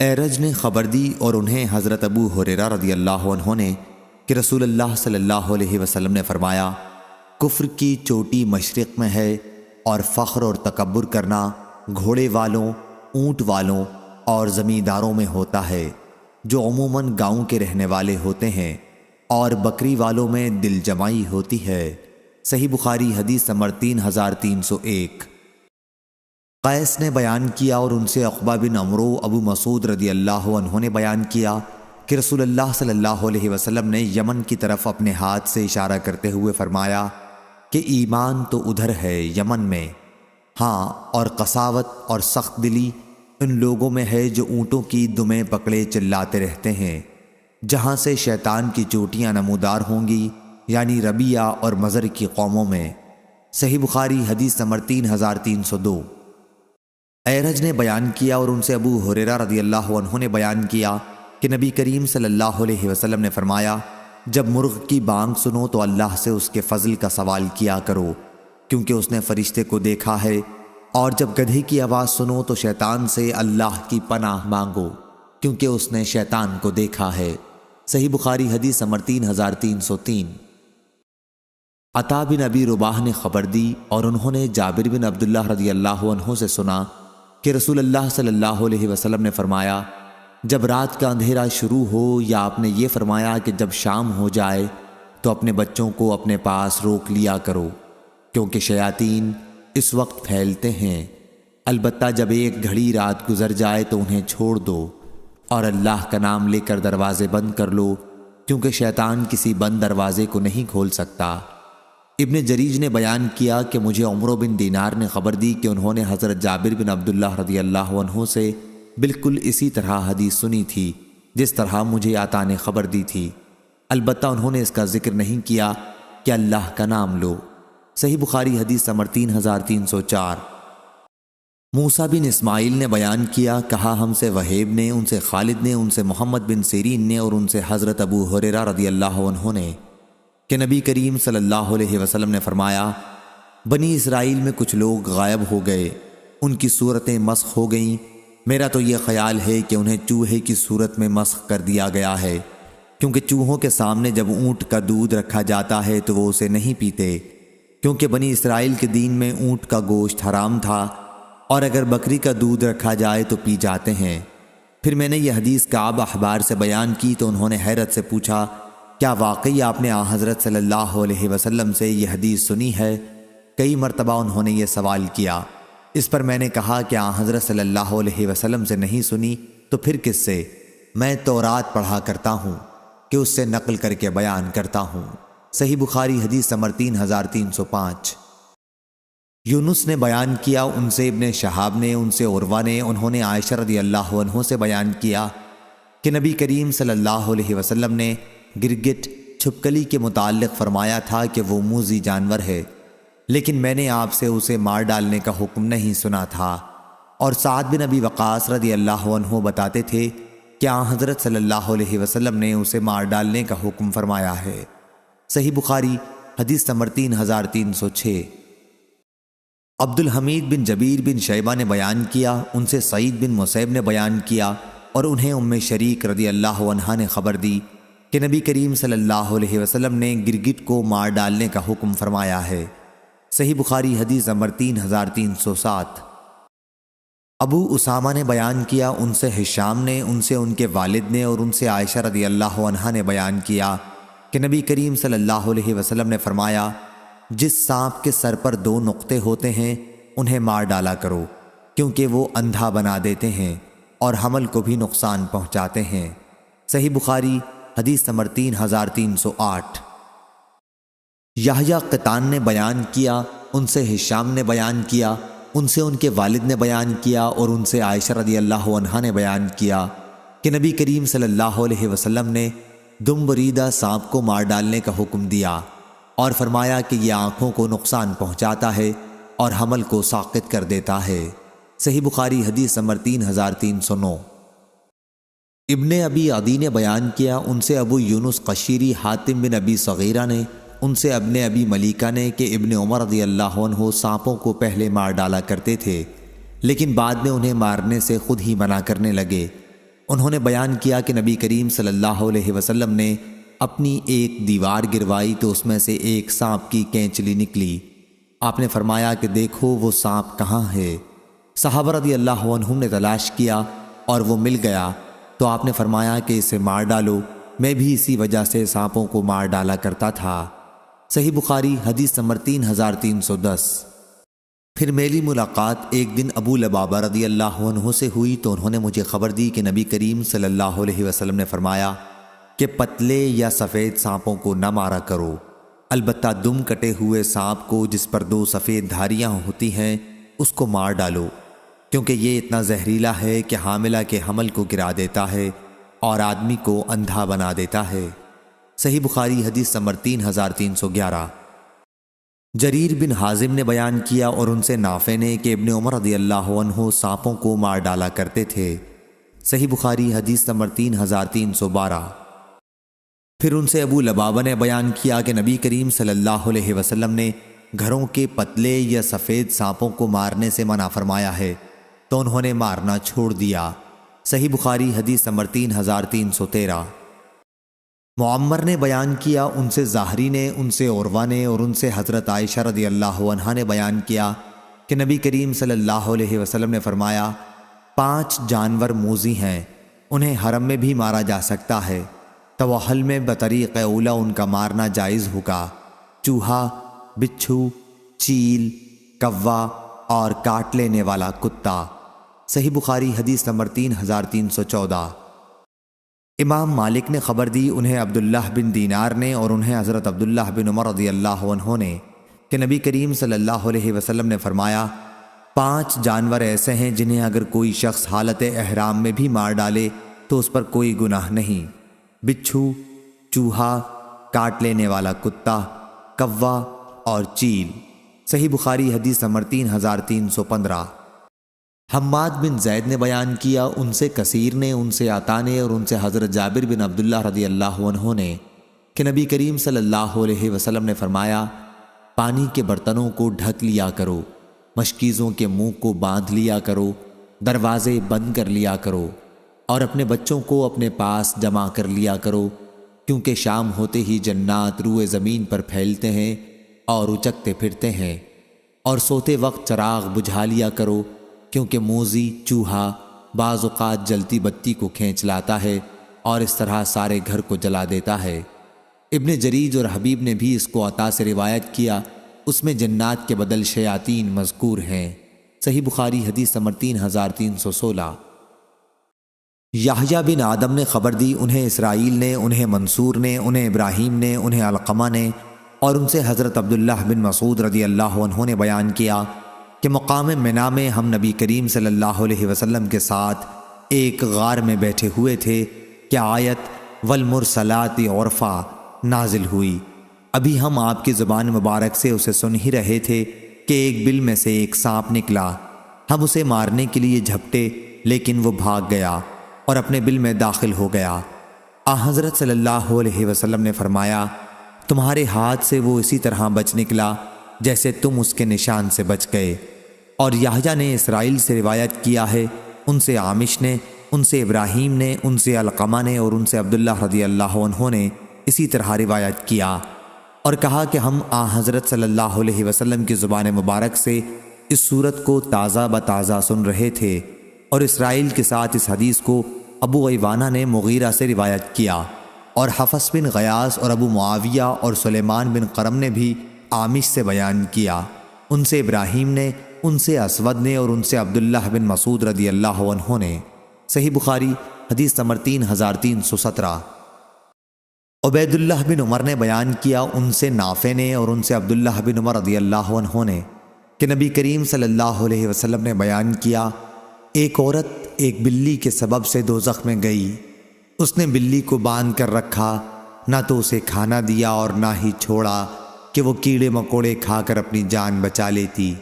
اعرج نے خبر دی اور انہیں حضرت ابو ہریرہ رضی اللہ عنہ نے کہ رسول اللہ صلی اللہ علیہ وسلم نے فرمایا، کفر کی چوٹی مشرق میں ہے اور فخر اور تکبر کرنا گھوڑے والوں، اونٹ والوں اور زمینداروں میں ہوتا ہے، جو عموماً گاؤں کے رہنے والے ہوتے ہیں، اور بکری والوں میں دل جمائی ہوتی ہے۔ صحیح بخاری حدیث نمبر 3301۔ قیس نے بیان کیا اور ان سے عقبہ بن عمرو ابو مسعود رضی اللہ عنہ نے بیان کیا کہ رسول اللہ صلی اللہ علیہ وسلم نے یمن کی طرف اپنے ہاتھ سے اشارہ کرتے ہوئے فرمایا کہ ایمان تو ادھر ہے یمن میں، ہاں، اور قساوت اور سخت دلی ان لوگوں میں ہے جو اونٹوں کی دمیں پکڑے چلاتے رہتے ہیں، جہاں سے شیطان کی چوٹیاں نمودار ہوں گی، یعنی ربیہ اور مزر کی قوموں میں۔ صحیح بخاری حدیث نمبر 3302۔ اعرج نے بیان کیا اور ان سے ابو ہریرہ رضی اللہ عنہ نے بیان کیا کہ نبی کریم صلی اللہ علیہ وسلم نے فرمایا، جب مرغ کی بانگ سنو تو اللہ سے اس کے فضل کا سوال کیا کرو، کیونکہ اس نے فرشتے کو دیکھا ہے، اور جب گدھے کی آواز سنو تو شیطان سے اللہ کی پناہ مانگو، کیونکہ اس نے شیطان کو دیکھا ہے۔ صحیح بخاری حدیث نمبر 3303۔ عطا بن ابی رباح نے خبر دی اور انہوں نے جابر بن عبداللہ رضی اللہ عنہ سے سنا کہ رسول اللہ صلی اللہ علیہ وسلم نے فرمایا، جب رات کا اندھیرا شروع ہو، یا آپ نے یہ فرمایا کہ جب شام ہو جائے تو اپنے بچوں کو اپنے پاس روک لیا کرو، کیونکہ شیاطین اس وقت پھیلتے ہیں، البتہ جب ایک گھڑی رات گزر جائے تو انہیں چھوڑ دو اور اللہ کا نام لے کر دروازے بند کر لو، کیونکہ شیطان کسی بند دروازے کو نہیں کھول سکتا۔ ابن جریج نے بیان کیا کہ مجھے عمرو بن دینار نے خبر دی کہ انہوں نے حضرت جابر بن عبداللہ رضی اللہ عنہ سے بالکل اسی طرح حدیث سنی تھی جس طرح مجھے عطا نے خبر دی تھی، البتہ انہوں نے اس کا ذکر نہیں کیا کہ اللہ کا نام لو۔ صحیح بخاری حدیث نمبر 3304۔ موسیٰ بن اسماعیل نے بیان کیا، کہا ہم سے وہیب نے، ان سے خالد نے، ان سے محمد بن سیرین نے، اور ان سے حضرت ابو ہریرہ رضی اللہ عنہ نے کہ نبی کریم صلی اللہ علیہ وسلم نے فرمایا، بنی اسرائیل میں کچھ لوگ غائب ہو گئے، ان کی صورتیں مسخ ہو گئیں، میرا تو یہ خیال ہے کہ انہیں چوہے کی صورت میں مسخ کر دیا گیا ہے، کیونکہ چوہوں کے سامنے جب اونٹ کا دودھ رکھا جاتا ہے تو وہ اسے نہیں پیتے، کیونکہ بنی اسرائیل کے دین میں اونٹ کا گوشت حرام تھا، اور اگر بکری کا دودھ رکھا جائے تو پی جاتے ہیں۔ پھر میں نے یہ حدیث کعب احبار سے بیان کی تو انہوں نے حیرت سے پوچھا، کیا واقعی آپ نے حضرت صلی اللہ علیہ وسلم سے یہ حدیث سنی ہے؟ کئی مرتبہ انہوں نے یہ سوال کیا۔ اس پر میں نے کہا کہ حضرت صلی اللہ علیہ وسلم سے نہیں سنی تو پھر کس سے؟ میں تورات پڑھا کرتا ہوں کہ اس سے نقل کر کے بیان کرتا ہوں۔ صحیح بخاری حدیث نمبر 3305۔ یونس نے بیان کیا، ان سے ابن شہاب نے، ان سے عروہ نے، انہوں نے عائشہ رضی اللہ عنہ سے بیان کیا کہ نبی کریم صلی اللہ علیہ وسلم نے گرگٹ چھپکلی کے متعلق فرمایا تھا کہ وہ موذی جانور ہے، لیکن میں نے آپ سے اسے مار ڈالنے کا حکم نہیں سنا تھا۔ اور سعد بن ابی وقاص رضی اللہ عنہ بتاتے تھے کہ حضرت صلی اللہ علیہ وسلم نے اسے مار ڈالنے کا حکم فرمایا ہے۔ صحیح بخاری حدیث نمبر 3306۔ عبد الحمید بن جبیر بن شیبہ نے بیان کیا، ان سے سعید بن مسیب نے بیان کیا، اور انہیں ام شریک رضی اللہ عنہا نے خبر دی کہ نبی کریم صلی اللہ علیہ وسلم نے گرگٹ کو مار ڈالنے کا حکم فرمایا ہے۔ صحیح بخاری حدیث نمبر 3307۔ ابو اسامہ نے بیان کیا، ان سے ہشام نے، ان سے ان کے والد نے، اور ان سے عائشہ رضی اللہ عنہا نے بیان کیا کہ نبی کریم صلی اللہ علیہ وسلم نے فرمایا، جس سانپ کے سر پر 2 نقطے ہوتے ہیں انہیں مار ڈالا کرو، کیونکہ وہ اندھا بنا دیتے ہیں اور حمل کو بھی نقصان پہنچاتے ہیں۔ صحیح بخاری حدیث نمبر 3308۔ یحییٰ قطان نے بیان کیا، ان سے ہشام نے بیان کیا، ان سے ان کے والد نے بیان کیا، اور ان سے عائشہ رضی اللہ عنہا نے بیان کیا کہ نبی کریم صلی اللہ علیہ وسلم نے دم بریدہ سانپ کو مار ڈالنے کا حکم دیا اور فرمایا کہ یہ آنکھوں کو نقصان پہنچاتا ہے اور حمل کو ساقط کر دیتا ہے۔ صحیح بخاری حدیث نمبر 3309۔ ابن ابی عدی نے بیان کیا، ان سے ابو یونس قشیری حاتم بن ابی صغیرہ نے، ان سے ابن ابی ملیکہ نے کہ ابن عمر رضی اللہ عنہ سانپوں کو پہلے مار ڈالا کرتے تھے، لیکن بعد میں انہیں مارنے سے خود ہی منع کرنے لگے، انہوں نے بیان کیا کہ نبی کریم صلی اللہ علیہ وسلم نے اپنی ایک دیوار گروائی تو اس میں سے ایک سانپ کی کینچلی نکلی۔ آپ نے فرمایا کہ دیکھو وہ سانپ کہاں ہے؟ صحابہ رضی اللہ عنہم نے تلاش کیا اور وہ مل گیا تو آپ نے فرمایا کہ اسے مار ڈالو، میں بھی اسی وجہ سے سانپوں کو مار ڈالا کرتا تھا۔ صحیح بخاری حدیث نمبر 3310۔ پھر میری ملاقات ایک دن ابو لبابہ رضی اللہ عنہ سے ہوئی تو انہوں نے مجھے خبر دی کہ نبی کریم صلی اللہ علیہ وسلم نے فرمایا کہ پتلے یا سفید سانپوں کو نہ مارا کرو، البتہ دم کٹے ہوئے سانپ کو جس پر 2 سفید دھاریاں ہوتی ہیں اس کو مار ڈالو، کیونکہ یہ اتنا زہریلا ہے کہ حاملہ کے حمل کو گرا دیتا ہے اور آدمی کو اندھا بنا دیتا ہے۔ صحیح بخاری حدیث نمبر 3311۔ جریر بن حازم نے بیان کیا اور ان سے نافع نے کہ ابن عمر رضی اللہ عنہ سانپوں کو مار ڈالا کرتے تھے۔ صحیح بخاری حدیث نمبر 3312۔ پھر ان سے ابو لبابہ نے بیان کیا کہ نبی کریم صلی اللہ علیہ وسلم نے گھروں کے پتلے یا سفید سانپوں کو مارنے سے منع فرمایا ہے تو انہوں نے مارنا چھوڑ دیا۔ صحیح بخاری حدیث نمبر 3313۔ معمر نے بیان کیا ان سے ظاہری نے، ان سے عروہ نے اور ان سے حضرت عائشہ رضی اللہ عنہا نے بیان کیا کہ نبی کریم صلی اللہ علیہ وسلم نے فرمایا 5 جانور موذی ہیں، انہیں حرم میں بھی مارا جا سکتا ہے، توحل میں بطریق اولا ان کا مارنا جائز ہوگا، چوہا، بچھو، چیل، کوا اور کاٹ لینے والا کتا۔ صحیح بخاری حدیث نمبر 3314۔ امام مالک نے خبر دی انہیں عبداللہ بن دینار نے اور انہیں حضرت عبداللہ بن عمر رضی اللہ عنہ نے کہ نبی کریم صلی اللہ علیہ وسلم نے فرمایا 5 جانور ایسے ہیں جنہیں اگر کوئی شخص حالت احرام میں بھی مار ڈالے تو اس پر کوئی گناہ نہیں، بچھو، چوہا، کاٹ لینے والا کتا، کوا اور چیل۔ صحیح بخاری حدیث نمبر 3315۔ حماد بن زید نے بیان کیا ان سے کثیر نے، ان سے عطا نے اور ان سے حضرت جابر بن عبداللہ رضی اللہ عنہ نے کہ نبی کریم صلی اللہ علیہ وسلم نے فرمایا پانی کے برتنوں کو ڈھک لیا کرو، مشکیزوں کے منہ کو باندھ لیا کرو، دروازے بند کر لیا کرو اور اپنے بچوں کو اپنے پاس جمع کر لیا کرو، کیونکہ شام ہوتے ہی جنات روئے زمین پر پھیلتے ہیں اور اچکتے پھرتے ہیں، اور سوتے وقت چراغ بجھا لیا کرو، کیونکہ موذی چوہا بعض اوقات جلتی بتی کو کھینچ لاتا ہے اور اس طرح سارے گھر کو جلا دیتا ہے۔ ابن جریج اور حبیب نے بھی اس کو عطا سے روایت کیا، اس میں جنات کے بدل شیاطین مذکور ہیں۔ صحیح بخاری حدیث نمبر 3316۔ یحییٰ بن آدم نے خبر دی انہیں اسرائیل نے، انہیں منصور نے، انہیں ابراہیم نے، انہیں علقمہ نے اور ان سے حضرت عبداللہ بن مسعود رضی اللہ عنہ نے بیان کیا کہ مقام منا میں ہم نبی کریم صلی اللہ علیہ وسلم کے ساتھ ایک غار میں بیٹھے ہوئے تھے کہ آیت والمرسلات عرفا نازل ہوئی۔ ابھی ہم آپ کی زبان مبارک سے اسے سن ہی رہے تھے کہ ایک بل میں سے ایک سانپ نکلا، ہم اسے مارنے کے لیے جھپٹے لیکن وہ بھاگ گیا اور اپنے بل میں داخل ہو گیا۔ حضرت صلی اللہ علیہ وسلم نے فرمایا تمہارے ہاتھ سے وہ اسی طرح بچ نکلا جیسے تم اس کے نشان سے بچ گئے۔ اور یحییٰ نے اسرائیل سے روایت کیا ہے، ان سے عامش نے، ان سے ابراہیم نے، ان سے علقمہ نے اور ان سے عبداللہ رضی اللہ عنہ نے اسی طرح روایت کیا اور کہا کہ ہم حضرت صلی اللہ علیہ وسلم کی زبان مبارک سے اس صورت کو تازہ بتازہ سن رہے تھے۔ اور اسرائیل کے ساتھ اس حدیث کو ابو عیوانہ نے مغیرہ سے روایت کیا اور حفص بن غیاث اور ابو معاویہ اور سلیمان بن قرم نے بھی عامش سے بیان کیا، ان سے ابراہیم نے، ان سے اسود نے اور ان سے عبداللہ بن مسعود رضی اللہ عنہ نے۔ صحیح بخاری حدیث نمبر 3317۔ عبید اللہ بن عمر نے بیان کیا ان سے نافع نے اور ان سے عبداللہ بن عمر رضی اللہ عنہ نے کہ نبی کریم صلی اللہ علیہ وسلم نے بیان کیا ایک عورت ایک بلی کے سبب سے دوزخ میں گئی، اس نے بلی کو باندھ کر رکھا، نہ تو اسے کھانا دیا اور نہ ہی چھوڑا کہ وہ کیڑے مکوڑے کھا کر اپنی جان بچا لیتی۔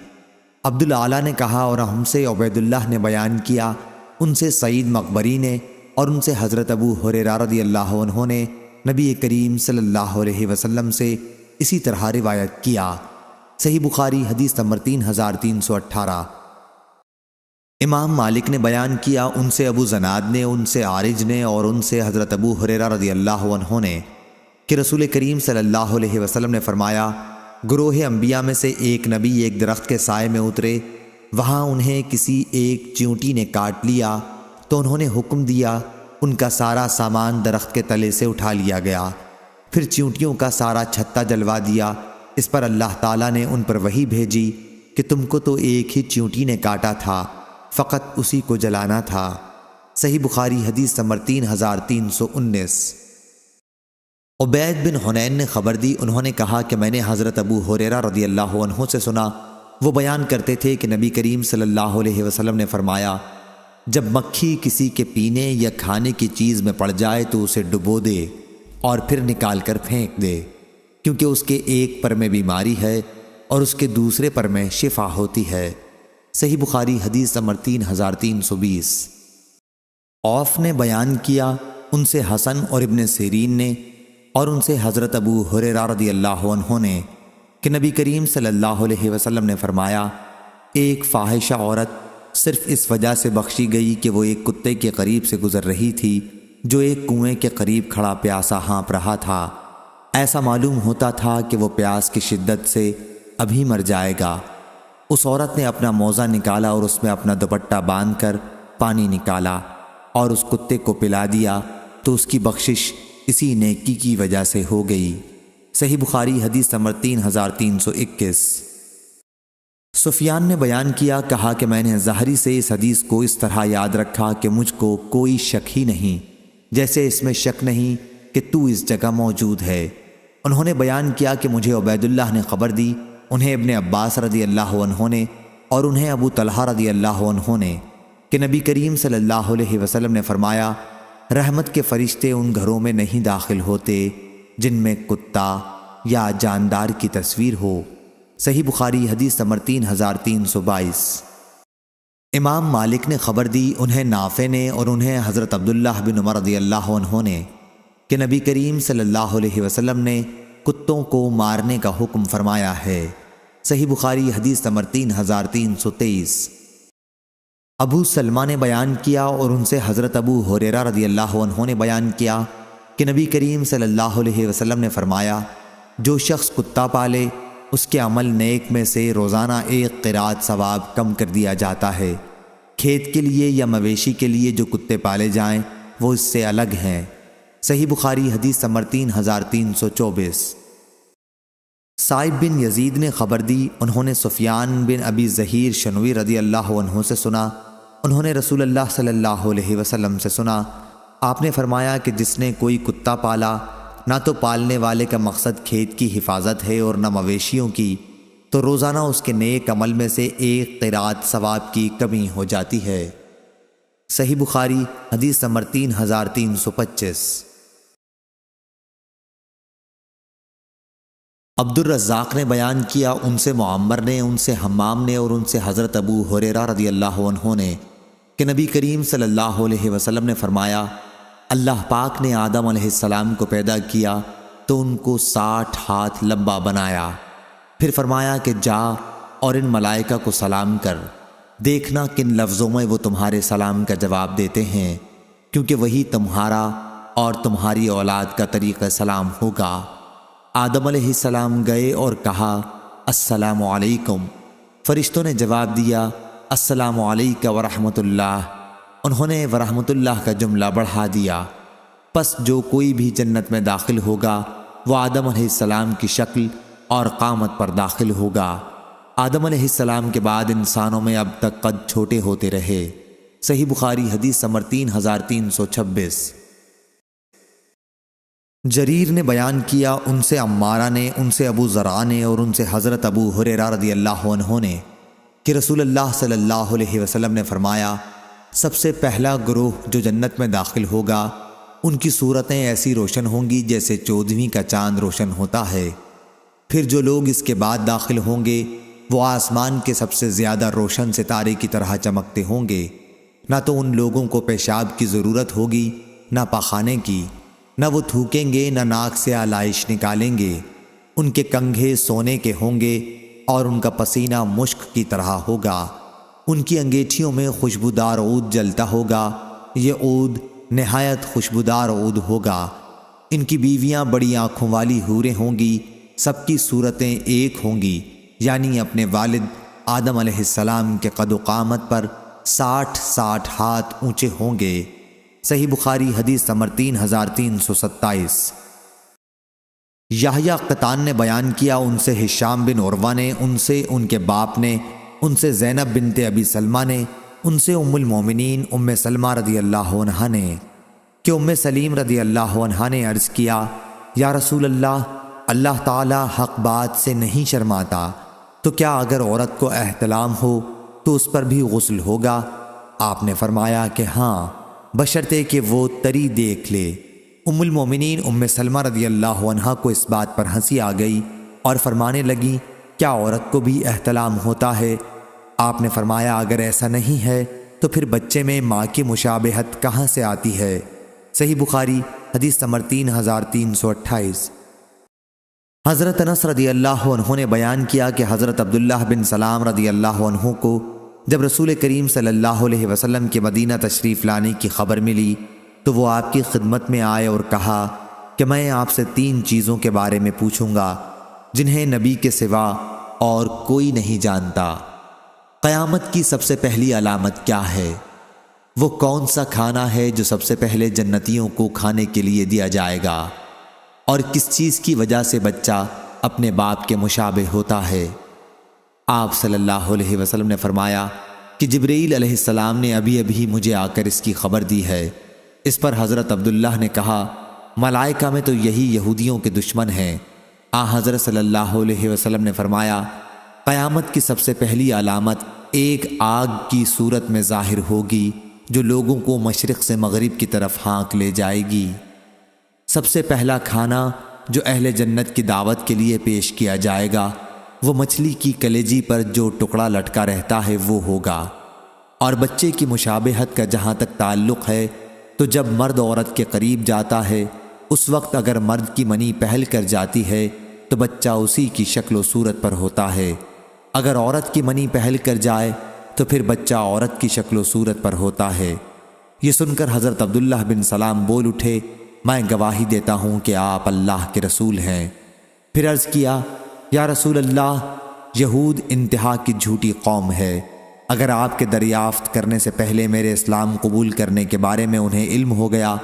عبدالعالی نے کہا اور ہم سے عبید اللہ نے بیان کیا ان سے سعید مقبری نے اور ان سے حضرت ابو ہریرہ رضی اللہ عنہ نے نبی کریم صلی اللہ علیہ وسلم سے اسی طرح روایت کیا۔ صحیح بخاری حدیث نمبر 3318۔ امام مالک نے بیان کیا، ان سے ابو زناد نے، ان سے عارج نے اور ان سے حضرت ابو ہریرہ رضی اللہ عنہ نے کہ رسول کریم صلی اللہ علیہ وسلم نے فرمایا، گروہ انبیاء میں سے ایک نبی ایک درخت کے سائے میں اترے، وہاں انہیں کسی ایک چیونٹی نے کاٹ لیا تو انہوں نے حکم دیا، ان کا سارا سامان درخت کے تلے سے اٹھا لیا گیا، پھر چیونٹیوں کا سارا چھتا جلوا دیا۔ اس پر اللہ تعالیٰ نے ان پر وحی بھیجی کہ تم کو تو ایک ہی چیونٹی نے کاٹا تھا، فقط اسی کو جلانا تھا۔ صحیح بخاری حدیث نمبر 3319۔ عبید بن حنین نے خبر دی، انہوں نے کہا کہ میں نے حضرت ابو ہریرہ رضی اللہ عنہ سے سنا، وہ بیان کرتے تھے کہ نبی کریم صلی اللہ علیہ وسلم نے فرمایا، جب مکھی کسی کے پینے یا کھانے کی چیز میں پڑ جائے تو اسے ڈبو دے اور پھر نکال کر پھینک دے، کیونکہ اس کے ایک پر میں بیماری ہے اور اس کے دوسرے پر میں شفا ہوتی ہے۔ صحیح بخاری حدیث نمبر 3320۔ عوف نے بیان کیا، ان سے حسن اور ابن سیرین نے اور ان سے حضرت ابو ہریرہ رضی اللہ عنہ نے کہ نبی کریم صلی اللہ علیہ وسلم نے فرمایا، ایک فاحشہ عورت صرف اس وجہ سے بخشی گئی کہ وہ ایک کتے کے قریب سے گزر رہی تھی جو ایک کنویں کے قریب کھڑا پیاسا ہانپ رہا تھا۔ ایسا معلوم ہوتا تھا کہ وہ پیاس کی شدت سے ابھی مر جائے گا۔ اس عورت نے اپنا موزہ نکالا اور اس میں اپنا دوپٹہ باندھ کر پانی نکالا اور اس کتے کو پلا دیا تو اس کی بخشش اسی نیکی کی وجہ سے ہو گئی۔ صحیح بخاری حدیث نمبر 3321۔ سفیان نے بیان کیا، کہا کہ میں نے زہری سے اس حدیث کو اس طرح یاد رکھا کہ مجھ کو کوئی شک ہی نہیں، جیسے اس میں شک نہیں کہ تو اس جگہ موجود ہے۔ انہوں نے بیان کیا کہ مجھے عبید اللہ نے خبر دی، انہیں ابن عباس رضی اللہ عنہ نے اور انہیں ابو طلحہ رضی اللہ عنہ نے کہ نبی کریم صلی اللہ علیہ وسلم نے فرمایا، رحمت کے فرشتے ان گھروں میں نہیں داخل ہوتے جن میں کتا یا جاندار کی تصویر ہو۔ صحیح بخاری حدیث نمبر 3322۔ امام مالک نے خبر دی، انہیں نافع نے اور انہیں حضرت عبداللہ بن عمر رضی اللہ عنہ نے کہ نبی کریم صلی اللہ علیہ وسلم نے کتوں کو مارنے کا حکم فرمایا ہے۔ صحیح بخاری حدیث نمبر 3323۔ ابو سلمہ نے بیان کیا اور ان سے حضرت ابو ہریرہ رضی اللہ عنہ نے بیان کیا کہ نبی کریم صلی اللہ علیہ وسلم نے فرمایا، جو شخص کتا پالے اس کے عمل نیک میں سے روزانہ ایک قرات ثواب کم کر دیا جاتا ہے۔ کھیت کے لیے یا مویشی کے لیے جو کتے پالے جائیں وہ اس سے الگ ہیں۔ صحیح بخاری حدیث نمبر 3324۔ سائب بن یزید نے خبر دی، انہوں نے سفیان بن ابی ظہیر شنوی رضی اللہ عنہ سے سنا، انہوں نے رسول اللہ صلی اللہ علیہ وسلم سے سنا، آپ نے فرمایا کہ جس نے کوئی کتا پالا، نہ تو پالنے والے کا مقصد کھیت کی حفاظت ہے اور نہ مویشیوں کی، تو روزانہ اس کے نیک عمل میں سے ایک قرات ثواب کی کمی ہو جاتی ہے۔ صحیح بخاری حدیث نمبر 3325۔ عبد الرزاق نے بیان کیا، ان سے معمر نے، ان سے حمام نے اور ان سے حضرت ابو ہریرہ رضی اللہ عنہ نے کہ نبی کریم صلی اللہ علیہ وسلم نے فرمایا، اللہ پاک نے آدم علیہ السلام کو پیدا کیا تو ان کو 60 ہاتھ لمبا بنایا، پھر فرمایا کہ جا اور ان ملائکہ کو سلام کر، دیکھنا کن لفظوں میں وہ تمہارے سلام کا جواب دیتے ہیں، کیونکہ وہی تمہارا اور تمہاری اولاد کا طریقہ سلام ہوگا۔ آدم علیہ السلام گئے اور کہا، السلام علیکم۔ فرشتوں نے جواب دیا، السلام علیکہ ورحمۃ اللہ۔ انہوں نے ورحمۃ اللہ کا جملہ بڑھا دیا۔ پس جو کوئی بھی جنت میں داخل ہوگا وہ آدم علیہ السلام کی شکل اور قامت پر داخل ہوگا۔ آدم علیہ السلام کے بعد انسانوں میں اب تک قد چھوٹے ہوتے رہے۔ صحیح بخاری حدیث نمبر 3326۔ جریر نے بیان کیا، ان سے عمارہ نے، ان سے ابو زرع نے اور ان سے حضرت ابو ہریرہ رضی اللہ عنہ نے کہ رسول اللہ صلی اللہ علیہ وسلم نے فرمایا، سب سے پہلا گروہ جو جنت میں داخل ہوگا ان کی صورتیں ایسی روشن ہوں گی جیسے 14ویں کا چاند روشن ہوتا ہے۔ پھر جو لوگ اس کے بعد داخل ہوں گے وہ آسمان کے سب سے زیادہ روشن ستارے کی طرح چمکتے ہوں گے، نہ تو ان لوگوں کو پیشاب کی ضرورت ہوگی نہ پاخانے کی، نہ وہ تھوکیں گے نہ ناک سے آلائش نکالیں گے، ان کے کنگھے سونے کے ہوں گے اور ان کا پسینہ مشک کی طرح ہوگا۔ ان کی انگیٹھیوں میں خوشبودار عود جلتا ہوگا، یہ عود نہایت خوشبودار عود ہوگا۔ ان کی بیویاں بڑی آنکھوں والی حوریں ہوں گی، سب کی صورتیں ایک ہوں گی، یعنی اپنے والد آدم علیہ السلام کے قد و قامت پر 60 ہاتھ اونچے ہوں گے۔ صحیح بخاری حدیث نمبر 3327۔ یحییٰ قطان نے بیان کیا، ان سے ہشام بن عروہ نے، ان سے ان کے باپ نے، ان سے زینب بنت ابی سلمہ نے، ان سے ام المومنین ام سلمہ رضی اللہ عنہا نے کہ ام سلیم رضی اللہ عنہا نے عرض کیا، یا رسول اللہ، اللہ تعالی حق بات سے نہیں شرماتا، تو کیا اگر عورت کو احتلام ہو تو اس پر بھی غسل ہوگا؟ آپ نے فرمایا کہ ہاں، بشرطے کہ وہ تری دیکھ لے۔ ام المومنین ام سلمہ رضی اللہ عنہا کو اس بات پر ہنسی آ گئی اور فرمانے لگی، کیا عورت کو بھی احتلام ہوتا ہے؟ آپ نے فرمایا، اگر ایسا نہیں ہے تو پھر بچے میں ماں کی مشابہت کہاں سے آتی ہے؟ صحیح بخاری حدیث نمبر 3328۔ حضرت انس رضی اللہ عنہ نے بیان کیا کہ حضرت عبداللہ بن سلام رضی اللہ عنہ کو جب رسول کریم صلی اللہ علیہ وسلم کے مدینہ تشریف لانے کی خبر ملی تو وہ آپ کی خدمت میں آئے اور کہا کہ میں آپ سے 3 چیزوں کے بارے میں پوچھوں گا جنہیں نبی کے سوا اور کوئی نہیں جانتا۔ قیامت کی سب سے پہلی علامت کیا ہے؟ وہ کون سا کھانا ہے جو سب سے پہلے جنتیوں کو کھانے کے لیے دیا جائے گا؟ اور کس چیز کی وجہ سے بچہ اپنے باپ کے مشابہ ہوتا ہے؟ آپ صلی اللہ علیہ وسلم نے فرمایا کہ جبرائیل علیہ السلام نے ابھی مجھے آ کر اس کی خبر دی ہے۔ اس پر حضرت عبداللہ نے کہا، ملائکہ میں تو یہی یہودیوں کے دشمن ہیں۔ حضرت صلی اللہ علیہ وسلم نے فرمایا، قیامت کی سب سے پہلی علامت ایک آگ کی صورت میں ظاہر ہوگی جو لوگوں کو مشرق سے مغرب کی طرف ہانک لے جائے گی۔ سب سے پہلا کھانا جو اہل جنت کی دعوت کے لیے پیش کیا جائے گا وہ مچھلی کی کلیجی پر جو ٹکڑا لٹکا رہتا ہے وہ ہوگا۔ اور بچے کی مشابہت کا جہاں تک تعلق ہے تو جب مرد عورت کے قریب جاتا ہے اس وقت اگر مرد کی منی پہل کر جاتی ہے تو بچہ اسی کی شکل و صورت پر ہوتا ہے، اگر عورت کی منی پہل کر جائے تو پھر بچہ عورت کی شکل و صورت پر ہوتا ہے۔ یہ سن کر حضرت عبداللہ بن سلام بول اٹھے، میں گواہی دیتا ہوں کہ آپ اللہ کے رسول ہیں۔ پھر عرض کیا، یا رسول اللہ، یہود انتہا کی جھوٹی قوم ہے، اگر آپ کے دریافت کرنے سے پہلے میرے اسلام قبول کرنے کے بارے میں انہیں علم ہو گیا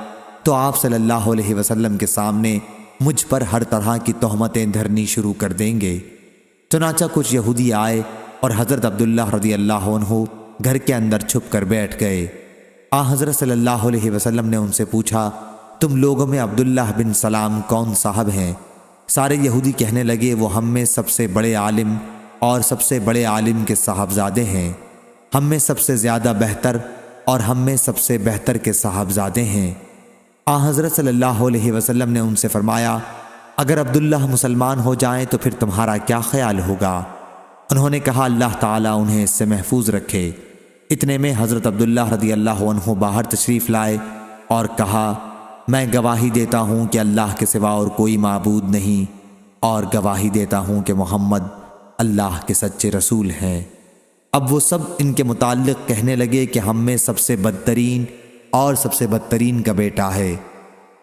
تو آپ صلی اللہ علیہ وسلم کے سامنے مجھ پر ہر طرح کی تہمتیں دھرنی شروع کر دیں گے۔ چنانچہ کچھ یہودی آئے اور حضرت عبداللہ رضی اللہ عنہ گھر کے اندر چھپ کر بیٹھ گئے۔ حضرت صلی اللہ علیہ وسلم نے ان سے پوچھا، تم لوگوں میں عبداللہ بن سلام کون صاحب ہیں؟ سارے یہودی کہنے لگے، وہ ہم میں سب سے بڑے عالم اور سب سے بڑے عالم کے صاحبزادے ہیں، ہم میں سب سے زیادہ بہتر اور ہم میں سب سے بہتر کے صاحبزادے ہیں۔ حضرت صلی اللہ علیہ وسلم نے ان سے فرمایا، اگر عبداللہ مسلمان ہو جائیں تو پھر تمہارا کیا خیال ہوگا؟ انہوں نے کہا، اللہ تعالیٰ انہیں اس سے محفوظ رکھے۔ اتنے میں حضرت عبداللہ رضی اللہ عنہ باہر تشریف لائے اور کہا، میں گواہی دیتا ہوں کہ اللہ کے سوا اور کوئی معبود نہیں، اور گواہی دیتا ہوں کہ محمد اللہ کے سچے رسول ہیں۔ اب وہ سب ان کے متعلق کہنے لگے کہ ہم میں سب سے بدترین اور سب سے بدترین کا بیٹا ہے،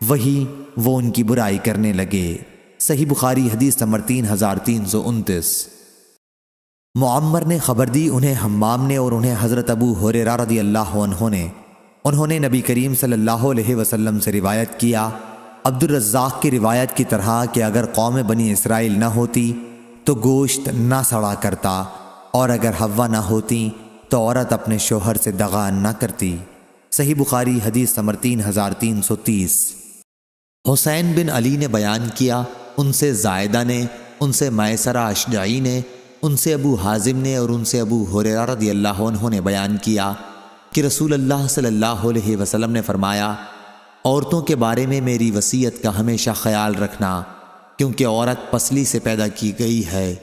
وہی وہ ان کی برائی کرنے لگے۔ صحیح بخاری حدیث نمبر 3329۔ معمر نے خبر دی، انہیں حمام نے اور انہیں حضرت ابو ہریرہ رضی اللہ عنہ نے، انہوں نے نبی کریم صلی اللہ علیہ وسلم سے روایت کیا، عبد الرزاق کی روایت کی طرح کہ اگر قوم بنی اسرائیل نہ ہوتی تو گوشت نہ سڑا کرتا، اور اگر حوا نہ ہوتی تو عورت اپنے شوہر سے دغا نہ کرتی۔ صحیح بخاری حدیث نمبر 3330۔ حسین بن علی نے بیان کیا، ان سے زائدہ نے، ان سے میسرہ اشجعی نے، ان سے ابو حازم نے اور ان سے ابو ہریرہ رضی اللہ عنہ نے بیان کیا کہ رسول اللہ صلی اللہ علیہ وسلم نے فرمایا، عورتوں کے بارے میں میری وصیت کا ہمیشہ خیال رکھنا، کیونکہ عورت پسلی سے پیدا کی گئی ہے،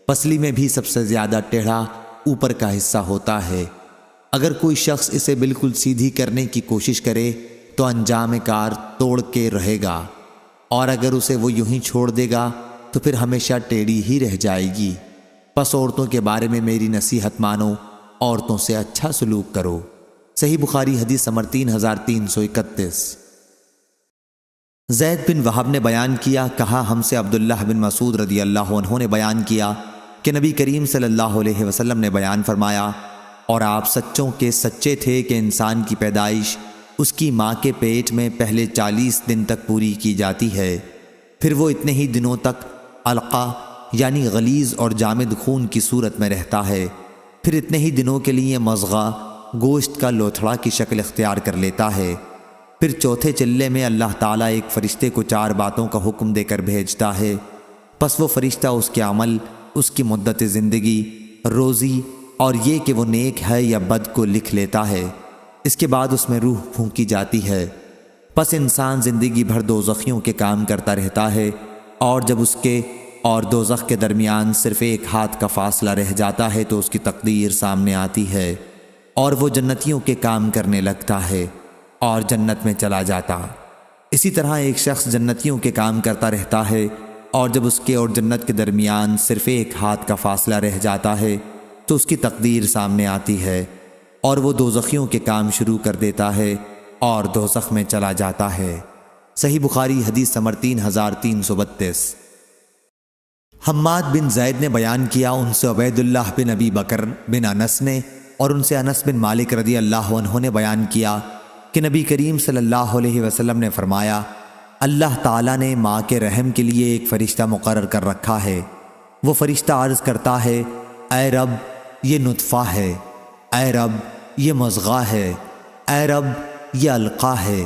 پسلی میں بھی سب سے زیادہ ٹیڑھا اوپر کا حصہ ہوتا ہے، اگر کوئی شخص اسے بالکل سیدھی کرنے کی کوشش کرے تو انجام کار توڑ کے رہے گا، اور اگر اسے وہ یوں ہی چھوڑ دے گا تو پھر ہمیشہ ٹیڑھی ہی رہ جائے گی۔ پس عورتوں کے بارے میں میری نصیحت مانو عورتوں سے اچھا سلوک کرو۔ صحیح بخاری حدیث نمبر 3331۔ زید بن وہب نے بیان کیا، کہا ہم سے عبداللہ بن مسعود رضی اللہ عنہ نے بیان کیا کہ نبی کریم صلی اللہ علیہ وسلم نے بیان فرمایا، اور آپ سچوں کے سچے تھے کہ انسان کی پیدائش اس کی ماں کے پیٹ میں پہلے 40 دن تک پوری کی جاتی ہے، پھر وہ اتنے ہی دنوں تک علقہ یعنی غلیظ اور جامد خون کی صورت میں رہتا ہے، پھر اتنے ہی دنوں کے لیے مضغہ گوشت کا لوتھڑا کی شکل اختیار کر لیتا ہے، پھر چوتھے چلے میں اللہ تعالیٰ ایک فرشتے کو 4 باتوں کا حکم دے کر بھیجتا ہے، پس وہ فرشتہ اس کے عمل، اس کی مدت زندگی، روزی اور یہ کہ وہ نیک ہے یا بد کو لکھ لیتا ہے۔ اس کے بعد اس میں روح پھونکی جاتی ہے، پس انسان زندگی بھر دوزخیوں کے کام کرتا رہتا ہے، اور جب اس کے اور دوزخ کے درمیان صرف 1 ہاتھ کا فاصلہ رہ جاتا ہے تو اس کی تقدیر سامنے آتی ہے اور وہ جنتیوں کے کام کرنے لگتا ہے اور جنت میں چلا جاتا۔ اسی طرح ایک شخص جنتیوں کے کام کرتا رہتا ہے اور جب اس کے اور جنت کے درمیان صرف 1 ہاتھ کا فاصلہ رہ جاتا ہے تو اس کی تقدیر سامنے آتی ہے اور وہ دوزخیوں کے کام شروع کر دیتا ہے اور دوزخ میں چلا جاتا ہے۔ صحیح بخاری حدیث نمبر 3332۔ حماد بن زید نے بیان کیا، ان سے عبید اللہ بن ابی بکر بن انس نے اور ان سے انس بن مالک رضی اللہ عنہ نے بیان کیا کہ نبی کریم صلی اللہ علیہ وسلم نے فرمایا، اللہ تعالیٰ نے ماں کے رحم کے لیے ایک فرشتہ مقرر کر رکھا ہے، وہ فرشتہ عرض کرتا ہے، اے رب یہ نطفہ ہے، اے رب یہ مضغہ ہے، اے رب یہ علقہ ہے۔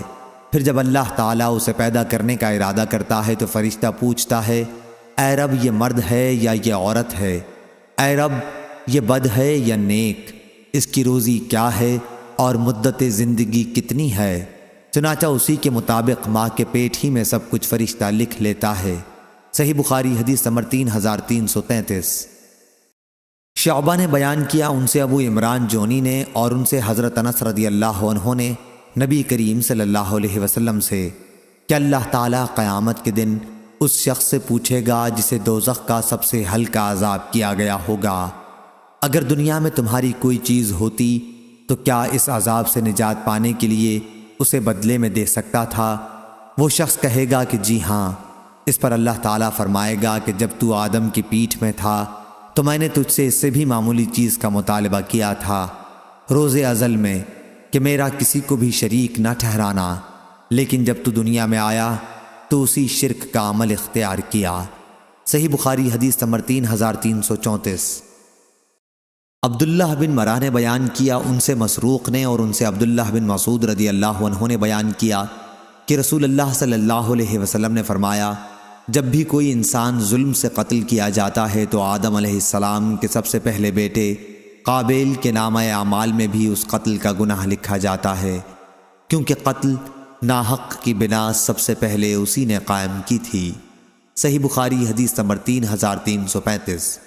پھر جب اللہ تعالیٰ اسے پیدا کرنے کا ارادہ کرتا ہے تو فرشتہ پوچھتا ہے، اے رب یہ مرد ہے یا یہ عورت ہے، اے رب یہ بد ہے یا نیک، اس کی روزی کیا ہے اور مدت زندگی کتنی ہے؟ چنانچہ اسی کے مطابق ماں کے پیٹ ہی میں سب کچھ فرشتہ لکھ لیتا ہے۔ صحیح بخاری حدیث نمبر 3333۔ شعبہ نے بیان کیا، ان سے ابو عمران جونی نے اور ان سے حضرت انس رضی اللہ عنہ نے نبی کریم صلی اللہ علیہ وسلم سے کہ اللہ تعالیٰ قیامت کے دن اس شخص سے پوچھے گا جسے دوزخ کا سب سے ہلکا عذاب کیا گیا ہوگا، اگر دنیا میں تمہاری کوئی چیز ہوتی تو کیا اس عذاب سے نجات پانے کے لیے اسے بدلے میں دے سکتا تھا؟ وہ شخص کہے گا کہ جی ہاں۔ اس پر اللہ تعالیٰ فرمائے گا کہ جب تو آدم کی پیٹھ میں تھا تو میں نے تجھ سے اس سے بھی معمولی چیز کا مطالبہ کیا تھا روز ازل میں کہ میرا کسی کو بھی شریک نہ ٹھہرانا، لیکن جب تو دنیا میں آیا تو اسی شرک کا عمل اختیار کیا۔ صحیح بخاری حدیث نمبر 3334۔ عبداللہ بن مرہ نے بیان کیا، ان سے مسروق نے اور ان سے عبداللہ بن مسعود رضی اللہ عنہ نے بیان کیا کہ رسول اللہ صلی اللہ علیہ وسلم نے فرمایا، جب بھی کوئی انسان ظلم سے قتل کیا جاتا ہے تو آدم علیہ السلام کے سب سے پہلے بیٹے قابیل کے نامہ اعمال میں بھی اس قتل کا گناہ لکھا جاتا ہے، کیونکہ قتل ناحق کی بنا سب سے پہلے اسی نے قائم کی تھی۔ صحیح بخاری حدیث نمبر 3335۔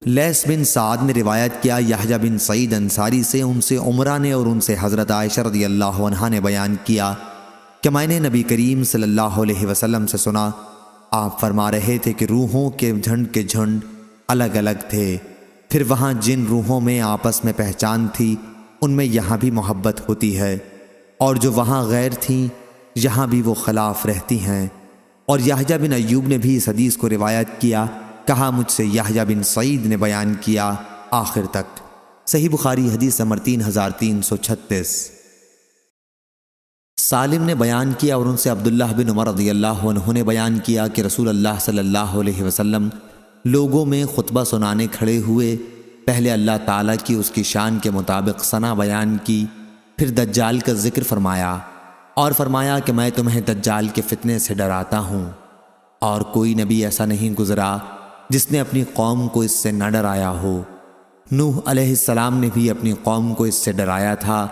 لیث بن سعد نے روایت کیا، یحییٰ بن سعید انصاری سے، ان سے عمرہ نے اور ان سے حضرت عائشہ رضی اللہ عنہا نے بیان کیا کہ میں نے نبی کریم صلی اللہ علیہ وسلم سے سنا، آپ فرما رہے تھے کہ روحوں کے جھنڈ الگ الگ تھے، پھر وہاں جن روحوں میں آپس میں پہچان تھی ان میں یہاں بھی محبت ہوتی ہے، اور جو وہاں غیر تھیں یہاں بھی وہ خلاف رہتی ہیں۔ اور یحییٰ بن ایوب نے بھی اس حدیث کو روایت کیا، کہا مجھ سے یحییٰ بن سعید نے بیان کیا آخر تک۔ صحیح بخاری حدیث نمبر 3336۔ سالم نے بیان کیا اور ان سے عبداللہ بن عمر رضی اللہ عنہ نے بیان کیا کہ رسول اللہ صلی اللہ علیہ وسلم لوگوں میں خطبہ سنانے کھڑے ہوئے، پہلے اللہ تعالیٰ کی اس کی شان کے مطابق ثنا بیان کی، پھر دجال کا ذکر فرمایا اور فرمایا کہ میں تمہیں دجال کے فتنے سے ڈراتا ہوں، اور کوئی نبی ایسا نہیں گزرا جس نے اپنی قوم کو اس سے نہ ڈرایا ہو۔ نوح علیہ السلام نے بھی اپنی قوم کو اس سے ڈرایا تھا،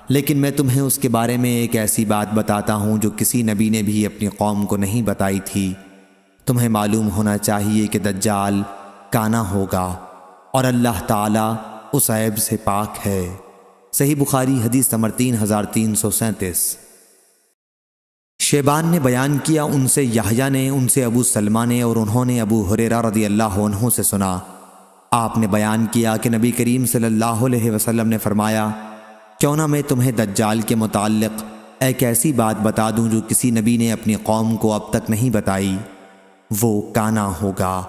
لیکن میں تمہیں اس کے بارے میں ایک ایسی بات بتاتا ہوں جو کسی نبی نے بھی اپنی قوم کو نہیں بتائی تھی۔ تمہیں معلوم ہونا چاہیے کہ دجال کانا ہوگا اور اللہ تعالیٰ اس عیب سے پاک ہے۔ صحیح بخاری حدیث نمبر 3337۔ شیبان نے بیان کیا، ان سے یحییٰ نے، ان سے ابو سلمہ نے اور انہوں نے ابو ہریرہ رضی اللہ عنہ سے سنا آپ نے بیان کیا کہ نبی کریم صلی اللہ علیہ وسلم نے فرمایا، کیوں نہ میں تمہیں دجال کے متعلق ایک ایسی بات بتا دوں جو کسی نبی نے اپنی قوم کو اب تک نہیں بتائی۔ وہ کانا ہوگا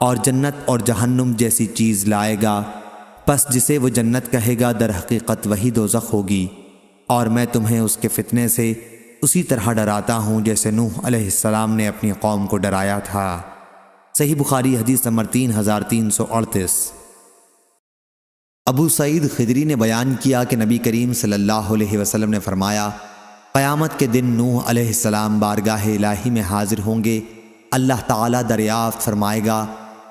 اور جنت اور جہنم جیسی چیز لائے گا، پس جسے وہ جنت کہے گا در حقیقت وہی دوزخ ہوگی، اور میں تمہیں اس کے فتنے سے اسی طرح ڈراتا ہوں جیسے نوح علیہ السلام نے اپنی قوم کو ڈرایا تھا۔ صحیح بخاری حدیث نمبر 3338۔ ابو سعید خدری نے بیان کیا کہ نبی کریم صلی اللہ علیہ وسلم نے فرمایا، قیامت کے دن نوح علیہ السلام بارگاہ الہی میں حاضر ہوں گے۔ اللہ تعالیٰ دریافت فرمائے گا،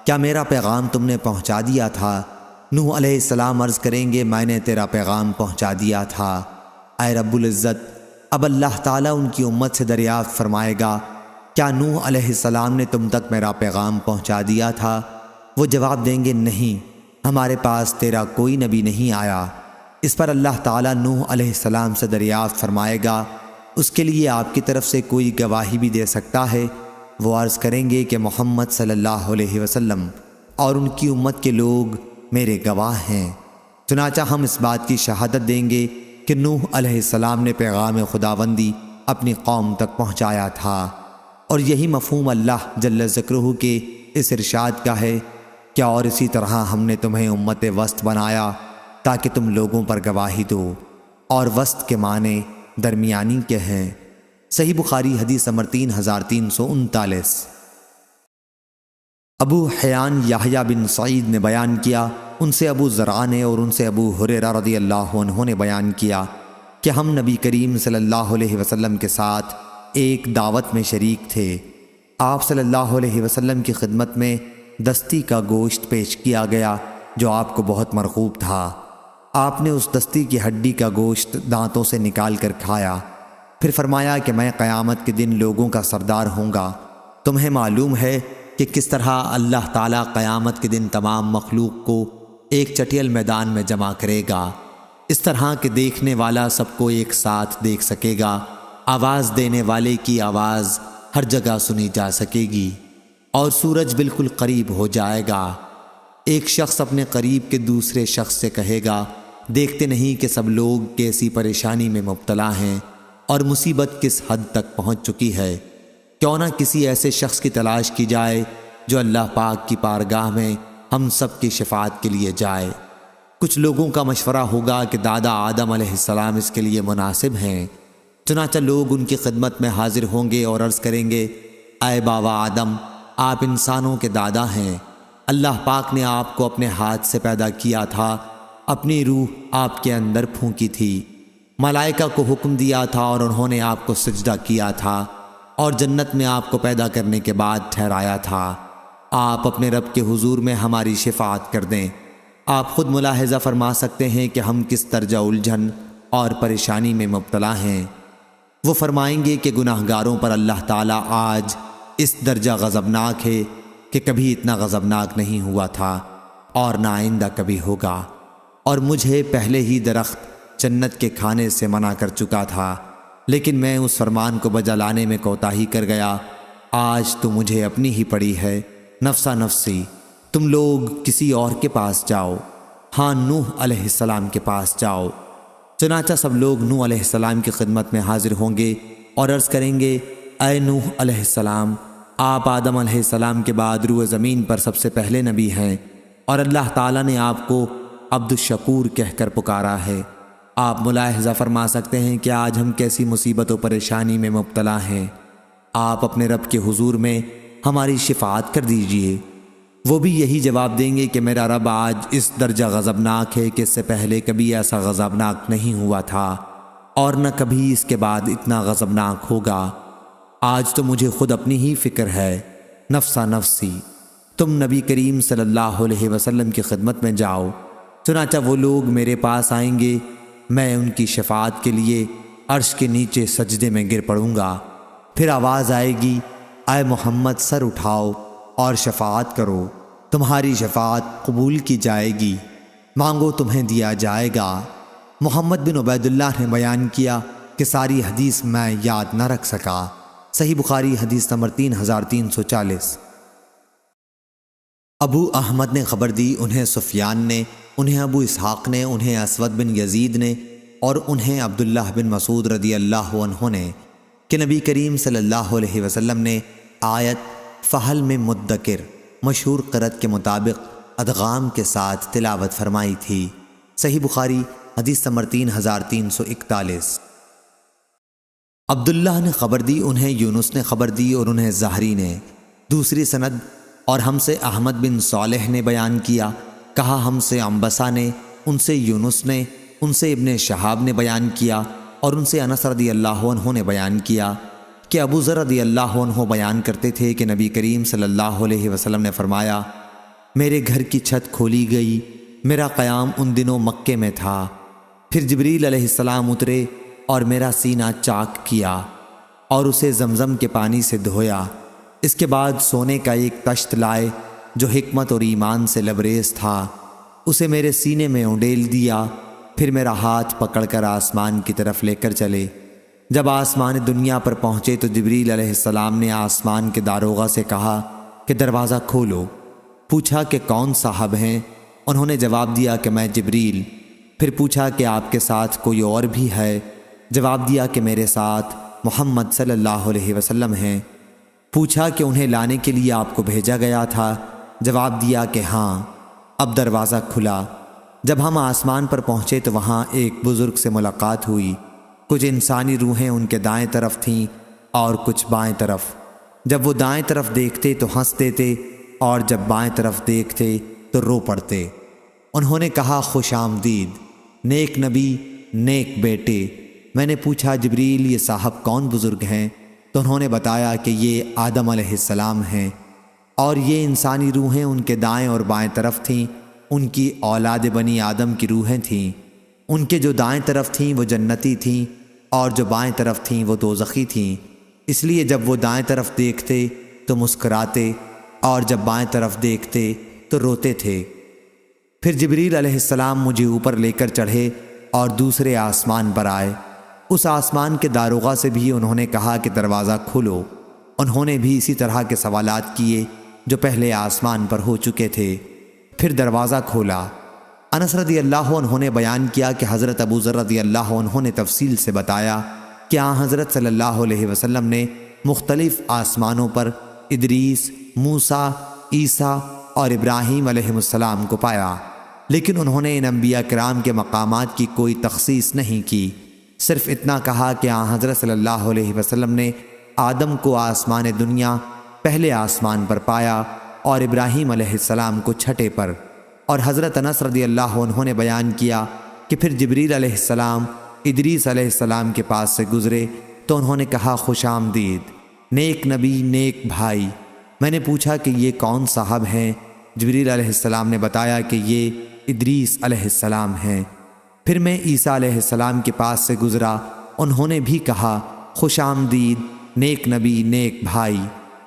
کیا میرا پیغام تم نے پہنچا دیا تھا؟ نوح علیہ السلام عرض کریں گے، میں نے تیرا پیغام پہنچا دیا تھا۔ اے رب العزت، اب اللہ تعالیٰ ان کی امت سے دریافت فرمائے گا، کیا نوح علیہ السلام نے تم تک میرا پیغام پہنچا دیا تھا؟ وہ جواب دیں گے، نہیں، ہمارے پاس تیرا کوئی نبی نہیں آیا۔ اس پر اللہ تعالیٰ نوح علیہ السلام سے دریافت فرمائے گا، اس کے لیے آپ کی طرف سے کوئی گواہی بھی دے سکتا ہے؟ وہ عرض کریں گے کہ محمد صلی اللہ علیہ وسلم اور ان کی امت کے لوگ میرے گواہ ہیں۔ چنانچہ ہم اس بات کی شہادت دیں گے کہ نوح علیہ السلام نے پیغام خداوندی اپنی قوم تک پہنچایا تھا، اور یہی مفہوم اللہ جل ذکرہ کے اس ارشاد کا ہے، کیا اور اسی طرح ہم نے تمہیں امت وسط بنایا تاکہ تم لوگوں پر گواہی دو، اور وسط کے معنی درمیانی کے ہیں۔ صحیح بخاری حدیث نمبر 3339۔ ابو حیان یحییٰ بن سعید نے بیان کیا، ان سے ابو زرع نے اور ان سے ابو ہریرہ رضی اللہ عنہ نے بیان کیا کہ ہم نبی کریم صلی اللہ علیہ وسلم کے ساتھ ایک دعوت میں شریک تھے۔ آپ صلی اللہ علیہ وسلم کی خدمت میں دستی کا گوشت پیش کیا گیا جو آپ کو بہت مرغوب تھا۔ آپ نے اس دستی کی ہڈی کا گوشت دانتوں سے نکال کر کھایا، پھر فرمایا کہ میں قیامت کے دن لوگوں کا سردار ہوں گا۔ تمہیں معلوم ہے کہ کس طرح اللہ تعالیٰ قیامت کے دن تمام مخلوق کو ایک چٹیل میدان میں جمع کرے گا، اس طرح کہ دیکھنے والا سب کو ایک ساتھ دیکھ سکے گا، آواز دینے والے کی آواز ہر جگہ سنی جا سکے گی، اور سورج بالکل قریب ہو جائے گا۔ ایک شخص اپنے قریب کے دوسرے شخص سے کہے گا، دیکھتے نہیں کہ سب لوگ کیسی پریشانی میں مبتلا ہیں اور مصیبت کس حد تک پہنچ چکی ہے، کیوں نہ کسی ایسے شخص کی تلاش کی جائے جو اللہ پاک کی بارگاہ میں ہم سب کی شفاعت کے لیے جائے۔ کچھ لوگوں کا مشورہ ہوگا کہ دادا آدم علیہ السلام اس کے لیے مناسب ہیں، چنانچہ لوگ ان کی خدمت میں حاضر ہوں گے اور عرض کریں گے، اے بابا آدم، آپ انسانوں کے دادا ہیں، اللہ پاک نے آپ کو اپنے ہاتھ سے پیدا کیا تھا، اپنی روح آپ کے اندر پھونکی تھی، ملائکہ کو حکم دیا تھا اور انہوں نے آپ کو سجدہ کیا تھا، اور جنت میں آپ کو پیدا کرنے کے بعد ٹھہرایا تھا۔ آپ اپنے رب کے حضور میں ہماری شفاعت کر دیں۔ آپ خود ملاحظہ فرما سکتے ہیں کہ ہم کس درجہ الجھن اور پریشانی میں مبتلا ہیں۔ وہ فرمائیں گے کہ گناہگاروں پر اللہ تعالیٰ آج اس درجہ غضبناک ہے کہ کبھی اتنا غضبناک نہیں ہوا تھا اور نہ آئندہ کبھی ہوگا، اور مجھے پہلے ہی درخت جنت کے کھانے سے منع کر چکا تھا، لیکن میں اس فرمان کو بجا لانے میں کوتاہی کر گیا۔ آج تو مجھے اپنی ہی پڑی ہے، نفسا نفسی، تم لوگ کسی اور کے پاس جاؤ، ہاں نوح علیہ السلام کے پاس جاؤ۔ چنانچہ سب لوگ نوح علیہ السلام کی خدمت میں حاضر ہوں گے اور عرض کریں گے، اے نوح علیہ السلام، آپ آدم علیہ السلام کے بعد روئے زمین پر سب سے پہلے نبی ہیں، اور اللہ تعالیٰ نے آپ کو عبد الشکور کہہ کر پکارا ہے۔ آپ ملاحظہ فرما سکتے ہیں کہ آج ہم کیسی مصیبت و پریشانی میں مبتلا ہیں، آپ اپنے رب کے حضور میں ہماری شفاعت کر دیجئے۔ وہ بھی یہی جواب دیں گے کہ میرا رب آج اس درجہ غضبناک ہے کہ اس سے پہلے کبھی ایسا غضبناک نہیں ہوا تھا، اور نہ کبھی اس کے بعد اتنا غضبناک ہوگا۔ آج تو مجھے خود اپنی ہی فکر ہے، نفسا نفسی، تم نبی کریم صلی اللہ علیہ وسلم کی خدمت میں جاؤ۔ چنانچہ وہ لوگ میرے پاس آئیں گے، میں ان کی شفاعت کے لیے عرش کے نیچے سجدے میں گر پڑوں گا۔ پھر آواز آئے گی، اے محمد سر اٹھاؤ اور شفاعت کرو، تمہاری شفاعت قبول کی جائے گی، مانگو تمہیں دیا جائے گا۔ محمد بن عبید اللہ نے بیان کیا کہ ساری حدیث میں یاد نہ رکھ سکا۔ صحیح بخاری حدیث نمبر 3340۔ ابو احمد نے خبر دی، انہیں سفیان نے، انہیں ابو اسحاق نے، انہیں اسود بن یزید نے اور انہیں عبداللہ بن مسعود رضی اللہ عنہ نے کہ نبی کریم صلی اللہ علیہ وسلم نے آیت فہل میں مدکر مشہور قرأت کے مطابق ادغام کے ساتھ تلاوت فرمائی تھی۔ صحیح بخاری حدیث نمبر 3341۔ عبداللہ نے خبر دی، انہیں یونس نے خبر دی اور انہیں زہری نے دوسری سند اور ہم سے احمد بن صالح نے بیان کیا، کہا ہم سے عنبسہ نے، ان سے یونس نے، ان سے ابن شہاب نے بیان کیا اور ان سے انس رضی اللہ عنہ نے بیان کیا کہ ابو ذر رضی اللہ عنہ بیان کرتے تھے کہ نبی کریم صلی اللہ علیہ وسلم نے فرمایا، میرے گھر کی چھت کھولی گئی، میرا قیام ان دنوں مکے میں تھا، پھر جبریل علیہ السلام اترے اور میرا سینہ چاک کیا اور اسے زمزم کے پانی سے دھویا، اس کے بعد سونے کا ایک تشت لائے جو حکمت اور ایمان سے لبریز تھا، اسے میرے سینے میں اونڈیل دیا، پھر میرا ہاتھ پکڑ کر آسمان کی طرف لے کر چلے۔ جب آسمان دنیا پر پہنچے تو جبریل علیہ السلام نے آسمان کے داروغہ سے کہا کہ دروازہ کھولو۔ پوچھا کہ کون صاحب ہیں؟ انہوں نے جواب دیا کہ میں جبریل۔ پھر پوچھا کہ آپ کے ساتھ کوئی اور بھی ہے؟ جواب دیا کہ میرے ساتھ محمد صلی اللہ علیہ وسلم ہیں۔ پوچھا کہ انہیں لانے کے لیے آپ کو بھیجا گیا تھا؟ جواب دیا کہ ہاں۔ اب دروازہ کھلا۔ جب ہم آسمان پر پہنچے تو وہاں ایک بزرگ سے ملاقات ہوئی، کچھ انسانی روحیں ان کے دائیں طرف تھیں اور کچھ بائیں طرف۔ جب وہ دائیں طرف دیکھتے تو ہنس دیتے اور جب بائیں طرف دیکھتے تو رو پڑتے۔ انہوں نے کہا خوش آمدید، نیک نبی، نیک بیٹے۔ میں نے پوچھا جبریل یہ صاحب کون بزرگ ہیں؟ تو انہوں نے بتایا کہ یہ آدم علیہ السلام ہیں اور یہ انسانی روحیں ان کے دائیں اور بائیں طرف تھیں، ان کی اولاد بنی آدم کی روحیں تھیں۔ ان کے جو دائیں طرف تھیں وہ جنتی تھیں اور جو بائیں طرف تھیں وہ دوزخی تھیں، اس لیے جب وہ دائیں طرف دیکھتے تو مسکراتے اور جب بائیں طرف دیکھتے تو روتے تھے۔ پھر جبریل علیہ السلام مجھے اوپر لے کر چڑھے اور دوسرے آسمان پر آئے۔ اس آسمان کے داروغہ سے بھی انہوں نے کہا کہ دروازہ کھولو۔ انہوں نے بھی اسی طرح کے سوالات کیے جو پہلے آسمان پر ہو چکے تھے۔ پھر دروازہ کھولا۔ انس رضی اللہ عنہ نے بیان کیا کہ حضرت ابو ذر رضی اللہ عنہ نے تفصیل سے بتایا کہ حضرت صلی اللہ علیہ وسلم نے مختلف آسمانوں پر ادریس، موسیٰ، عیسیٰ اور ابراہیم علیہ السلام کو پایا، لیکن انہوں نے ان انبیاء کرام کے مقامات کی کوئی تخصیص نہیں کی، صرف اتنا کہا کہ حضرت صلی اللہ علیہ وسلم نے آدم کو آسمان دنیا پہلے آسمان پر پایا اور ابراہیم علیہ السلام کو چھٹے پر۔ اور حضرت انس رضی اللہ عنہ نے بیان کیا کہ پھر جبریل علیہ السلام ادریس علیہ السلام کے پاس سے گزرے تو انہوں نے کہا خوش آمدید، نیک نبی، نیک بھائی۔ میں نے پوچھا کہ یہ کون صاحب ہیں؟ جبریل علیہ السلام نے بتایا کہ یہ ادریس علیہ السلام ہیں۔ پھر میں عیسیٰ علیہ السلام کے پاس سے گزرا، انہوں نے بھی کہا خوش آمدید، نیک نبی، نیک بھائی۔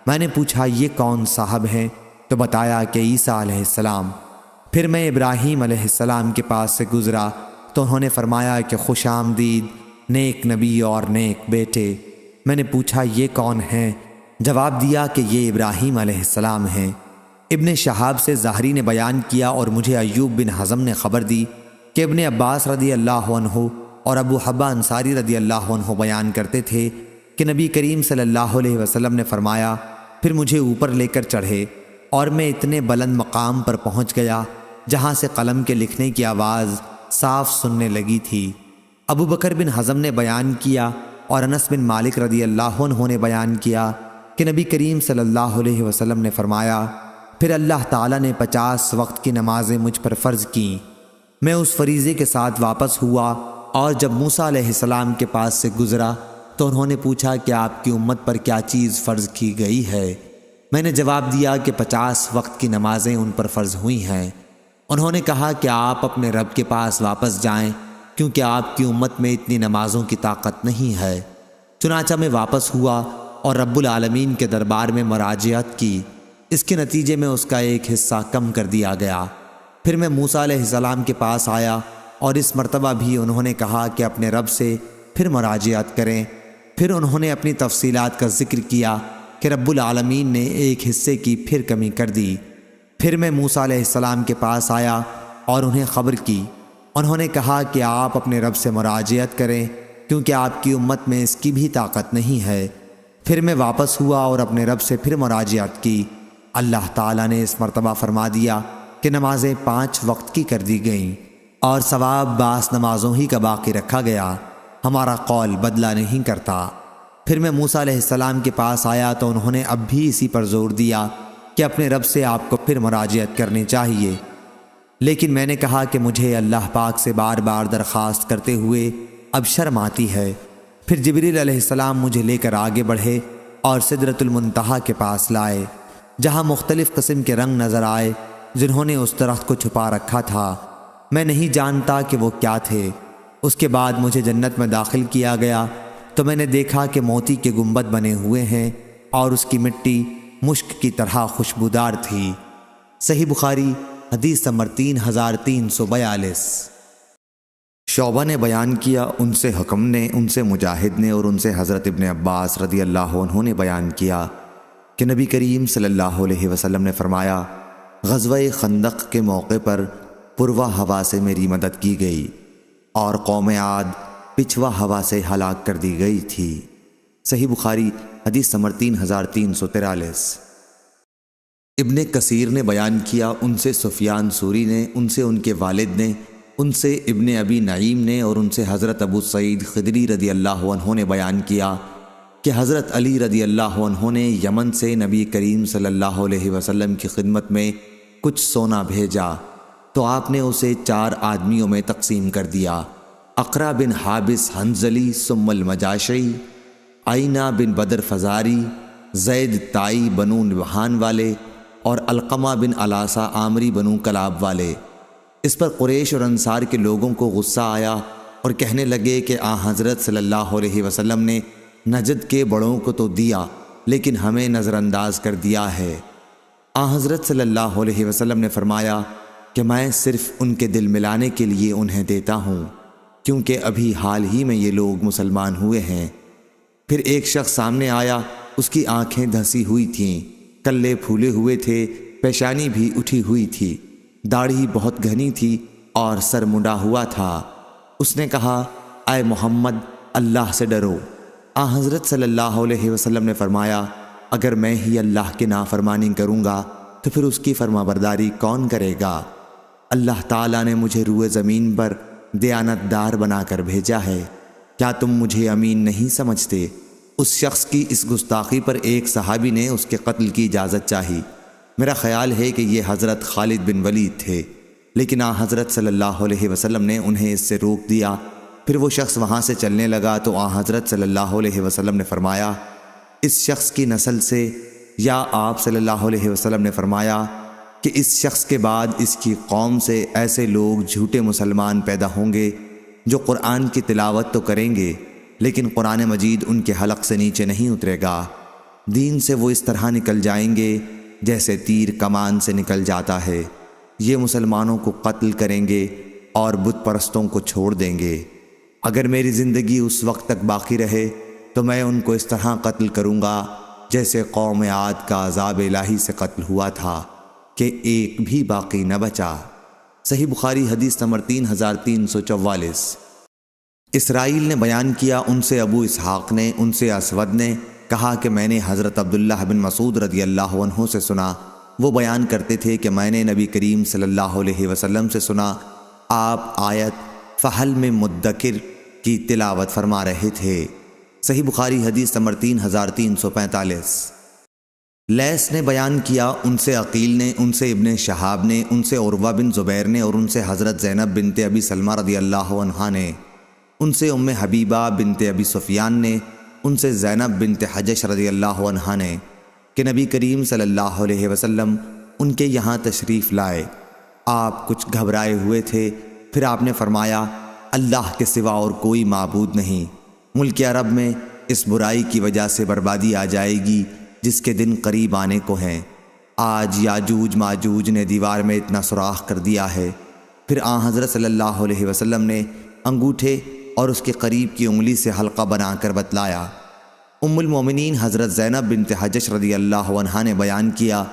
میں نے پوچھا یہ کون صاحب ہیں؟ تو بتایا کہ عیسیٰ علیہ السلام۔ پھر میں ابراہیم علیہ السلام کے پاس سے گزرا تو انہوں نے فرمایا کہ خوش آمدید، نیک نبی اور نیک بیٹے۔ میں نے پوچھا یہ کون ہیں؟ جواب دیا کہ یہ ابراہیم علیہ السلام ہیں۔ ابن شہاب سے زہری نے بیان کیا اور مجھے ایوب بن حزم نے خبر دی کہ ابن عباس رضی اللہ عنہ اور ابو حبہ انصاری رضی اللہ عنہ بیان کرتے تھے کہ نبی کریم صلی اللہ علیہ وسلم نے فرمایا، پھر مجھے اوپر لے کر چڑھے اور میں اتنے بلند مقام پر پہنچ گیا جہاں سے قلم کے لکھنے کی آواز صاف سننے لگی تھی۔ ابو بکر بن حزم نے بیان کیا اور انس بن مالک رضی اللہ عنہ نے بیان کیا کہ نبی کریم صلی اللہ علیہ وسلم نے فرمایا، پھر اللہ تعالیٰ نے 50 وقت کی نمازیں مجھ پر فرض کیں۔ میں اس فریضے کے ساتھ واپس ہوا اور جب موسیٰ علیہ السلام کے پاس سے گزرا تو انہوں نے پوچھا کہ آپ کی امت پر کیا چیز فرض کی گئی ہے؟ میں نے جواب دیا کہ 50 وقت کی نمازیں ان پر فرض ہوئی ہیں۔ انہوں نے کہا کہ آپ اپنے رب کے پاس واپس جائیں کیونکہ آپ کی امت میں اتنی نمازوں کی طاقت نہیں ہے۔ چنانچہ میں واپس ہوا اور رب العالمین کے دربار میں مراجعت کی، اس کے نتیجے میں اس کا ایک حصہ کم کر دیا گیا۔ پھر میں موسیٰ علیہ السلام کے پاس آیا اور اس مرتبہ بھی انہوں نے کہا کہ اپنے رب سے پھر مراجعت کریں۔ پھر انہوں نے اپنی تفصیلات کا ذکر کیا کہ رب العالمین نے ایک حصے کی پھر کمی کر دی۔ پھر میں موسیٰ علیہ السلام کے پاس آیا اور انہیں خبر کی۔ انہوں نے کہا کہ آپ اپنے رب سے مراجعت کریں کیونکہ آپ کی امت میں اس کی بھی طاقت نہیں ہے۔ پھر میں واپس ہوا اور اپنے رب سے پھر مراجعت کی۔ اللہ تعالیٰ نے اس مرتبہ فرما دیا کہ نمازیں 5 وقت کی کر دی گئیں اور ثواب بعض نمازوں ہی کا باقی رکھا گیا، ہمارا قول بدلہ نہیں کرتا۔ پھر میں موسیٰ علیہ السلام کے پاس آیا تو انہوں نے اب بھی اسی پر زور دیا کہ اپنے رب سے آپ کو پھر مراجعت کرنی چاہیے، لیکن میں نے کہا کہ مجھے اللہ پاک سے بار بار درخواست کرتے ہوئے اب شرم آتی ہے۔ پھر جبریل علیہ السلام مجھے لے کر آگے بڑھے اور سدرۃ المنتہا کے پاس لائے، جہاں مختلف قسم کے رنگ نظر آئے جنہوں نے اس درخت کو چھپا رکھا تھا۔ میں نہیں جانتا کہ وہ کیا تھے۔ اس کے بعد مجھے جنت میں داخل کیا گیا تو میں نے دیکھا کہ موتی کے گنبد بنے ہوئے ہیں اور اس کی مٹی مشک کی طرح خوشبودار تھی۔ صحیح بخاری حدیث نمبر 3342۔ شعبہ نے بیان کیا، ان سے حکم نے، ان سے مجاہد نے اور ان سے حضرت ابن عباس رضی اللہ عنہ نے بیان کیا کہ نبی کریم صلی اللہ علیہ وسلم نے فرمایا، غزوہ خندق کے موقع پر پروا ہوا سے میری مدد کی گئی اور قوم عاد پچھوا ہوا سے ہلاک کر دی گئی تھی۔ صحیح بخاری حدیث نمبر 3343۔ ابن کثیر نے بیان کیا، ان سے سفیان ثوری نے، ان سے ان کے والد نے، ان سے ابن ابی نعیم نے اور ان سے حضرت ابو سعید خدری رضی اللہ عنہ نے بیان کیا کہ حضرت علی رضی اللہ عنہ نے یمن سے نبی کریم صلی اللہ علیہ وسلم کی خدمت میں کچھ سونا بھیجا تو آپ نے اسے 4 آدمیوں میں تقسیم کر دیا۔ اقرا بن حابس حنظلی ثم المجاشعی، آئینہ بن بدر فزاری، زید تائی بنو نبہان والے اور علقمہ بن علاسہ عامری بنو کلاب والے۔ اس پر قریش اور انصار کے لوگوں کو غصہ آیا اور کہنے لگے کہ حضرت صلی اللہ علیہ وسلم نے نجد کے بڑوں کو تو دیا لیکن ہمیں نظر انداز کر دیا ہے۔ حضرت صلی اللہ علیہ وسلم نے فرمایا کہ میں صرف ان کے دل ملانے کے لیے انہیں دیتا ہوں، کیونکہ ابھی حال ہی میں یہ لوگ مسلمان ہوئے ہیں۔ پھر ایک شخص سامنے آیا، اس کی آنکھیں دھسی ہوئی تھیں، کلے پھولے ہوئے تھے، پیشانی بھی اٹھی ہوئی تھی، داڑھی بہت گھنی تھی اور سر منڈا ہوا تھا۔ اس نے کہا، اے محمد، اللہ سے ڈرو۔ حضرت صلی اللہ علیہ وسلم نے فرمایا، اگر میں ہی اللہ کی نافرمانی کروں گا تو پھر اس کی فرمانبرداری کون کرے گا؟ اللہ تعالیٰ نے مجھے روئے زمین پر دیانت دار بنا کر بھیجا ہے، کیا تم مجھے امین نہیں سمجھتے؟ اس شخص کی اس گستاخی پر ایک صحابی نے اس کے قتل کی اجازت چاہی۔ میرا خیال ہے کہ یہ حضرت خالد بن ولید تھے، لیکن حضرت صلی اللہ علیہ وسلم نے انہیں اس سے روک دیا۔ پھر وہ شخص وہاں سے چلنے لگا تو حضرت صلی اللہ علیہ وسلم نے فرمایا، اس شخص کی نسل سے، یا آپ صلی اللہ علیہ وسلم نے فرمایا کہ اس شخص کے بعد اس کی قوم سے ایسے لوگ جھوٹے مسلمان پیدا ہوں گے جو قرآن کی تلاوت تو کریں گے لیکن قرآن مجید ان کے حلق سے نیچے نہیں اترے گا۔ دین سے وہ اس طرح نکل جائیں گے جیسے تیر کمان سے نکل جاتا ہے۔ یہ مسلمانوں کو قتل کریں گے اور بت پرستوں کو چھوڑ دیں گے۔ اگر میری زندگی اس وقت تک باقی رہے تو میں ان کو اس طرح قتل کروں گا جیسے قوم عاد کا عذاب الہی سے قتل ہوا تھا کہ ایک بھی باقی نہ بچا۔ صحیح بخاری حدیث نمبر 3344۔ اسرائیل نے بیان کیا، ان سے ابو اسحاق نے، ان سے اسود نے کہا کہ میں نے حضرت عبداللہ بن مسعود رضی اللہ عنہ سے سنا، وہ بیان کرتے تھے کہ میں نے نبی کریم صلی اللہ علیہ وسلم سے سنا، آپ آیت فحل میں مدکر کی تلاوت فرما رہے تھے۔ صحیح بخاری حدیث نمبر 3345۔ لیث نے بیان کیا، ان سے عقیل نے، ان سے ابن شہاب نے، ان سے عروہ بن زبیر نے اور ان سے حضرت زینب بنت ابی سلمہ رضی اللہ عنہا نے، ان سے ام حبیبہ بنت ابی سفیان نے، ان سے زینب بنت حجش رضی اللہ عنہا نے کہ نبی کریم صلی اللہ علیہ وسلم ان کے یہاں تشریف لائے۔ آپ کچھ گھبرائے ہوئے تھے، پھر آپ نے فرمایا، اللہ کے سوا اور کوئی معبود نہیں۔ ملک عرب میں اس برائی کی وجہ سے بربادی آ جائے گی جس کے دن قریب آنے کو ہیں۔ آج یاجوج ماجوج نے دیوار میں اتنا سوراخ کر دیا ہے۔ پھر حضرت صلی اللہ علیہ وسلم نے انگوٹھے اور اس کے قریب کی انگلی سے حلقہ بنا کر بتلایا۔ ام المومنین حضرت زینب بنت حجش رضی اللہ عنہا نے بیان کیا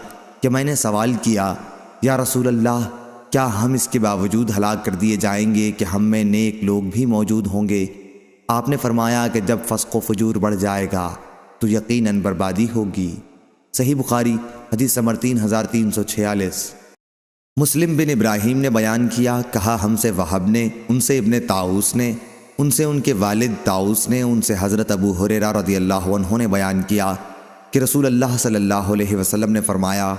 کہ میں نے سوال کیا یا رسول اللہ، کیا ہم اس کے باوجود ہلاک کر دیے جائیں گے کہ ہم میں نیک لوگ بھی موجود ہوں گے؟ آپ نے فرمایا کہ جب فسق و فجور بڑھ جائے گا تو یقیناً بربادی ہوگی۔ صحیح بخاری حدیث نمبر 3346۔ مسلم بن ابراہیم نے بیان کیا، کہا ہم سے وہب نے، ان سے ابن طاؤس نے، ان سے ان کے والد طاؤس نے، ان سے حضرت ابو ہریرہ رضی اللہ عنہ نے بیان کیا کہ رسول اللہ صلی اللہ علیہ وسلم نے فرمایا،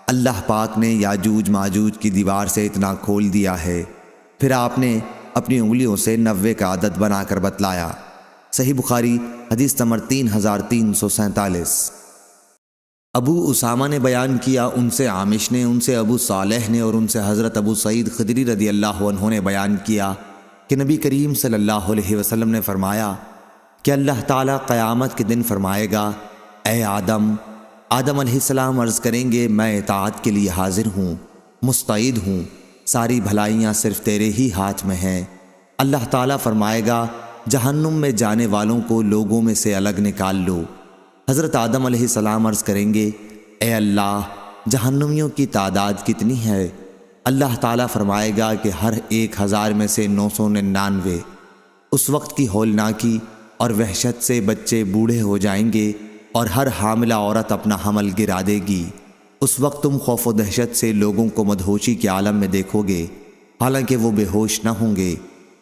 اللہ پاک نے یاجوج ماجوج کی دیوار سے اتنا کھول دیا ہے۔ پھر آپ نے اپنی انگلیوں سے 90 کا عدد بنا کر بتلایا۔ صحیح بخاری حدیث نمبر 3347۔ ابو اسامہ نے بیان کیا، ان سے عامش نے، ان سے ابو صالح نے اور ان سے حضرت ابو سعید خدری رضی اللہ عنہ نے بیان کیا کہ نبی کریم صلی اللہ علیہ وسلم نے فرمایا کہ اللہ تعالیٰ قیامت کے دن فرمائے گا، اے آدم علیہ السلام عرض کریں گے، میں اطاعت کے لیے حاضر ہوں، مستعد ہوں، ساری بھلائیاں صرف تیرے ہی ہاتھ میں ہیں۔ اللہ تعالیٰ فرمائے گا، جہنم میں جانے والوں کو لوگوں میں سے الگ نکال لو۔ حضرت آدم علیہ السلام عرض کریں گے، اے اللہ، جہنمیوں کی تعداد کتنی ہے؟ اللہ تعالیٰ فرمائے گا کہ ہر 1000 میں سے 999۔ اس وقت کی ہولناکی اور وحشت سے بچے بوڑھے ہو جائیں گے اور ہر حاملہ عورت اپنا حمل گرا دے گی۔ اس وقت تم خوف و دہشت سے لوگوں کو مدہوشی کے عالم میں دیکھو گے، حالانکہ وہ بے ہوش نہ ہوں گے،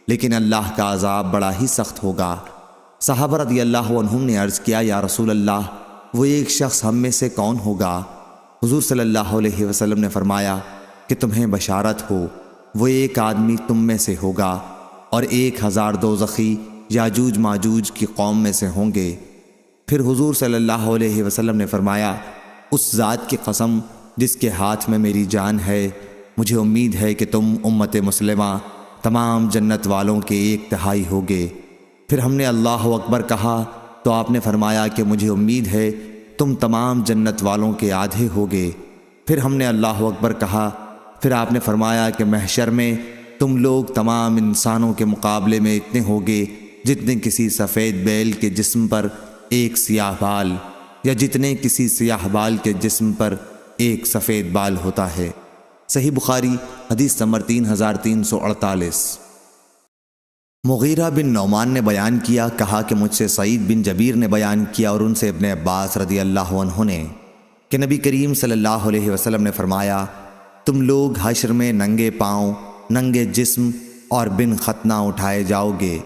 لیکن اللہ کا عذاب بڑا ہی سخت ہوگا۔ صحابہ رضی اللہ عنہم نے عرض کیا، یا رسول اللہ، وہ ایک شخص ہم میں سے کون ہوگا؟ حضور صلی اللہ علیہ وسلم نے فرمایا کہ تمہیں بشارت ہو، وہ ایک آدمی تم میں سے ہوگا اور 1000 دوزخی یاجوج ماجوج کی قوم میں سے ہوں گے۔ پھر حضور صلی اللہ علیہ وسلم نے فرمایا، اس ذات کی قسم جس کے ہاتھ میں میری جان ہے، مجھے امید ہے کہ تم امت مسلمہ تمام جنت والوں کے 1/3 ہوگے۔ پھر ہم نے اللہ اکبر کہا تو آپ نے فرمایا کہ مجھے امید ہے تم تمام جنت والوں کے آدھے ہوگے۔ پھر ہم نے اللہ اکبر کہا، پھر آپ نے فرمایا کہ محشر میں تم لوگ تمام انسانوں کے مقابلے میں اتنے ہوگے جتنے کسی سفید بیل کے جسم پر ایک سیاہ بال، یا جتنے کسی سیاہ بال کے جسم پر ایک سفید بال ہوتا ہے۔ صحیح بخاری حدیث نمبر 3348۔ مغیرہ بن نعمان نے بیان کیا، کہا کہ مجھ سے سعید بن جبیر نے بیان کیا اور ان سے ابن عباس رضی اللہ عنہ نے کہ نبی کریم صلی اللہ علیہ وسلم نے فرمایا، تم لوگ حشر میں ننگے پاؤں، ننگے جسم اور بن ختنہ اٹھائے جاؤ گے۔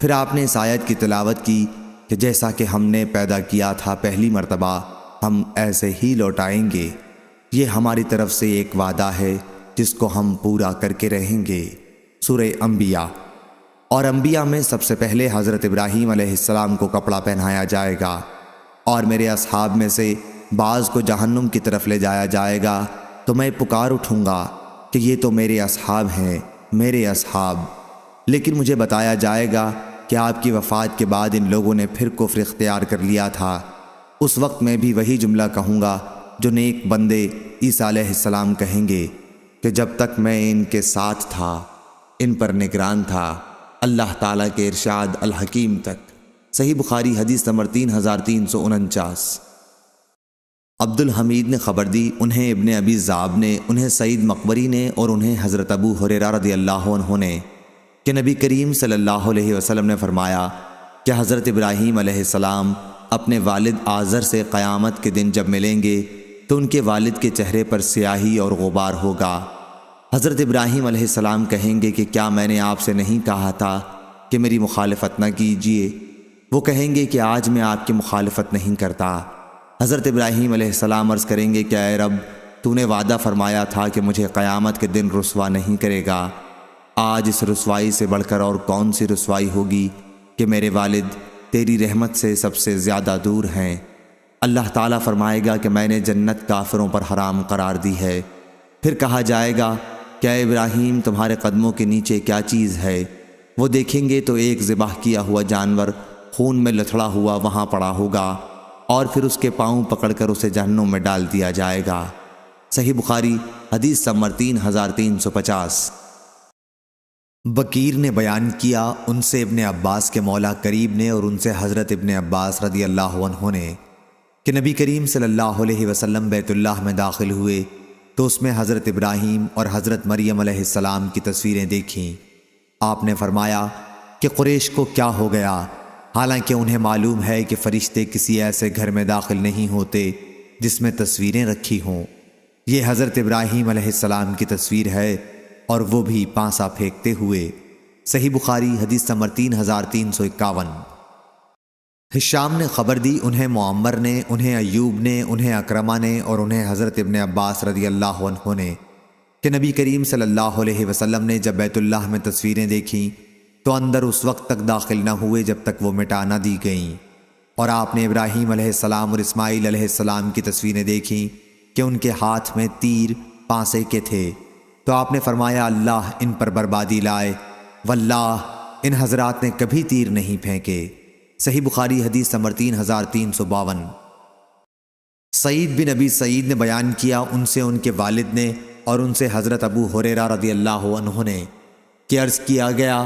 پھر آپ نے اس آیت کی تلاوت کی کہ جیسا کہ ہم نے پیدا کیا تھا پہلی مرتبہ، ہم ایسے ہی لوٹائیں گے۔ یہ ہماری طرف سے ایک وعدہ ہے جس کو ہم پورا کر کے رہیں گے۔ سورہ انبیاء۔ اور انبیاء میں سب سے پہلے حضرت ابراہیم علیہ السلام کو کپڑا پہنایا جائے گا، اور میرے اصحاب میں سے بعض کو جہنم کی طرف لے جایا جائے گا، تو میں پکار اٹھوں گا کہ یہ تو میرے اصحاب ہیں، میرے اصحاب۔ لیکن مجھے بتایا جائے گا کہ آپ کی وفات کے بعد ان لوگوں نے پھر کفر اختیار کر لیا تھا۔ اس وقت میں بھی وہی جملہ کہوں گا جو نیک بندے عیسیٰ علیہ السلام کہیں گے کہ جب تک میں ان کے ساتھ تھا، ان پر نگران تھا، اللہ تعالیٰ کے ارشاد الحکیم تک۔ صحیح بخاری حدیث نمبر 3349۔ عبد الحمید نے خبر دی، انہیں ابن ابی ذئب نے، انہیں سعید مقبری نے اور انہیں حضرت ابو ہریرہ رضی اللہ عنہ نے کہ نبی کریم صلی اللہ علیہ وسلم نے فرمایا کہ حضرت ابراہیم علیہ السلام اپنے والد آزر سے قیامت کے دن جب ملیں گے تو ان کے والد کے چہرے پر سیاہی اور غبار ہوگا۔ حضرت ابراہیم علیہ السلام کہیں گے کہ کیا میں نے آپ سے نہیں کہا تھا کہ میری مخالفت نہ کیجیے؟ وہ کہیں گے کہ آج میں آپ کی مخالفت نہیں کرتا۔ حضرت ابراہیم علیہ السلام عرض کریں گے کہ اے رب، تو نے وعدہ فرمایا تھا کہ مجھے قیامت کے دن رسوا نہیں کرے گا۔ آج اس رسوائی سے بڑھ کر اور کون سی رسوائی ہوگی کہ میرے والد تیری رحمت سے سب سے زیادہ دور ہیں۔ اللہ تعالیٰ فرمائے گا کہ میں نے جنت کافروں پر حرام قرار دی ہے۔ پھر کہا جائے گا کہ اے ابراہیم، تمہارے قدموں کے نیچے کیا چیز ہے؟ وہ دیکھیں گے تو ایک ذبح کیا ہوا جانور خون میں لتھڑا ہوا وہاں پڑا ہوگا، اور پھر اس کے پاؤں پکڑ کر اسے جہنم میں ڈال دیا جائے گا۔ صحیح بخاری حدیث نمبر 3350۔ بکیر نے بیان کیا، ان سے ابن عباس کے مولا قریب نے اور ان سے حضرت ابن عباس رضی اللہ عنہ نے کہ نبی کریم صلی اللہ علیہ وسلم بیت اللہ میں داخل ہوئے تو اس میں حضرت ابراہیم اور حضرت مریم علیہ السلام کی تصویریں دیکھیں۔ آپ نے فرمایا کہ قریش کو کیا ہو گیا، حالانکہ انہیں معلوم ہے کہ فرشتے کسی ایسے گھر میں داخل نہیں ہوتے جس میں تصویریں رکھی ہوں۔ یہ حضرت ابراہیم علیہ السلام کی تصویر ہے، اور وہ بھی پانسا پھینکتے ہوئے۔ صحیح بخاری حدیث نمبر 3351۔ ہشام نے خبر دی، انہیں معمر نے، انہیں ایوب نے، انہیں اکرمہ نے اور انہیں حضرت ابن عباس رضی اللہ عنہ نے کہ نبی کریم صلی اللہ علیہ وسلم نے جب بیت اللہ میں تصویریں دیکھیں تو اندر اس وقت تک داخل نہ ہوئے جب تک وہ مٹا نہ دی گئیں، اور آپ نے ابراہیم علیہ السلام اور اسماعیل علیہ السلام کی تصویریں دیکھیں کہ ان کے ہاتھ میں تیر پانسے کے تھے، تو آپ نے فرمایا اللہ ان پر بربادی لائے، واللہ ان حضرات نے کبھی تیر نہیں پھینکے۔ صحیح بخاری حدیث نمبر 3352۔ سعید بن ابی سعید نے بیان کیا، ان سے ان کے والد نے اور ان سے حضرت ابو ہریرہ رضی اللہ عنہ نے کہ عرض کیا گیا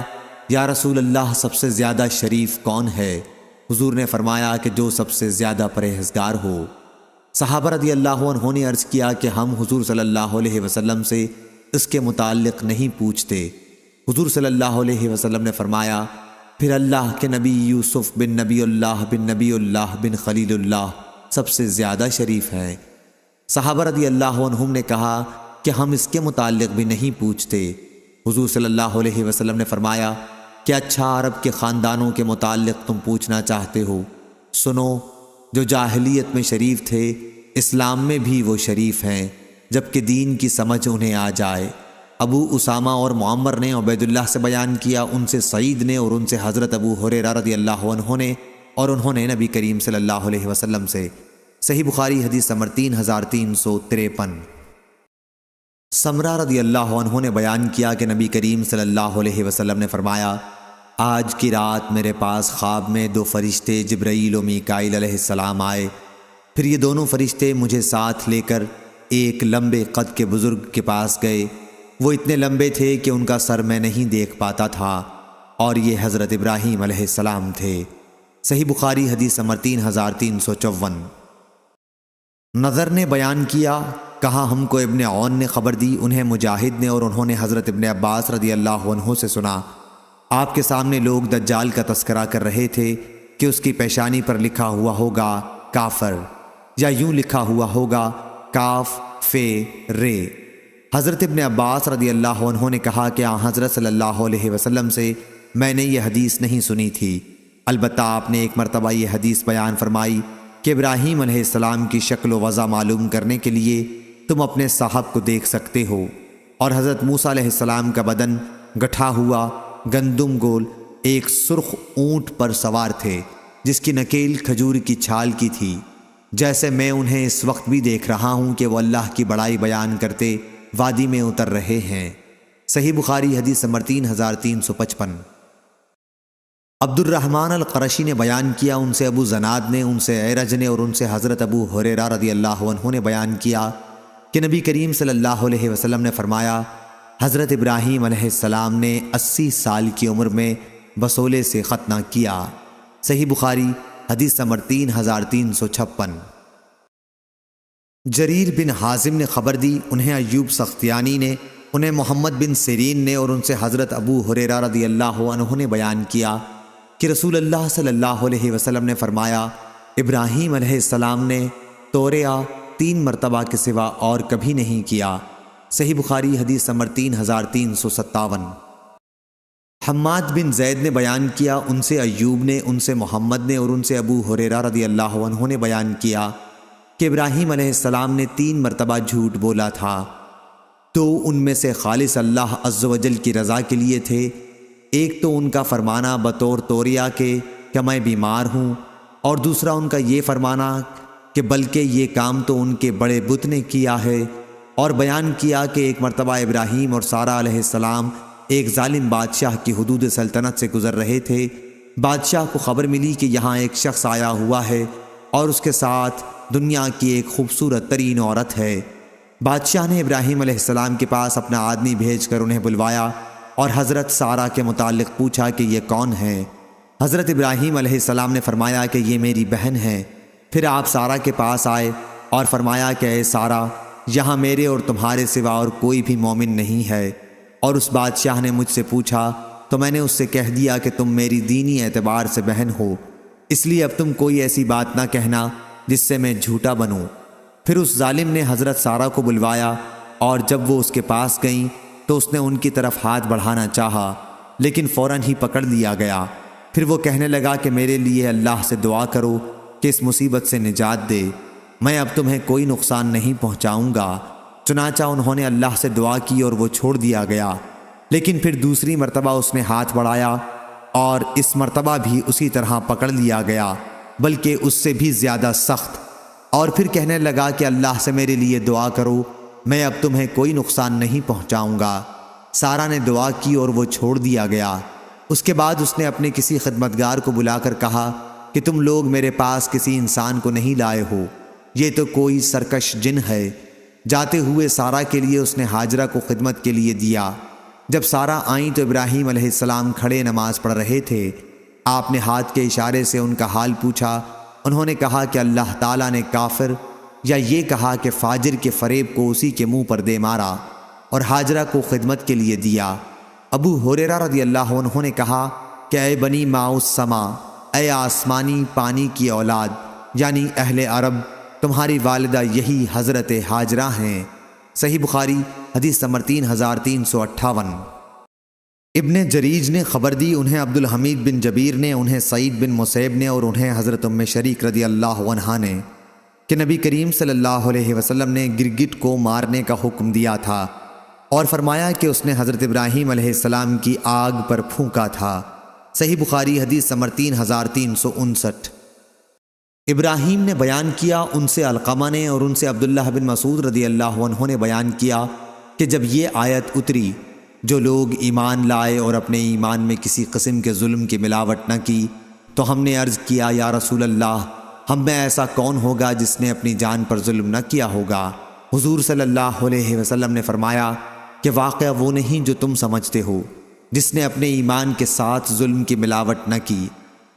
یا رسول اللہ سب سے زیادہ شریف کون ہے؟ حضور نے فرمایا کہ جو سب سے زیادہ پرہیزگار ہو۔ صحابہ رضی اللہ عنہ نے عرض کیا کہ ہم حضور صلی اللہ علیہ وسلم سے اس کے متعلق نہیں پوچھتے۔ حضور صلی اللہ علیہ وسلم نے فرمایا پھر اللہ کے نبی یوسف بن نبی اللہ بن خلیل اللہ سب سے زیادہ شریف ہیں۔ صحابہ رضی اللہ عنہم نے کہا کہ ہم اس کے متعلق بھی نہیں پوچھتے۔ حضور صلی اللہ علیہ وسلم نے فرمایا کہ اچھا عرب کے خاندانوں کے متعلق تم پوچھنا چاہتے ہو، سنو، جو جاہلیت میں شریف تھے اسلام میں بھی وہ شریف ہیں جبکہ دین کی سمجھ انہیں آ جائے۔ ابو اسامہ اور معمر نے عبید اللہ سے بیان کیا، ان سے سعید نے اور ان سے حضرت ابو ہریرہ رضی اللہ عنہ نے اور انہوں نے نبی کریم صلی اللہ علیہ وسلم سے۔ صحیح بخاری حدیث نمبر 3353۔ سمرہ رضی اللہ عنہ نے بیان کیا کہ نبی کریم صلی اللہ علیہ وسلم نے فرمایا آج کی رات میرے پاس خواب میں دو فرشتے جبرائیل و میکائیل علیہ السلام آئے، پھر یہ دونوں فرشتے مجھے ساتھ لے کر ایک لمبے قد کے بزرگ کے پاس گئے، وہ اتنے لمبے تھے کہ ان کا سر میں نہیں دیکھ پاتا تھا، اور یہ حضرت ابراہیم علیہ السلام تھے۔ صحیح بخاری حدیث نمبر 3354۔ نظر نے بیان کیا، کہا ہم کو ابن عون نے خبر دی، انہیں مجاہد نے اور انہوں نے حضرت ابن عباس رضی اللہ عنہ سے سنا، آپ کے سامنے لوگ دجال کا تذکرہ کر رہے تھے کہ اس کی پیشانی پر لکھا ہوا ہوگا کافر، یا یوں لکھا ہوا ہوگا کاف فے رے۔ حضرت ابن عباس رضی اللہ عنہ نے کہا کہ حضرت صلی اللہ علیہ وسلم سے میں نے یہ حدیث نہیں سنی تھی، البتہ آپ نے ایک مرتبہ یہ حدیث بیان فرمائی کہ ابراہیم علیہ السلام کی شکل و وضع معلوم کرنے کے لیے تم اپنے صاحب کو دیکھ سکتے ہو، اور حضرت موسیٰ علیہ السلام کا بدن گٹھا ہوا گندم گول ایک سرخ اونٹ پر سوار تھے جس کی نکیل کھجور کی چھال کی تھی، جیسے میں انہیں اس وقت بھی دیکھ رہا ہوں کہ وہ اللہ کی بڑائی بیان کرتے وادی میں اتر رہے ہیں۔ صحیح بخاری حدیث نمبر 3355۔ عبد الرحمن القرشی نے بیان کیا، ان سے ابو زناد نے، ان سے عیرج نے اور ان سے حضرت ابو ہریرہ رضی اللہ عنہ نے بیان کیا کہ نبی کریم صلی اللہ علیہ وسلم نے فرمایا حضرت ابراہیم علیہ السلام نے 80 سال کی عمر میں بسولے سے ختنہ کیا۔ صحیح بخاری حدیث نمبر 3356۔ جریر بن حازم نے خبر دی، انہیں ایوب سختیانی نے، انہیں محمد بن سیرین نے اور ان سے حضرت ابو ہریرہ رضی اللہ عنہ نے بیان کیا کہ رسول اللہ صلی اللہ علیہ وسلم نے فرمایا ابراہیم علیہ السلام نے توریہ 3 مرتبہ کے سوا اور کبھی نہیں کیا۔ صحیح بخاری حدیث نمبر 3357۔ حماد بن زید نے بیان کیا، ان سے ایوب نے، ان سے محمد نے اور ان سے ابو ہریرہ رضی اللہ عنہ نے بیان کیا کہ ابراہیم علیہ السلام نے 3 مرتبہ جھوٹ بولا تھا، تو ان میں سے خالص اللہ عز و جل کی رضا کے لیے تھے۔ ایک تو ان کا فرمانا بطور توریہ کے کہ میں بیمار ہوں، اور دوسرا ان کا یہ فرمانا کہ بلکہ یہ کام تو ان کے بڑے بت نے کیا ہے، اور بیان کیا کہ ایک مرتبہ ابراہیم اور سارہ علیہ السلام ایک ظالم بادشاہ کی حدود سلطنت سے گزر رہے تھے۔ بادشاہ کو خبر ملی کہ یہاں ایک شخص آیا ہوا ہے اور اس کے ساتھ دنیا کی ایک خوبصورت ترین عورت ہے۔ بادشاہ نے ابراہیم علیہ السلام کے پاس اپنا آدمی بھیج کر انہیں بلوایا اور حضرت سارہ کے متعلق پوچھا کہ یہ کون ہے۔ حضرت ابراہیم علیہ السلام نے فرمایا کہ یہ میری بہن ہے۔ پھر آپ سارہ کے پاس آئے اور فرمایا کہ اے سارہ، یہاں میرے اور تمہارے سوا اور کوئی بھی مومن نہیں ہے۔ اور اس بادشاہ نے مجھ سے پوچھا تو میں نے اس سے کہہ دیا کہ تم میری دینی اعتبار سے بہن ہو، اس لیے اب تم کوئی ایسی بات نہ کہنا جس سے میں جھوٹا بنوں۔ پھر اس ظالم نے حضرت سارہ کو بلوایا، اور جب وہ اس کے پاس گئیں تو اس نے ان کی طرف ہاتھ بڑھانا چاہا، لیکن فوراً ہی پکڑ لیا گیا۔ پھر وہ کہنے لگا کہ میرے لیے اللہ سے دعا کرو کہ اس مصیبت سے نجات دے، میں اب تمہیں کوئی نقصان نہیں پہنچاؤں گا۔ چنانچہ انہوں نے اللہ سے دعا کی اور وہ چھوڑ دیا گیا۔ لیکن پھر دوسری مرتبہ اس نے ہاتھ بڑھایا اور اس مرتبہ بھی اسی طرح پکڑ لیا گیا، بلکہ اس سے بھی زیادہ سخت، اور پھر کہنے لگا کہ اللہ سے میرے لیے دعا کرو، میں اب تمہیں کوئی نقصان نہیں پہنچاؤں گا۔ سارہ نے دعا کی اور وہ چھوڑ دیا گیا۔ اس کے بعد اس نے اپنے کسی خدمتگار کو بلا کر کہا کہ تم لوگ میرے پاس کسی انسان کو نہیں لائے ہو، یہ تو کوئی سرکش جن ہے۔ جاتے ہوئے سارہ کے لیے اس نے ہاجرہ کو خدمت کے لیے دیا۔ جب سارہ آئیں تو ابراہیم علیہ السلام کھڑے نماز پڑھ رہے تھے۔ آپ نے ہاتھ کے اشارے سے ان کا حال پوچھا۔ انہوں نے کہا کہ اللہ تعالیٰ نے کافر، یا یہ کہا کہ فاجر کے فریب کو اسی کے منہ پر دے مارا، اور ہاجرہ کو خدمت کے لیے دیا۔ ابو ہریرہ رضی اللہ عنہ نے کہا کہ اے بنی ماء السما، اے آسمانی پانی کی اولاد، یعنی اہل عرب، تمہاری والدہ یہی حضرت ہاجرہ ہیں۔ صحیح بخاری حدیث نمبر 3358۔ ابن جریج نے خبر دی، انہیں عبد الحمید بن جبیر نے، انہیں سعید بن مسیب نے، اور انہیں حضرت ام شریک رضی اللہ عنہا نے کہ نبی کریم صلی اللہ علیہ وسلم نے گرگٹ کو مارنے کا حکم دیا تھا اور فرمایا کہ اس نے حضرت ابراہیم علیہ السلام کی آگ پر پھونکا تھا۔ صحیح بخاری حدیث نمبر 3359۔ ابراہیم نے بیان کیا، ان سے علقمہ نے، اور ان سے عبداللہ بن مسعود رضی اللہ عنہ نے بیان کیا کہ جب یہ آیت اتری، جو لوگ ایمان لائے اور اپنے ایمان میں کسی قسم کے ظلم کی ملاوٹ نہ کی، تو ہم نے عرض کیا یا رسول اللہ، ہم میں ایسا کون ہوگا جس نے اپنی جان پر ظلم نہ کیا ہوگا؟ حضور صلی اللہ علیہ وسلم نے فرمایا کہ واقعہ وہ نہیں جو تم سمجھتے ہو، جس نے اپنے ایمان کے ساتھ ظلم کی ملاوٹ نہ کی۔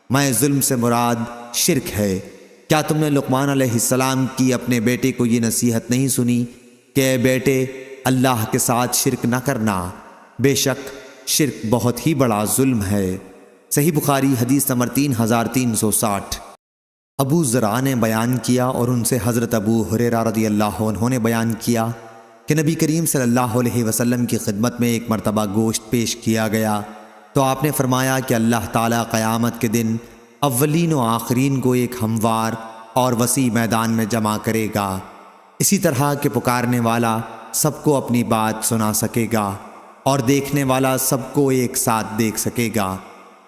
میں ظلم سے مراد شرک ہے۔ کیا تم نے لقمان علیہ السلام کی اپنے بیٹے کو یہ نصیحت نہیں سنی کہ اے بیٹے، اللہ کے ساتھ شرک نہ کرنا، بے شک شرک بہت ہی بڑا ظلم ہے۔ صحیح بخاری حدیث نمبر 3360۔ ابو ذرا نے بیان کیا، اور ان سے حضرت ابو ہریرہ رضی اللہ عنہ نے بیان کیا کہ نبی کریم صلی اللہ علیہ وسلم کی خدمت میں ایک مرتبہ گوشت پیش کیا گیا تو آپ نے فرمایا کہ اللہ تعالیٰ قیامت کے دن اولین و آخرین کو ایک ہموار اور وسیع میدان میں جمع کرے گا، اسی طرح کہ پکارنے والا سب کو اپنی بات سنا سکے گا اور دیکھنے والا سب کو ایک ساتھ دیکھ سکے گا،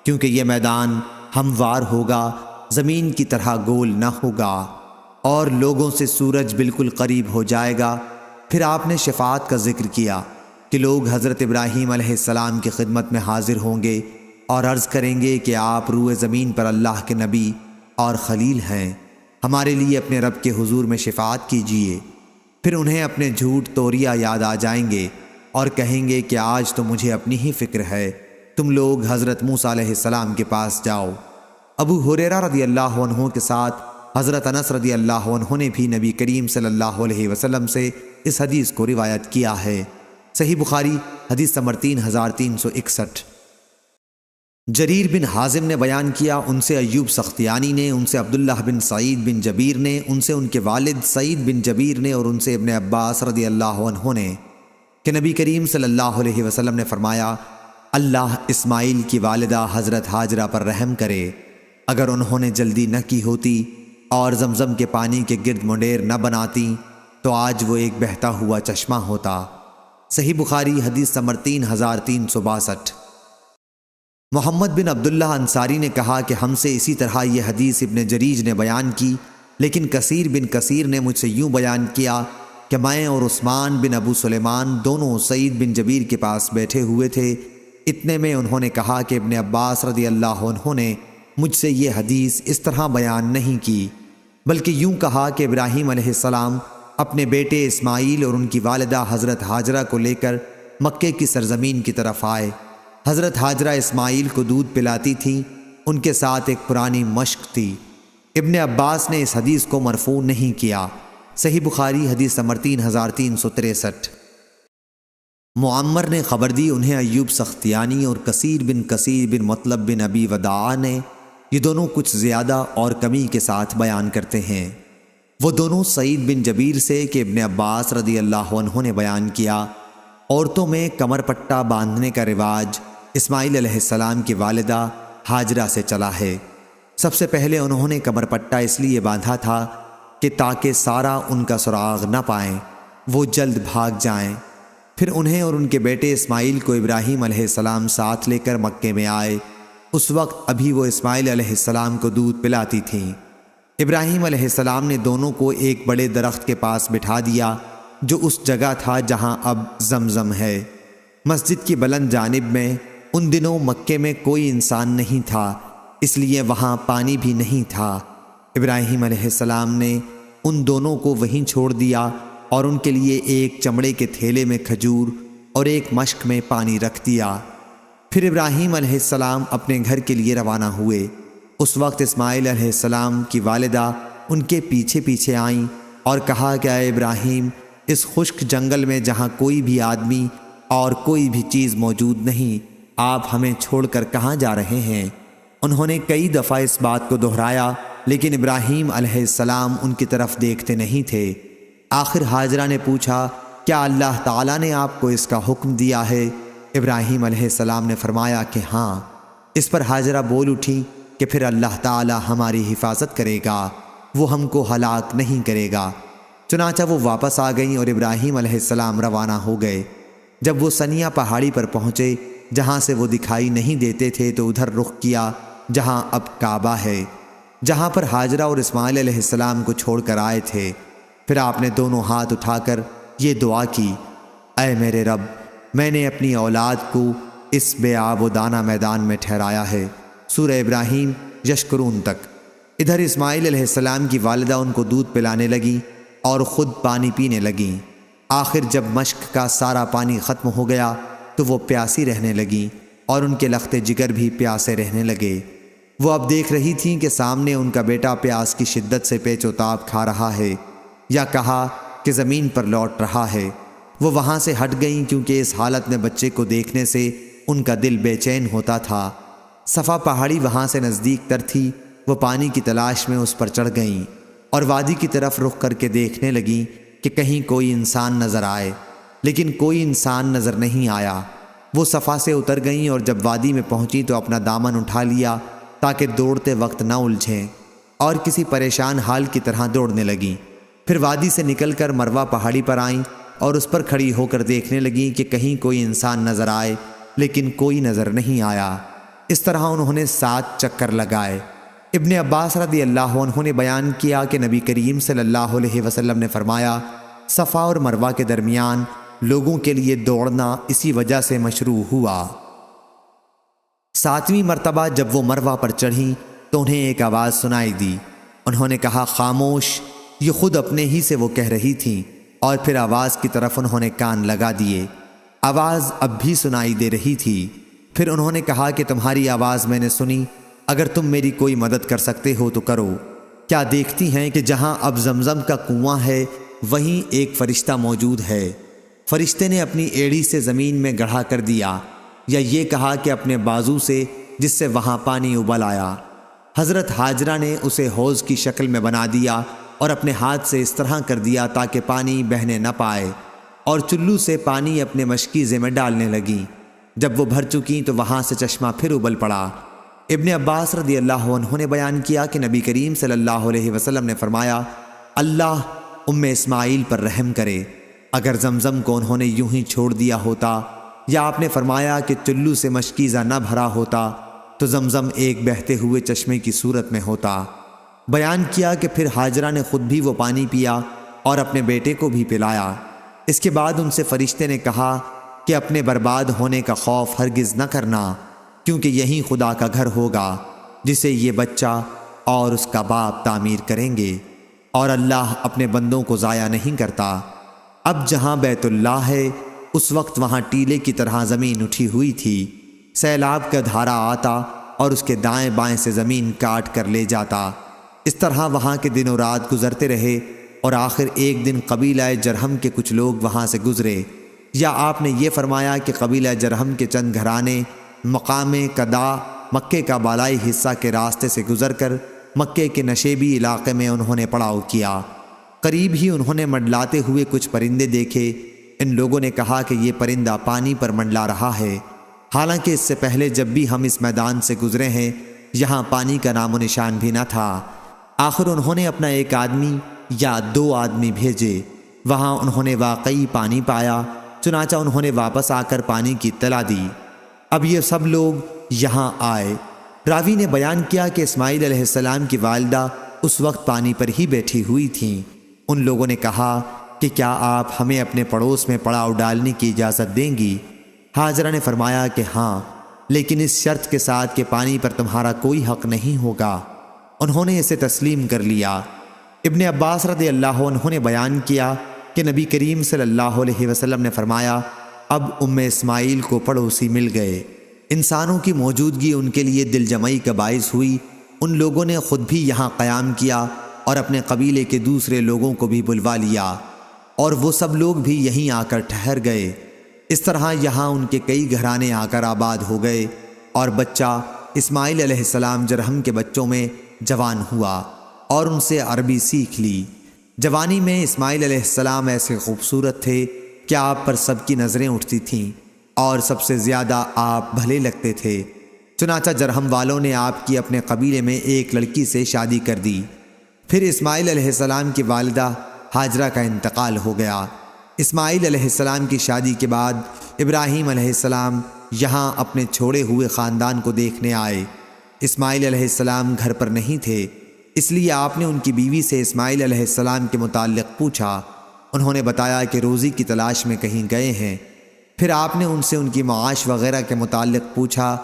کیونکہ یہ میدان ہموار ہوگا، زمین کی طرح گول نہ ہوگا، اور لوگوں سے سورج بالکل قریب ہو جائے گا۔ پھر آپ نے شفاعت کا ذکر کیا کہ لوگ حضرت ابراہیم علیہ السلام کی خدمت میں حاضر ہوں گے اور عرض کریں گے کہ آپ روئے زمین پر اللہ کے نبی اور خلیل ہیں، ہمارے لیے اپنے رب کے حضور میں شفاعت کیجیے۔ پھر انہیں اپنے جھوٹ توریہ یاد آ جائیں گے اور کہیں گے کہ آج تو مجھے اپنی ہی فکر ہے، تم لوگ حضرت موسیٰ علیہ السلام کے پاس جاؤ۔ ابو ہریرہ رضی اللہ عنہ کے ساتھ حضرت انس رضی اللہ عنہ نے بھی نبی کریم صلی اللہ علیہ وسلم سے اس حدیث کو روایت کیا ہے۔ صحیح بخاری حدیث نمبر 3361۔ جریر بن حازم نے بیان کیا، ان سے ایوب سختیانی نے، ان سے عبداللہ بن سعید بن جبیر نے، ان سے ان کے والد سعید بن جبیر نے، اور ان سے ابن عباس رضی اللہ عنہ نے کہ نبی کریم صلی اللہ علیہ وسلم نے فرمایا، اللہ اسماعیل کی والدہ حضرت ہاجرہ پر رحم کرے، اگر انہوں نے جلدی نہ کی ہوتی اور زمزم کے پانی کے گرد منڈیر نہ بناتی تو آج وہ ایک بہتا ہوا چشمہ ہوتا۔ صحیح بخاری حدیث نمبر 3362۔ محمد بن عبداللہ انصاری نے کہا کہ ہم سے اسی طرح یہ حدیث ابن جریج نے بیان کی، لیکن کثیر بن کثیر نے مجھ سے یوں بیان کیا کہ میں اور عثمان بن ابو سلیمان دونوں سعید بن جبیر کے پاس بیٹھے ہوئے تھے، اتنے میں انہوں نے کہا کہ ابن عباس رضی اللہ عنہ نے مجھ سے یہ حدیث اس طرح بیان نہیں کی، بلکہ یوں کہا کہ ابراہیم علیہ السلام اپنے بیٹے اسماعیل اور ان کی والدہ حضرت ہاجرہ کو لے کر مکے کی سرزمین کی طرف آئے۔ حضرت ہاجرہ اسماعیل کو دودھ پلاتی تھیں، ان کے ساتھ ایک پرانی مشق تھی۔ ابن عباس نے اس حدیث کو مرفوع نہیں کیا، صحیح بخاری حدیث نمبر 3363۔ معمر نے خبر دی، انہیں ایوب سختیانی اور کثیر بن مطلب بن ابی وداع نے، یہ دونوں کچھ زیادہ اور کمی کے ساتھ بیان کرتے ہیں۔ وہ دونوں سعید بن جبیر سے کہ ابن عباس رضی اللہ عنہ نے بیان کیا، عورتوں میں کمر پٹا باندھنے کا رواج اسماعیل علیہ السلام کی والدہ ہاجرہ سے چلا ہے۔ سب سے پہلے انہوں نے کمر پٹا اس لیے باندھا تھا کہ تاکہ سارا ان کا سراغ نہ پائیں، وہ جلد بھاگ جائیں۔ پھر انہیں اور ان کے بیٹے اسماعیل کو ابراہیم علیہ السلام ساتھ لے کر مکے میں آئے۔ اس وقت ابھی وہ اسماعیل علیہ السلام کو دودھ پلاتی تھیں۔ ابراہیم علیہ السلام نے دونوں کو ایک بڑے درخت کے پاس بٹھا دیا جو اس جگہ تھا جہاں اب زمزم ہے، مسجد کی بلند جانب میں۔ ان دنوں مکے میں کوئی انسان نہیں تھا، اس لیے وہاں پانی بھی نہیں تھا۔ ابراہیم علیہ السلام نے ان دونوں کو وہیں چھوڑ دیا اور ان کے لیے ایک چمڑے کے تھیلے میں کھجور اور ایک مشک میں پانی رکھ دیا۔ پھر ابراہیم علیہ السلام اپنے گھر کے لیے روانہ ہوئے۔ اس وقت اسماعیل علیہ السلام کی والدہ ان کے پیچھے پیچھے آئیں اور کہا کہ اے ابراہیم، اس خشک جنگل میں جہاں کوئی بھی آدمی اور کوئی بھی چیز موجود نہیں، آپ ہمیں چھوڑ کر کہاں جا رہے ہیں؟ انہوں نے کئی دفعہ اس بات کو دہرایا، لیکن ابراہیم علیہ السلام ان کی طرف دیکھتے نہیں تھے۔ آخر ہاجرہ نے پوچھا، کیا اللہ تعالیٰ نے آپ کو اس کا حکم دیا ہے؟ ابراہیم علیہ السلام نے فرمایا کہ ہاں۔ اس پر ہاجرہ بول اٹھی کہ پھر اللہ تعالیٰ ہماری حفاظت کرے گا، وہ ہم کو ہلاک نہیں کرے گا۔ چنانچہ وہ واپس آ گئیں اور ابراہیم علیہ السلام روانہ ہو گئے۔ جب وہ سنیا پہاڑی پر پہنچے جہاں سے وہ دکھائی نہیں دیتے تھے تو ادھر رخ کیا جہاں اب کعبہ ہے، جہاں پر ہاجرہ اور اسماعیل علیہ السلام کو چھوڑ کر آئے تھے۔ پھر آپ نے دونوں ہاتھ اٹھا کر یہ دعا کی، اے میرے رب، میں نے اپنی اولاد کو اس بے آب و دانہ میدان میں ٹھہرایا ہے۔ سورہ ابراہیم یشکرون تک۔ ادھر اسماعیل علیہ السلام کی والدہ ان کو دودھ پلانے لگی اور خود پانی پینے لگیں۔ آخر جب مشک کا سارا پانی ختم ہو گیا تو وہ پیاسی رہنے لگیں اور ان کے لخت جگر بھی پیاسے رہنے لگے۔ وہ اب دیکھ رہی تھیں کہ سامنے ان کا بیٹا پیاس کی شدت سے پیچ و تاب کھا رہا ہے، یا کہا کہ زمین پر لوٹ رہا ہے۔ وہ وہاں سے ہٹ گئیں کیونکہ اس حالت میں بچے کو دیکھنے سے ان کا دل بے چین ہوتا تھا۔ صفا پہاڑی وہاں سے نزدیک تر تھی۔ وہ پانی کی تلاش میں اس پر چڑھ گئیں اور وادی کی طرف رخ کر کے دیکھنے لگیں کہ کہیں کوئی انسان نظر آئے، لیکن کوئی انسان نظر نہیں آیا۔ وہ صفا سے اتر گئیں اور جب وادی میں پہنچی تو اپنا دامن اٹھا لیا تاکہ دوڑتے وقت نہ الجھیں، اور کسی پریشان حال کی طرح دوڑنے لگیں۔ پھر وادی سے نکل کر مروہ پہاڑی پر آئیں اور اس پر کھڑی ہو کر دیکھنے لگیں کہ کہیں کوئی انسان نظر آئے، لیکن کوئی نظر نہیں آیا۔ اس طرح انہوں نے 7 چکر لگائے۔ ابن عباس رضی اللہ عنہ نے بیان کیا کہ نبی کریم صلی اللہ علیہ وسلم نے فرمایا، صفا اور مروہ کے درمیان لوگوں کے لیے دوڑنا اسی وجہ سے مشروع ہوا۔ 7ویں مرتبہ جب وہ مروہ پر چڑھیں تو انہیں ایک آواز سنائی دی۔ انہوں نے کہا، خاموش، یہ خود اپنے ہی سے وہ کہہ رہی تھیں، اور پھر آواز کی طرف انہوں نے کان لگا دیے۔ آواز اب بھی سنائی دے رہی تھی۔ پھر انہوں نے کہا کہ تمہاری آواز میں نے سنی، اگر تم میری کوئی مدد کر سکتے ہو تو کرو۔ کیا دیکھتی ہیں کہ جہاں اب زمزم کا کنواں ہے وہیں ایک فرشتہ موجود ہے؟ فرشتے نے اپنی ایڑی سے زمین میں گڑھا کر دیا، یا یہ کہا کہ اپنے بازو سے، جس سے وہاں پانی ابل آیا۔ حضرت ہاجرہ نے اسے حوض کی شکل میں بنا دیا اور اپنے ہاتھ سے اس طرح کر دیا تاکہ پانی بہنے نہ پائے، اور چلو سے پانی اپنے مشکیزے میں ڈالنے لگیں۔ جب وہ بھر چکیں تو وہاں سے چشمہ پھر ابل پڑا۔ ابن عباس رضی اللہ عنہ نے بیان کیا کہ نبی کریم صلی اللہ علیہ وسلم نے فرمایا، اللہ اسماعیل پر رحم کرے، اگر زمزم کو انہوں نے یوں ہی چھوڑ دیا ہوتا، یا آپ نے فرمایا کہ چلو سے مشکیزہ نہ بھرا ہوتا تو زمزم ایک بہتے ہوئے چشمے کی صورت میں ہوتا۔ بیان کیا کہ پھر ہاجرہ نے خود بھی وہ پانی پیا اور اپنے بیٹے کو بھی پلایا۔ اس کے بعد ان سے فرشتے نے کہا کہ اپنے برباد ہونے کا خوف ہرگز نہ کرنا، کیونکہ یہی خدا کا گھر ہوگا جسے یہ بچہ اور اس کا باپ تعمیر کریں گے، اور اللہ اپنے بندوں کو ضائع نہیں کرتا۔ اب جہاں بیت اللہ ہے اس وقت وہاں ٹیلے کی طرح زمین اٹھی ہوئی تھی۔ سیلاب کا دھارا آتا اور اس کے دائیں بائیں سے زمین کاٹ کر لے جاتا۔ اس طرح وہاں کے دن و رات گزرتے رہے اور آخر ایک دن قبیلہ جرہم کے کچھ لوگ وہاں سے گزرے، یا آپ نے یہ فرمایا کہ قبیلہ جرہم کے چند گھرانے مقام قدا مکے کا بالائی حصہ کے راستے سے گزر کر مکے کے نشیبی علاقے میں انہوں نے پڑاؤ کیا۔ قریب ہی انہوں نے منڈلاتے ہوئے کچھ پرندے دیکھے۔ ان لوگوں نے کہا کہ یہ پرندہ پانی پر منڈلا رہا ہے، حالانکہ اس سے پہلے جب بھی ہم اس میدان سے گزرے ہیں یہاں پانی کا نام و نشان بھی نہ تھا۔ آخر انہوں نے اپنا ایک آدمی یا 2 آدمی بھیجے، وہاں انہوں نے واقعی پانی پایا، چنانچہ انہوں نے واپس آ کر پانی کی اطلاع دی۔ اب یہ سب لوگ یہاں آئے۔ راوی نے بیان کیا کہ اسماعیل علیہ السلام کی والدہ اس وقت پانی پر ہی بیٹھی ہوئی تھیں۔ ان لوگوں نے کہا کہ کیا آپ ہمیں اپنے پڑوس میں پڑاؤ ڈالنے کی اجازت دیں گی؟ حاجرہ نے فرمایا کہ ہاں، لیکن اس شرط کے ساتھ کہ پانی پر تمہارا کوئی حق نہیں ہوگا۔ انہوں نے اسے تسلیم کر لیا۔ ابن عباس رضی اللہ عنہ نے بیان کیا کہ نبی کریم صلی اللہ علیہ وسلم نے فرمایا، اب اسماعیل کو پڑوسی مل گئے۔ انسانوں کی موجودگی ان کے لیے دل جمعی کا باعث ہوئی۔ ان لوگوں نے خود بھی یہاں قیام کیا اور اپنے قبیلے کے دوسرے لوگوں کو بھی بلوا لیا، اور وہ سب لوگ بھی یہیں آ کر ٹھہر گئے۔ اس طرح یہاں ان کے کئی گھرانے آ کر آباد ہو گئے، اور بچہ اسماعیل علیہ السلام جرہم کے بچوں میں جوان ہوا اور ان سے عربی سیکھ لی۔ جوانی میں اسماعیل علیہ السلام ایسے خوبصورت تھے کہ آپ پر سب کی نظریں اٹھتی تھیں، اور سب سے زیادہ آپ بھلے لگتے تھے۔ چنانچہ جرہم والوں نے آپ کی اپنے قبیلے میں ایک لڑکی سے شادی کر دی۔ پھر اسماعیل علیہ السلام کی والدہ حاجرہ کا انتقال ہو گیا۔ اسماعیل علیہ السلام کی شادی کے بعد ابراہیم علیہ السلام یہاں اپنے چھوڑے ہوئے خاندان کو دیکھنے آئے۔ اسماعیل علیہ السلام گھر پر نہیں تھے، اس لیے آپ نے ان کی بیوی سے اسماعیل علیہ السلام کے متعلق پوچھا۔ انہوں نے بتایا کہ روزی کی تلاش میں کہیں گئے ہیں۔ پھر آپ نے ان سے ان کی معاش وغیرہ کے متعلق پوچھا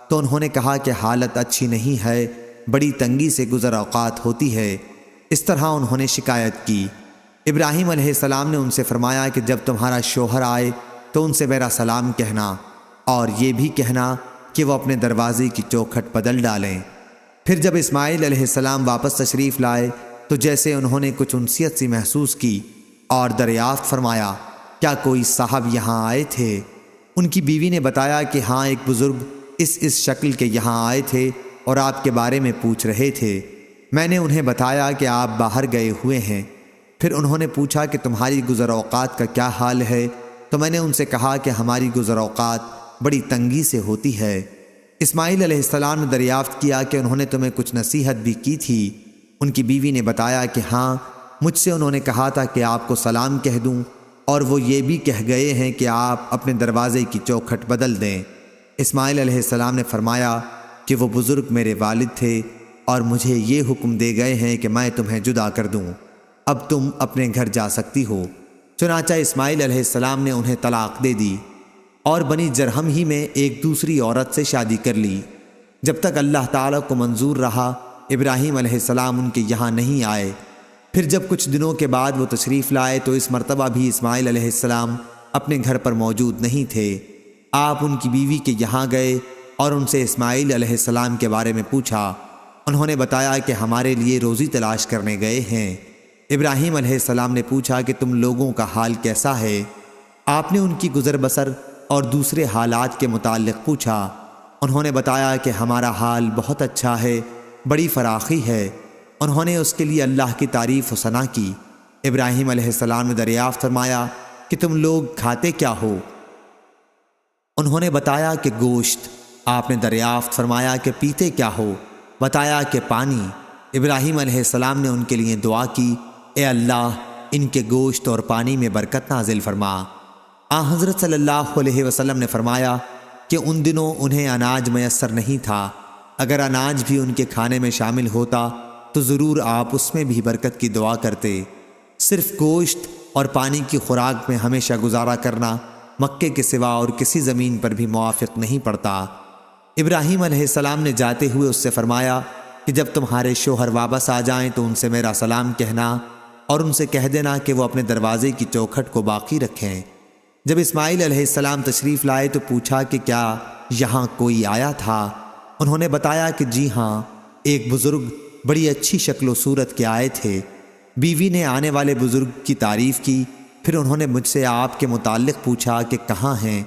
تو انہوں نے کہا کہ حالت اچھی نہیں ہے، بڑی تنگی سے گزر اوقات ہوتی ہے۔ اس طرح انہوں نے شکایت کی۔ ابراہیم علیہ السلام نے ان سے فرمایا کہ جب تمہارا شوہر آئے تو ان سے میرا سلام کہنا، اور یہ بھی کہنا کہ وہ اپنے دروازے کی چوکھٹ بدل ڈالیں۔ پھر جب اسماعیل علیہ السلام واپس تشریف لائے تو جیسے انہوں نے کچھ انسیت سی محسوس کی اور دریافت فرمایا، کیا کوئی صاحب یہاں آئے تھے؟ ان کی بیوی نے بتایا کہ ہاں، ایک بزرگ اس شکل کے یہاں آئے تھے اور آپ کے بارے میں پوچھ رہے تھے۔ میں نے انہیں بتایا کہ آپ باہر گئے ہوئے ہیں۔ پھر انہوں نے پوچھا کہ تمہاری گزر اوقات کا کیا حال ہے؟ تو میں نے ان سے کہا کہ ہماری گزر اوقات بڑی تنگی سے ہوتی ہے۔ اسماعیل علیہ السلام نے دریافت کیا کہ انہوں نے تمہیں کچھ نصیحت بھی کی تھی؟ ان کی بیوی نے بتایا کہ ہاں، مجھ سے انہوں نے کہا تھا کہ آپ کو سلام کہہ دوں، اور وہ یہ بھی کہہ گئے ہیں کہ آپ اپنے دروازے کی چوکھٹ بدل دیں۔ اسماعیل علیہ السلام نے فرمایا کہ وہ بزرگ میرے والد تھے اور مجھے یہ حکم دے گئے ہیں کہ میں تمہیں جدا کر دوں، اب تم اپنے گھر جا سکتی ہو۔ چنانچہ اسماعیل علیہ السلام نے انہیں طلاق دے دی اور بنی جرہم ہی میں ایک دوسری عورت سے شادی کر لی۔ جب تک اللہ تعالیٰ کو منظور رہا ابراہیم علیہ السلام ان کے یہاں نہیں آئے۔ پھر جب کچھ دنوں کے بعد وہ تشریف لائے تو اس مرتبہ بھی اسماعیل علیہ السلام اپنے گھر پر موجود نہیں تھے۔ آپ ان کی بیوی کے یہاں گئے اور ان سے اسماعیل علیہ السلام کے بارے میں پوچھا۔ انہوں نے بتایا کہ ہمارے لیے روزی تلاش کرنے گئے ہیں۔ ابراہیم علیہ السلام نے پوچھا کہ تم لوگوں کا حال کیسا ہے؟ آپ نے ان کی گزر بسر اور دوسرے حالات کے متعلق پوچھا۔ انہوں نے بتایا کہ ہمارا حال بہت اچھا ہے، بڑی فراخی ہے۔ انہوں نے اس کے لیے اللہ کی تعریف و ثنا کی۔ ابراہیم علیہ السلام نے دریافت فرمایا کہ تم لوگ کھاتے کیا ہو؟ انہوں نے بتایا کہ گوشت۔ آپ نے دریافت فرمایا کہ پیتے کیا ہو؟ بتایا کہ پانی۔ ابراہیم علیہ السلام نے ان کے لیے دعا کی، اے اللہ، ان کے گوشت اور پانی میں برکت نازل فرما۔ حضرت صلی اللہ علیہ وسلم نے فرمایا کہ ان دنوں انہیں اناج میسر نہیں تھا، اگر اناج بھی ان کے کھانے میں شامل ہوتا تو ضرور آپ اس میں بھی برکت کی دعا کرتے۔ صرف گوشت اور پانی کی خوراک میں ہمیشہ گزارا کرنا مکے کے سوا اور کسی زمین پر بھی موافق نہیں پڑتا۔ ابراہیم علیہ السلام نے جاتے ہوئے اس سے فرمایا کہ جب تمہارے شوہر واپس آ جائیں تو ان سے میرا سلام کہنا اور ان سے کہہ دینا کہ وہ اپنے دروازے کی چوکھٹ کو باقی رکھیں۔ جب اسماعیل علیہ السلام تشریف لائے تو پوچھا کہ کیا یہاں کوئی آیا تھا؟ انہوں نے بتایا کہ جی ہاں، ایک بزرگ بڑی اچھی شکل و صورت کے آئے تھے۔ بیوی نے آنے والے بزرگ کی تعریف کی، پھر انہوں نے مجھ سے آپ کے متعلق پوچھا کہ کہاں ہیں،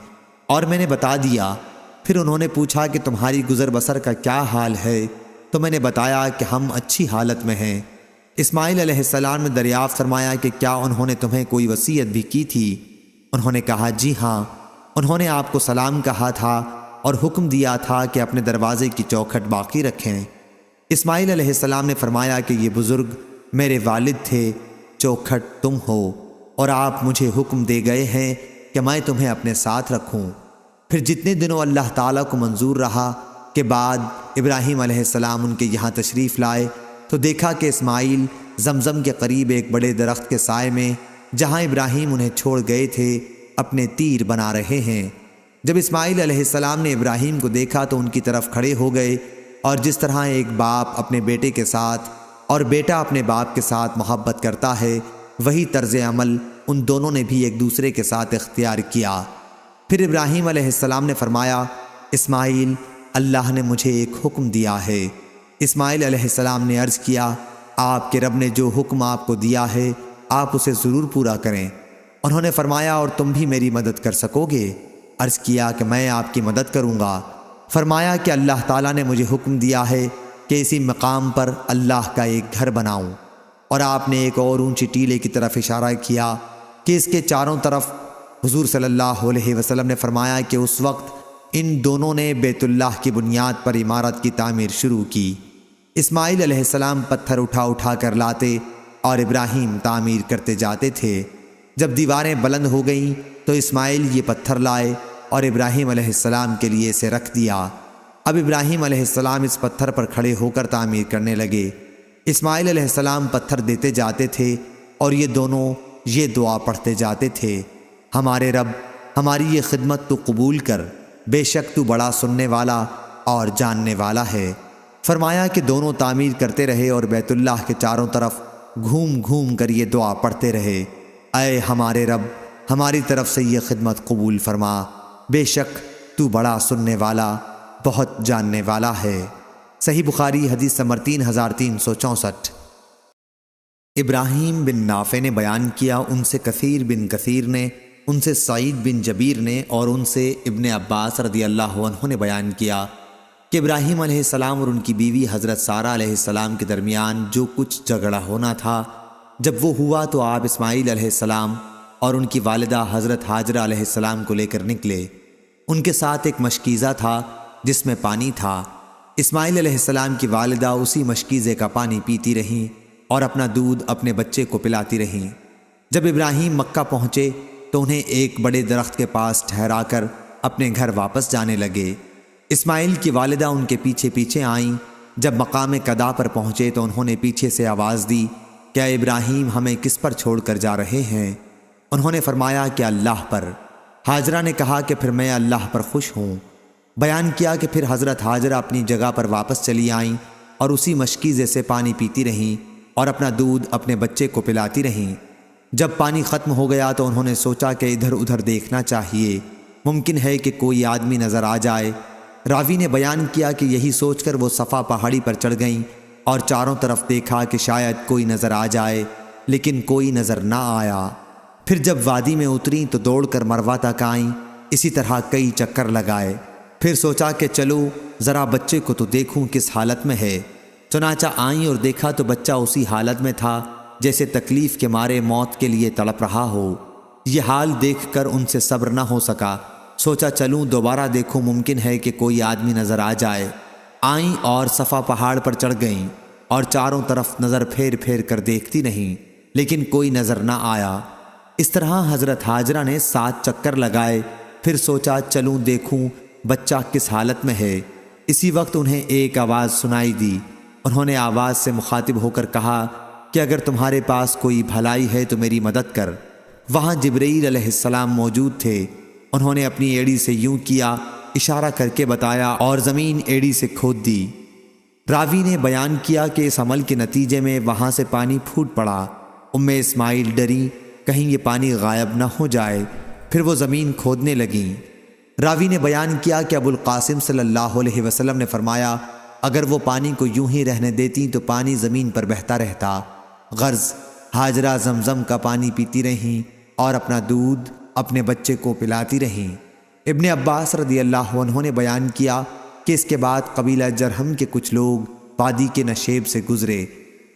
اور میں نے بتا دیا۔ پھر انہوں نے پوچھا کہ تمہاری گزر بسر کا کیا حال ہے، تو میں نے بتایا کہ ہم اچھی حالت میں ہیں۔ اسماعیل علیہ السلام نے دریافت فرمایا کہ کیا انہوں نے تمہیں کوئی وصیت بھی کی تھی؟ انہوں نے کہا جی ہاں، انہوں نے آپ کو سلام کہا تھا اور حکم دیا تھا کہ اپنے دروازے کی چوکھٹ باقی رکھیں۔ اسماعیل علیہ السلام نے فرمایا کہ یہ بزرگ میرے والد تھے، چوکھٹ تم ہو، اور آپ مجھے حکم دے گئے ہیں کہ میں تمہیں اپنے ساتھ رکھوں۔ پھر جتنے دنوں اللہ تعالیٰ کو منظور رہا کے بعد ابراہیم علیہ السلام ان کے یہاں تشریف لائے تو دیکھا کہ اسماعیل زمزم کے قریب ایک بڑے درخت کے سائے میں، جہاں ابراہیم انہیں چھوڑ گئے تھے، اپنے تیر بنا رہے ہیں۔ جب اسماعیل علیہ السلام نے ابراہیم کو دیکھا تو ان کی طرف کھڑے ہو گئے، اور جس طرح ایک باپ اپنے بیٹے کے ساتھ اور بیٹا اپنے باپ کے ساتھ محبت کرتا ہے، وہی طرز عمل ان دونوں نے بھی ایک دوسرے کے ساتھ اختیار کیا۔ پھر ابراہیم علیہ السلام نے فرمایا اسماعیل، اللہ نے مجھے ایک حکم دیا ہے۔ اسماعیل علیہ السلام نے عرض کیا آپ کے رب نے جو حکم آپ کو دیا ہے آپ اسے ضرور پورا کریں۔ انہوں نے فرمایا اور تم بھی میری مدد کر سکو گے؟ عرض کیا کہ میں آپ کی مدد کروں گا۔ فرمایا کہ اللہ تعالیٰ نے مجھے حکم دیا ہے کہ اسی مقام پر اللہ کا ایک گھر بناؤں، اور آپ نے ایک اور اونچی ٹیلے کی طرف اشارہ کیا کہ اس کے چاروں طرف۔ حضور صلی اللہ علیہ وسلم نے فرمایا کہ اس وقت ان دونوں نے بیت اللہ کی بنیاد پر عمارت کی تعمیر شروع کی۔ اسماعیل علیہ السلام پتھر اٹھا اٹھا کر لاتے اور ابراہیم تعمیر کرتے جاتے تھے۔ جب دیواریں بلند ہو گئیں تو اسماعیل یہ پتھر لائے اور ابراہیم علیہ السلام کے لیے اسے رکھ دیا۔ اب ابراہیم علیہ السلام اس پتھر پر کھڑے ہو کر تعمیر کرنے لگے۔ اسماعیل علیہ السلام پتھر دیتے جاتے تھے اور یہ دونوں یہ دعا پڑھتے جاتے تھے، ہمارے رب ہماری یہ خدمت تو قبول کر، بے شک تو بڑا سننے والا اور جاننے والا ہے۔ فرمایا کہ دونوں تعمیر کرتے رہے اور بیت اللہ کے چاروں طرف گھوم گھوم کر یہ دعا پڑھتے رہے، اے ہمارے رب ہماری طرف سے یہ خدمت قبول فرما، بے شک تو بڑا سننے والا بہت جاننے والا ہے۔ صحیح بخاری حدیث نمبر 3364۔ ابراہیم بن نافع نے بیان کیا، ان سے کثیر بن کثیر نے، ان سے سعید بن جبیر نے اور ان سے ابن عباس رضی اللہ عنہ نے بیان کیا کہ ابراہیم علیہ السلام اور ان کی بیوی حضرت سارہ علیہ السلام کے درمیان جو کچھ جھگڑا ہونا تھا، جب وہ ہوا تو آپ اسماعیل علیہ السلام اور ان کی والدہ حضرت ہاجرہ علیہ السلام کو لے کر نکلے۔ ان کے ساتھ ایک مشکیزہ تھا جس میں پانی تھا۔ اسماعیل علیہ السلام کی والدہ اسی مشکیزے کا پانی پیتی رہیں اور اپنا دودھ اپنے بچے کو پلاتی رہیں۔ جب ابراہیم مکہ پہنچے تو انہیں ایک بڑے درخت کے پاس ٹھہرا کر اپنے گھر واپس جانے لگے۔ اسماعیل کی والدہ ان کے پیچھے پیچھے آئیں۔ جب مقام قدا پر پہنچے تو انہوں نے پیچھے سے آواز دی، کیا ابراہیم ہمیں کس پر چھوڑ کر جا رہے ہیں؟ انہوں نے فرمایا کہ اللہ پر۔ ہاجرہ نے کہا کہ پھر میں اللہ پر خوش ہوں۔ بیان کیا کہ پھر حضرت ہاجرہ اپنی جگہ پر واپس چلی آئیں اور اسی مشکیزے سے پانی پیتی رہیں اور اپنا دودھ اپنے بچے کو پلاتی رہیں۔ جب پانی ختم ہو گیا تو انہوں نے سوچا کہ ادھر ادھر دیکھنا چاہیے، ممکن ہے کہ کوئی آدمی نظر آ جائے۔ راوی نے بیان کیا کہ یہی سوچ کر وہ صفا پہاڑی پر چڑھ گئیں اور چاروں طرف دیکھا کہ شاید کوئی نظر آ جائے، لیکن کوئی نظر نہ آیا۔ پھر جب وادی میں اتریں تو دوڑ کر مروہ تک آئیں، اسی طرح کئی چکر لگائے۔ پھر سوچا کہ چلو ذرا بچے کو تو دیکھوں کس حالت میں ہے۔ چنانچہ آئیں اور دیکھا تو بچہ اسی حالت میں تھا جیسے تکلیف کے مارے موت کے لیے تڑپ رہا ہو۔ یہ حال دیکھ کر ان سے صبر نہ ہو سکا۔ سوچا چلوں دوبارہ دیکھوں، ممکن ہے کہ کوئی آدمی نظر آ جائے۔ آئیں اور صفا پہاڑ پر چڑھ گئیں اور چاروں طرف نظر پھیر پھیر کر دیکھتی رہیں، لیکن کوئی نظر نہ آیا۔ اس طرح حضرت ہاجرہ نے 7 چکر لگائے۔ پھر سوچا چلوں دیکھوں بچہ کس حالت میں ہے۔ اسی وقت انہیں ایک آواز سنائی دی۔ انہوں نے آواز سے مخاطب ہو کر کہا کہ اگر تمہارے پاس کوئی بھلائی ہے تو میری مدد کر۔ وہاں جبرائیل علیہ السلام موجود تھے۔ انہوں نے اپنی ایڑی سے یوں کیا، اشارہ کر کے بتایا اور زمین ایڑی سے کھود دی۔ راوی نے بیان کیا کہ اس عمل کے نتیجے میں وہاں سے پانی پھوٹ پڑا۔ اسماعیل ڈری کہیں یہ پانی غائب نہ ہو جائے، پھر وہ زمین کھودنے لگیں۔ راوی نے بیان کیا کہ ابو القاسم صلی اللہ علیہ وسلم نے فرمایا اگر وہ پانی کو یوں ہی رہنے دیتی تو پانی زمین پر بہتا رہتا۔ غرض ہاجرہ زمزم کا پانی پیتی رہیں اور اپنا دودھ اپنے بچے کو پلاتی رہیں۔ ابن عباس رضی اللہ عنہ نے بیان کیا کہ اس کے بعد قبیلہ جرہم کے کچھ لوگ وادی کے نشیب سے گزرے،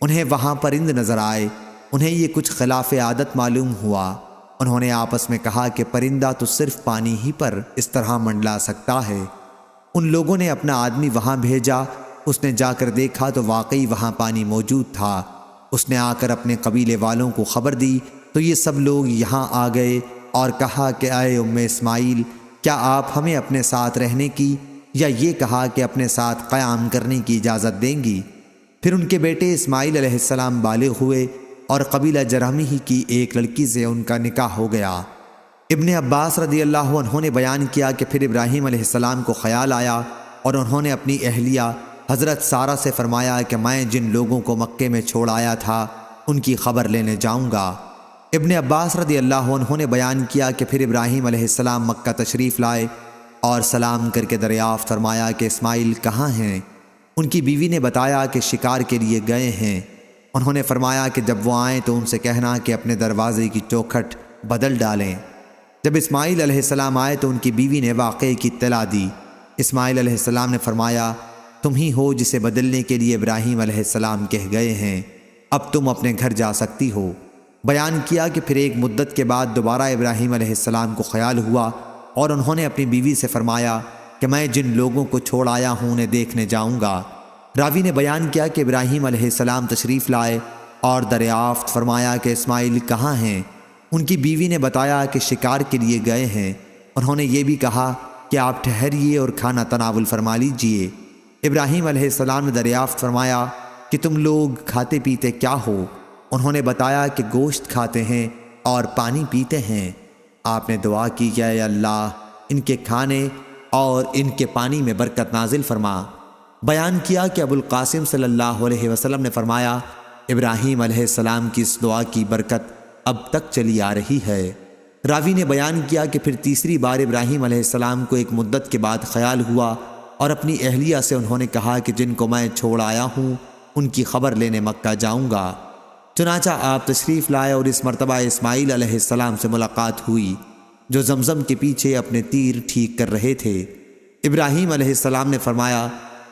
انہیں وہاں پرند نظر آئے، انہیں یہ کچھ خلاف عادت معلوم ہوا۔ انہوں نے آپس میں کہا کہ پرندہ تو صرف پانی ہی پر اس طرح منڈلا سکتا ہے۔ ان لوگوں نے اپنا آدمی وہاں بھیجا، اس نے جا کر دیکھا تو واقعی وہاں پانی موجود تھا۔ اس نے آ کر اپنے قبیلے والوں کو خبر دی تو یہ سب لوگ یہاں آ گئے اور کہا کہ اے ام اسماعیل، کیا آپ ہمیں اپنے ساتھ رہنے کی یا یہ کہا کہ اپنے ساتھ قیام کرنے کی اجازت دیں گی؟ پھر ان کے بیٹے اسماعیل علیہ السلام بالغ ہوئے اور قبیلہ جرہم ہی کی ایک لڑکی سے ان کا نکاح ہو گیا۔ ابن عباس رضی اللہ عنہ نے بیان کیا کہ پھر ابراہیم علیہ السلام کو خیال آیا اور انہوں نے اپنی اہلیہ حضرت سارہ سے فرمایا کہ میں جن لوگوں کو مکے میں چھوڑ آیا تھا ان کی خبر لینے جاؤں گا۔ ابن عباس رضی اللہ عنہ نے بیان کیا کہ پھر ابراہیم علیہ السلام مکہ تشریف لائے اور سلام کر کے دریافت فرمایا کہ اسماعیل کہاں ہیں؟ ان کی بیوی نے بتایا کہ شکار کے لیے گئے ہیں۔ انہوں نے فرمایا کہ جب وہ آئیں تو ان سے کہنا کہ اپنے دروازے کی چوکھٹ بدل ڈالیں۔ جب اسماعیل علیہ السلام آئے تو ان کی بیوی نے واقعے کی اطلاع دی۔ اسماعیل علیہ السلام نے فرمایا تم ہی ہو جسے بدلنے کے لیے ابراہیم علیہ السلام کہہ گئے ہیں، اب تم اپنے گھر جا سکتی ہو۔ بیان کیا کہ پھر ایک مدت کے بعد دوبارہ ابراہیم علیہ السلام کو خیال ہوا اور انہوں نے اپنی بیوی سے فرمایا کہ میں جن لوگوں کو چھوڑ آیا ہوں انہیں دیکھنے جاؤں گا۔ راوی نے بیان کیا کہ ابراہیم علیہ السلام تشریف لائے اور دریافت فرمایا کہ اسماعیل کہاں ہیں؟ ان کی بیوی نے بتایا کہ شکار کے لیے گئے ہیں۔ انہوں نے یہ بھی کہا کہ آپ ٹھہریے اور کھانا تناول فرما لیجئے۔ ابراہیم علیہ السلام نے دریافت فرمایا کہ تم لوگ کھاتے پیتے کیا ہو؟ انہوں نے بتایا کہ گوشت کھاتے ہیں اور پانی پیتے ہیں۔ آپ نے دعا کی کہ اے اللہ ان کے کھانے اور ان کے پانی میں برکت نازل فرما۔ بیان کیا کہ ابو القاسم صلی اللہ علیہ وسلم نے فرمایا ابراہیم علیہ السلام کی اس دعا کی برکت اب تک چلی آ رہی ہے۔ راوی نے بیان کیا کہ پھر تیسری بار ابراہیم علیہ السلام کو ایک مدت کے بعد خیال ہوا اور اپنی اہلیہ سے انہوں نے کہا کہ جن کو میں چھوڑ آیا ہوں ان کی خبر لینے مکہ جاؤں گا۔ چنانچہ آپ تشریف لائے اور اس مرتبہ اسماعیل علیہ السلام سے ملاقات ہوئی جو زمزم کے پیچھے اپنے تیر ٹھیک کر رہے تھے۔ ابراہیم علیہ السلام نے فرمایا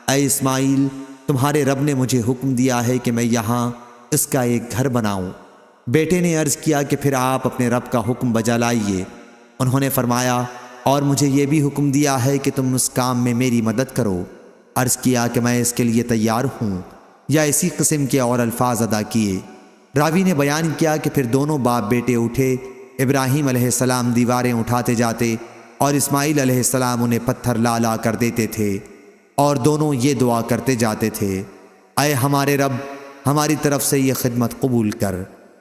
اے اسماعیل، تمہارے رب نے مجھے حکم دیا ہے کہ میں یہاں اس کا ایک گھر بناؤں۔ بیٹے نے عرض کیا کہ پھر آپ اپنے رب کا حکم بجا لائیے۔ انہوں نے فرمایا اور مجھے یہ بھی حکم دیا ہے کہ تم اس کام میں میری مدد کرو۔ عرض کیا کہ میں اس کے لیے تیار ہوں، یا اسی قسم کے اور الفاظ ادا کیے۔ راوی نے بیان کیا کہ پھر دونوں باپ بیٹے اٹھے۔ ابراہیم علیہ السلام دیواریں اٹھاتے جاتے اور اسماعیل علیہ السلام انہیں پتھر لا لا کر دیتے تھے اور دونوں یہ دعا کرتے جاتے تھے اے ہمارے رب، ہماری طرف سے یہ خدمت قبول کر،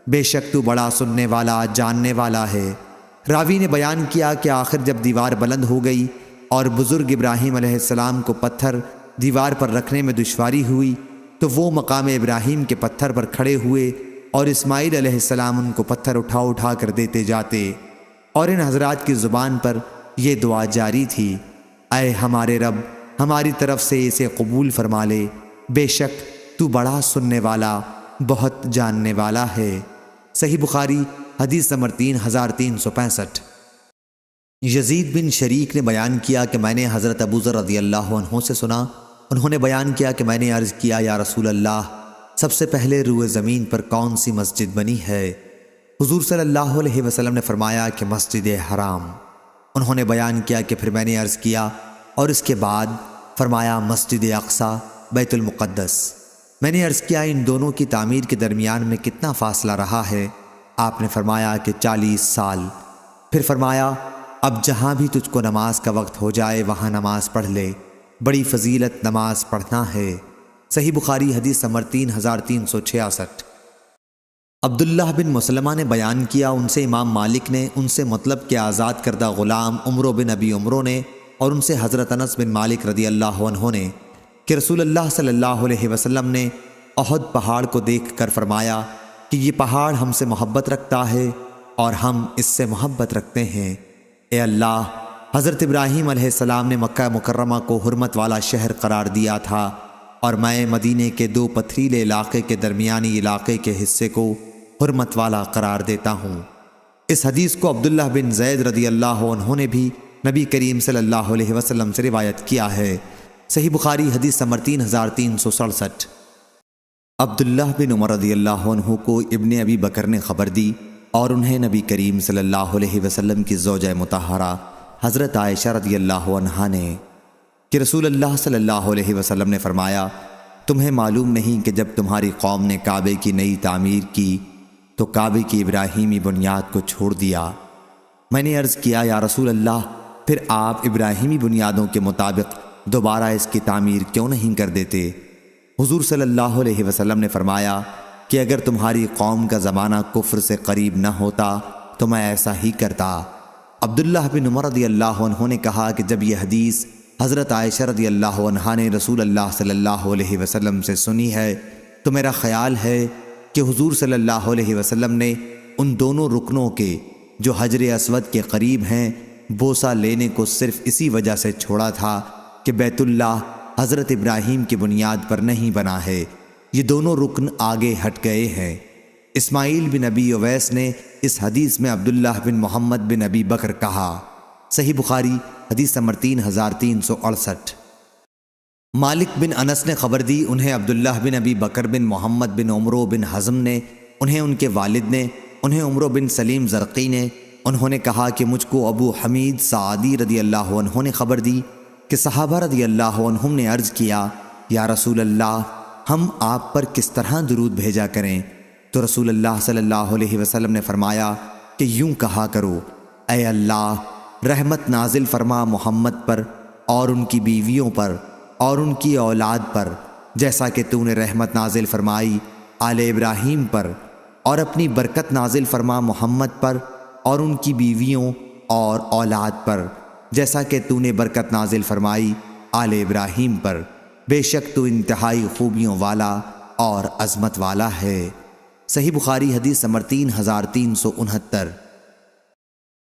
بے شک تو بڑا سننے والا جاننے والا ہے۔ راوی نے بیان کیا کہ آخر جب دیوار بلند ہو گئی اور بزرگ ابراہیم علیہ السلام کو پتھر دیوار پر رکھنے میں دشواری ہوئی تو وہ مقام ابراہیم کے پتھر پر کھڑے ہوئے اور اسماعیل علیہ السلام ان کو پتھر اٹھا اٹھا کر دیتے جاتے اور ان حضرات کی زبان پر یہ دعا جاری تھی اے ہمارے رب، ہماری طرف سے اسے قبول فرما لے، بے شک تو بڑا سننے والا بہت جاننے والا ہے۔ صحیح بخاری حدیث نمبر 3365۔ یزید بن شریک نے بیان کیا کہ میں نے حضرت ابو ذر رضی اللہ عنہ سے سنا، انہوں نے بیان کیا کہ میں نے عرض کیا یا رسول اللہ، سب سے پہلے روئے زمین پر کون سی مسجد بنی ہے؟ حضور صلی اللہ علیہ وسلم نے فرمایا کہ مسجد حرام۔ انہوں نے بیان کیا کہ پھر میں نے عرض کیا اور اس کے بعد فرمایا مسجد اقصی بیت المقدس۔ میں نے عرض کیا ان دونوں کی تعمیر کے درمیان میں کتنا فاصلہ رہا ہے؟ آپ نے فرمایا کہ 40 سال۔ پھر فرمایا اب جہاں بھی تجھ کو نماز کا وقت ہو جائے وہاں نماز پڑھ لے، بڑی فضیلت نماز پڑھنا ہے۔ صحیح بخاری حدیث نمبر 3366۔ عبداللہ بن مسلمہ نے بیان کیا ان سے امام مالک نے ان سے مطلب کہ آزاد کردہ غلام عمرو بن ابی عمرو نے اور ان سے حضرت انس بن مالک رضی اللہ عنہ نے کہ رسول اللہ صلی اللہ علیہ وسلم نے احد پہاڑ کو دیکھ کر فرمایا کہ یہ پہاڑ ہم سے محبت رکھتا ہے اور ہم اس سے محبت رکھتے ہیں۔ اے اللہ، حضرت ابراہیم علیہ السلام نے مکہ مکرمہ کو حرمت والا شہر قرار دیا تھا اور میں مدینے کے 2 پتھریلے علاقے کے درمیانی علاقے کے حصے کو حرمت والا قرار دیتا ہوں۔ اس حدیث کو عبداللہ بن زید رضی اللہ عنہ نے بھی نبی کریم صلی اللہ علیہ وسلم سے روایت کیا ہے۔ صحیح بخاری حدیث نمبر 3367۔ عبداللہ بن عمر رضی اللہ عنہ کو ابن ابی بکر نے خبر دی اور انہیں نبی کریم صلی اللہ علیہ وسلم کی زوجہ مطہرہ حضرت عائشہ رضی اللہ عنہا نے کہ رسول اللہ صلی اللہ علیہ وسلم نے فرمایا، تمہیں معلوم نہیں کہ جب تمہاری قوم نے کعبے کی نئی تعمیر کی تو کعبے کی ابراہیمی بنیاد کو چھوڑ دیا۔ میں نے عرض کیا، یا رسول اللہ، پھر آپ ابراہیمی بنیادوں کے مطابق دوبارہ اس کی تعمیر کیوں نہیں کر دیتے؟ حضور صلی اللہ علیہ وسلم نے فرمایا کہ اگر تمہاری قوم کا زمانہ کفر سے قریب نہ ہوتا تو میں ایسا ہی کرتا۔ عبداللہ بن عمر رضی اللہ عنہ نے کہا کہ جب یہ حدیث حضرت عائشہ رضی اللہ عنہا نے رسول اللہ صلی اللہ علیہ وسلم سے سنی ہے تو میرا خیال ہے کہ حضور صلی اللہ علیہ وسلم نے ان دونوں رکنوں کے جو حجر اسود کے قریب ہیں بوسہ لینے کو صرف اسی وجہ سے چھوڑا تھا کہ بیت اللہ حضرت ابراہیم کی بنیاد پر نہیں بنا ہے، یہ دونوں رکن آگے ہٹ گئے ہیں۔ اسماعیل بن ابی اویس نے اس حدیث میں عبداللہ بن محمد بن ابی بکر کہا۔ صحیح بخاری حدیث نمبر 3368۔ مالک بن انس نے خبر دی، انہیں عبداللہ بن ابی بکر بن محمد بن عمرو بن حزم نے، انہیں ان کے والد نے، انہیں عمرو بن سلیم زرقی نے، انہوں نے کہا کہ مجھ کو ابو حمید سعدی رضی اللہ عنہ نے خبر دی کہ صحابہ رضی اللہ عنہم نے عرض کیا، یا رسول اللہ، ہم آپ پر کس طرح درود بھیجا کریں؟ تو رسول اللہ صلی اللہ علیہ وسلم نے فرمایا کہ یوں کہا کرو، اے اللہ، رحمت نازل فرما محمد پر اور ان کی بیویوں پر اور ان کی اولاد پر، جیسا کہ تو نے رحمت نازل فرمائی آل ابراہیم پر، اور اپنی برکت نازل فرما محمد پر اور ان کی بیویوں اور اولاد پر، جیسا کہ تو نے برکت نازل فرمائی آل ابراہیم پر، بے شک تو انتہائی خوبیوں والا اور عظمت والا ہے۔ صحیح بخاری حدیث نمبر 3369۔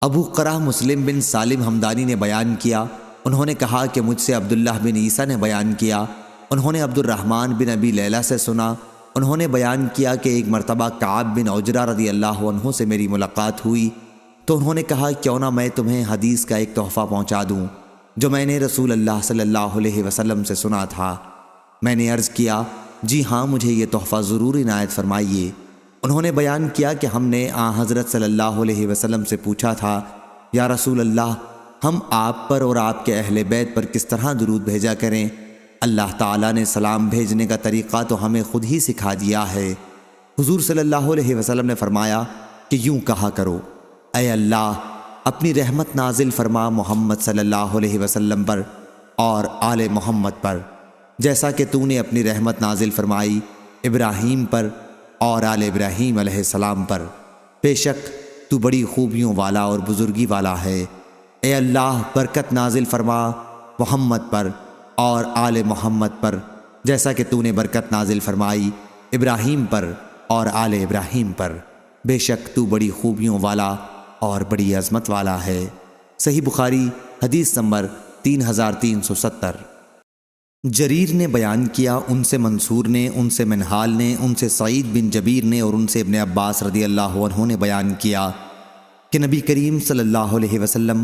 ابو قرہ مسلم بن سالم ہمدانی نے بیان کیا، انہوں نے کہا کہ مجھ سے عبداللہ بن عیسیٰ نے بیان کیا، انہوں نے عبد الرحمن بن ابی لیلہ سے سنا، انہوں نے بیان کیا کہ ایک مرتبہ کعب بن عجرہ رضی اللہ عنہ سے میری ملاقات ہوئی تو انہوں نے کہا، کیوں نہ میں تمہیں حدیث کا ایک تحفہ پہنچا دوں جو میں نے رسول اللہ صلی اللہ علیہ وسلم سے سنا تھا۔ میں نے عرض کیا، جی ہاں، مجھے یہ تحفہ ضرور عنایت فرمائیے۔ انہوں نے بیان کیا کہ ہم نے حضرت صلی اللہ علیہ وسلم سے پوچھا تھا، یا رسول اللہ، ہم آپ پر اور آپ کے اہل بیت پر کس طرح درود بھیجا کریں؟ اللہ تعالیٰ نے سلام بھیجنے کا طریقہ تو ہمیں خود ہی سکھا دیا ہے۔ حضور صلی اللہ علیہ وسلم نے فرمایا کہ یوں کہا کرو، اے اللہ، اپنی رحمت نازل فرما محمد صلی اللہ علیہ وسلم پر اور آل محمد پر، جیسا کہ تو نے اپنی رحمت نازل فرمائی ابراہیم پر اور آل ابراہیم علیہ السلام پر، بے شک تو بڑی خوبیوں والا اور بزرگی والا ہے۔ اے اللہ، برکت نازل فرما محمد پر اور آل محمد پر، جیسا کہ تو نے برکت نازل فرمائی ابراہیم پر اور آل ابراہیم پر، بے شک تو بڑی خوبیوں والا اور بڑی عظمت والا ہے۔ صحیح بخاری حدیث نمبر 3370۔ جریر نے بیان کیا، ان سے منصور نے، ان سے منہال نے، ان سے سعید بن جبیر نے اور ان سے ابن عباس رضی اللہ عنہ نے بیان کیا کہ نبی کریم صلی اللہ علیہ وسلم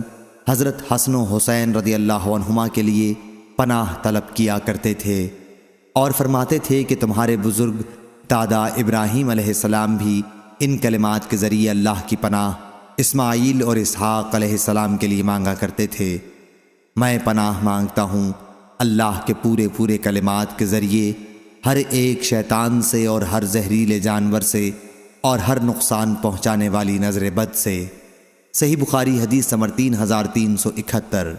حضرت حسن و حسین رضی اللہ عنہما کے لیے پناہ طلب کیا کرتے تھے اور فرماتے تھے کہ تمہارے بزرگ دادا ابراہیم علیہ السلام بھی ان کلمات کے ذریعے اللہ کی پناہ اسماعیل اور اسحاق علیہ السلام کے لیے مانگا کرتے تھے۔ میں پناہ مانگتا ہوں اللہ کے پورے کلمات کے ذریعے ہر ایک شیطان سے اور ہر زہریلے جانور سے اور ہر نقصان پہنچانے والی نظر بد سے۔ صحیح بخاری حدیث نمبر 3371۔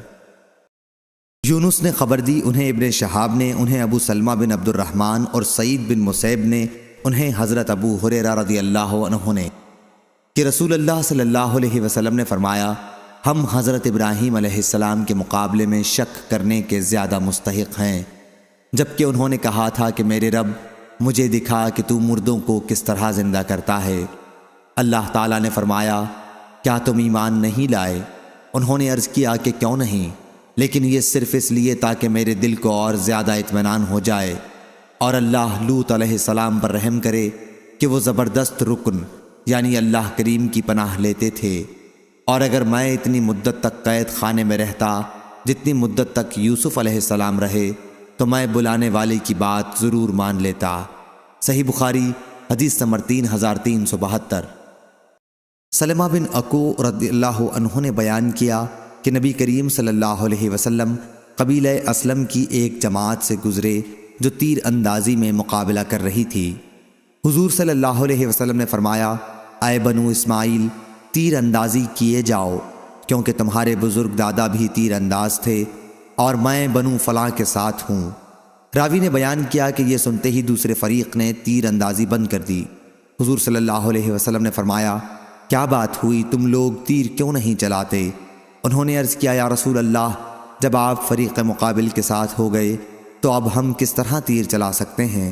یونس نے خبر دی، انہیں ابن شہاب نے، انہیں ابو سلمہ بن عبد الرحمن اور سعید بن مسیب نے، انہیں حضرت ابو ہریرہ رضی اللہ عنہ نے کہ رسول اللہ صلی اللہ علیہ وسلم نے فرمایا، ہم حضرت ابراہیم علیہ السلام کے مقابلے میں شک کرنے کے زیادہ مستحق ہیں، جبکہ انہوں نے کہا تھا کہ میرے رب، مجھے دکھا کہ تو مردوں کو کس طرح زندہ کرتا ہے۔ اللہ تعالیٰ نے فرمایا، کیا تم ایمان نہیں لائے؟ انہوں نے عرض کیا کہ کیوں نہیں، لیکن یہ صرف اس لیے تاکہ میرے دل کو اور زیادہ اطمینان ہو جائے اور اللہ لوط علیہ السلام پر رحم کرے کہ وہ زبردست رکن یعنی اللہ کریم کی پناہ لیتے تھے، اور اگر میں اتنی مدت تک قید خانے میں رہتا جتنی مدت تک یوسف علیہ السلام رہے تو میں بلانے والے کی بات ضرور مان لیتا۔ صحیح بخاری حدیث نمبر 3372۔ سلمہ بن اکو رضی اللہ عنہ نے بیان کیا کہ نبی کریم صلی اللہ علیہ وسلم قبیلہ اسلم کی ایک جماعت سے گزرے جو تیر اندازی میں مقابلہ کر رہی تھی۔ حضور صلی اللہ علیہ وسلم نے فرمایا، اے بنو اسماعیل، تیر اندازی کیے جاؤ، کیونکہ تمہارے بزرگ دادا بھی تیر انداز تھے اور میں بنو فلاں کے ساتھ ہوں۔ راوی نے بیان کیا کہ یہ سنتے ہی دوسرے فریق نے تیر اندازی بند کر دی۔ حضور صلی اللہ علیہ وسلم نے فرمایا، کیا بات ہوئی، تم لوگ تیر کیوں نہیں چلاتے؟ انہوں نے عرض کیا، یا رسول اللہ، جب آپ فریق مقابل کے ساتھ ہو گئے تو اب ہم کس طرح تیر چلا سکتے ہیں؟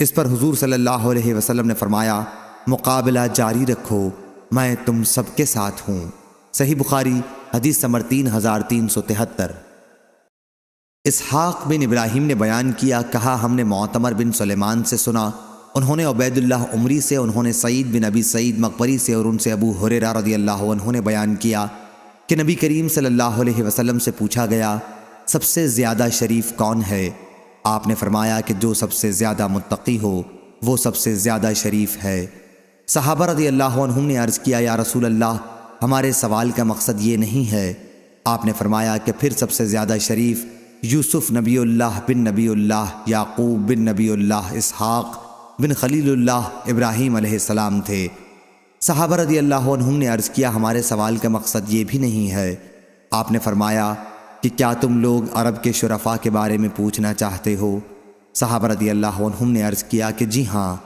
اس پر حضور صلی اللہ علیہ وسلم نے فرمایا، مقابلہ جاری رکھو، میں تم سب کے ساتھ ہوں۔ صحیح بخاری حدیث نمبر 3373۔ اسحاق بن ابراہیم نے بیان کیا، کہا ہم نے معتمر بن سلیمان سے سنا، انہوں نے عبید اللہ عمری سے، انہوں نے سعید بن ابی سعید مقبری سے، اور ان سے ابو ہریرہ رضی اللہ عنہ نے بیان کیا کہ نبی کریم صلی اللہ علیہ وسلم سے پوچھا گیا، سب سے زیادہ شریف کون ہے؟ آپ نے فرمایا کہ جو سب سے زیادہ متقی ہو وہ سب سے زیادہ شریف ہے۔ صحابہ رضی اللہ عنہم نے عرض کیا، یا رسول اللہ، ہمارے سوال کا مقصد یہ نہیں ہے۔ آپ نے فرمایا کہ پھر سب سے زیادہ شریف یوسف نبی اللہ بن نبی اللہ، یعقوب بن نبی اللہ، اسحاق بن خلیل اللہ، ابراہیم علیہ السلام تھے۔ صحابہ رضی اللہ عنہم نے عرض کیا، ہمارے سوال کا مقصد یہ بھی نہیں ہے۔ آپ نے فرمایا کہ کیا تم لوگ عرب کے شرفاء کے بارے میں پوچھنا چاہتے ہو؟ صحابہ رضی اللہ عنہم نے عرض کیا کہ جی ہاں۔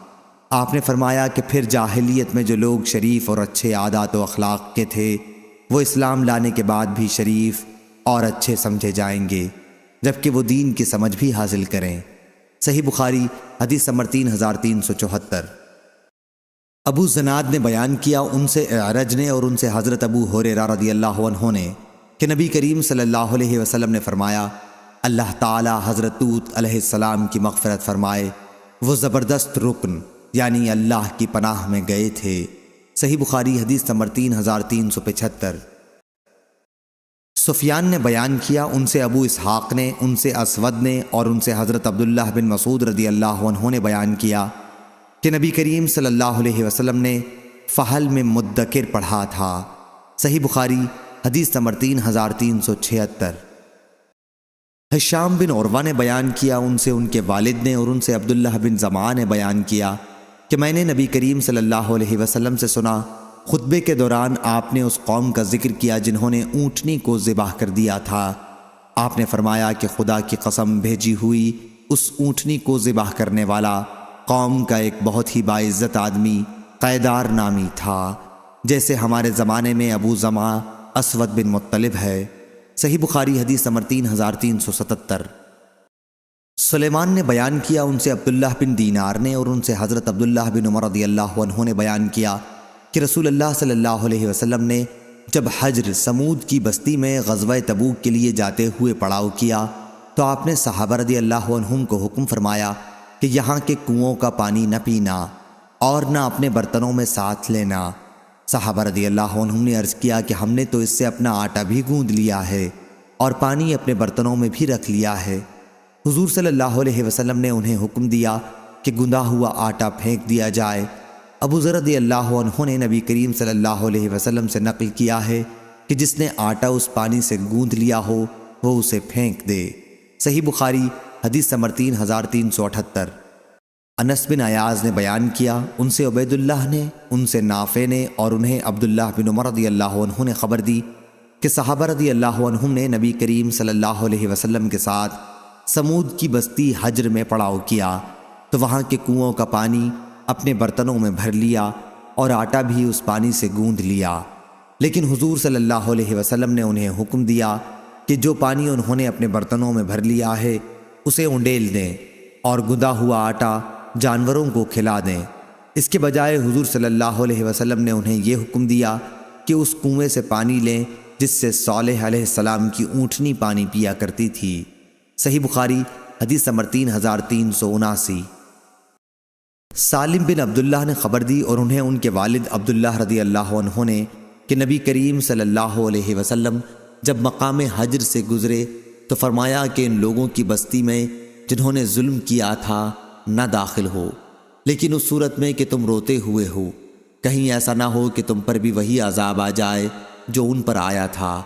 آپ نے فرمایا کہ پھر جاہلیت میں جو لوگ شریف اور اچھے عادات و اخلاق کے تھے وہ اسلام لانے کے بعد بھی شریف اور اچھے سمجھے جائیں گے، جبکہ وہ دین کی سمجھ بھی حاصل کریں۔ صحیح بخاری حدیث نمبر 3374۔ ابو زناد نے بیان کیا، ان سے اعرج نے اور ان سے حضرت ابو ہریرہ رضی اللہ عنہ نے کہ نبی کریم صلی اللہ علیہ وسلم نے فرمایا، اللہ تعالی حضرت لوط علیہ السلام کی مغفرت فرمائے، وہ زبردست رکن یعنی اللہ کی پناہ میں گئے تھے۔ صحیح بخاری حدیث نمبر 3375۔ سفیان نے بیان کیا، ان سے ابو اسحاق نے، ان سے اسود نے اور ان سے حضرت عبداللہ بن مسعود رضی اللہ عنہ نے بیان کیا کہ نبی کریم صلی اللہ علیہ وسلم نے فحل میں مدکر پڑھا تھا۔ صحیح بخاری حدیث نمبر 3376۔ ہشام بن عروہ نے بیان کیا، ان سے ان کے والد نے اور ان سے عبداللہ بن زمعہ نے بیان کیا کہ میں نے نبی کریم صلی اللہ علیہ وسلم سے سنا، خطبے کے دوران آپ نے اس قوم کا ذکر کیا جنہوں نے اونٹنی کو ذبح کر دیا تھا۔ آپ نے فرمایا کہ خدا کی قسم، بھیجی ہوئی اس اونٹنی کو ذبح کرنے والا قوم کا ایک بہت ہی باعزت آدمی قیدار نامی تھا، جیسے ہمارے زمانے میں ابو زمعہ اسود بن مطلب ہے۔ صحیح بخاری حدیث نمبر 3377۔ سلیمان نے بیان کیا، ان سے عبداللہ بن دینار نے اور ان سے حضرت عبداللہ بن عمر رضی اللہ عنہ نے بیان کیا کہ رسول اللہ صلی اللہ علیہ وسلم نے جب حجر سمود کی بستی میں غزوہ تبوک کے لیے جاتے ہوئے پڑاؤ کیا تو آپ نے صحابہ رضی اللہ عنہم کو حکم فرمایا کہ یہاں کے کنوؤں کا پانی نہ پینا اور نہ اپنے برتنوں میں ساتھ لینا۔ صحابہ رضی اللہ عنہم نے عرض کیا کہ ہم نے تو اس سے اپنا آٹا بھی گوندھ لیا ہے اور پانی اپنے برتنوں میں بھی رکھ لیا ہے۔ حضور صلی اللہ علیہ وسلم نے انہیں حکم دیا کہ گندا ہوا آٹا پھینک دیا جائے۔ ابو ذر رضی اللہ عنہ نے نبی کریم صلی اللہ علیہ وسلم سے نقل کیا ہے کہ جس نے آٹا اس پانی سے گوندھ لیا ہو وہ اسے پھینک دے۔ صحیح بخاری حدیث نمبر 3378۔ انس بن عیاض نے بیان کیا، ان سے عبید اللہ نے، ان سے نافع نے اور انہیں عبداللہ بن عمر رضی اللہ عنہ نے خبر دی کہ صحابہ رضی اللہ عنہم نے نبی کریم صلی اللہ علیہ وسلم کے ساتھ سمود کی بستی حجر میں پڑاؤ کیا تو وہاں کے کنوؤں کا پانی اپنے برتنوں میں بھر لیا اور آٹا بھی اس پانی سے گوندھ لیا، لیکن حضور صلی اللہ علیہ وسلم نے انہیں حکم دیا کہ جو پانی انہوں نے اپنے برتنوں میں بھر لیا ہے اسے انڈیل دیں اور گندا ہوا آٹا جانوروں کو کھلا دیں۔ اس کے بجائے حضور صلی اللہ علیہ وسلم نے انہیں یہ حکم دیا کہ اس کنویں سے پانی لیں جس سے صالح علیہ السلام کی اونٹنی پانی پیا کرتی تھی۔ صحیح بخاری حدیث نمبر 3379۔ سالم بن عبداللہ نے خبر دی اور انہیں ان کے والد عبداللہ رضی اللہ عنہ نے کہ نبی کریم صلی اللہ علیہ وسلم جب مقام حجر سے گزرے تو فرمایا کہ ان لوگوں کی بستی میں جنہوں نے ظلم کیا تھا نہ داخل ہو، لیکن اس صورت میں کہ تم روتے ہوئے ہو، کہیں ایسا نہ ہو کہ تم پر بھی وہی عذاب آ جائے جو ان پر آیا تھا۔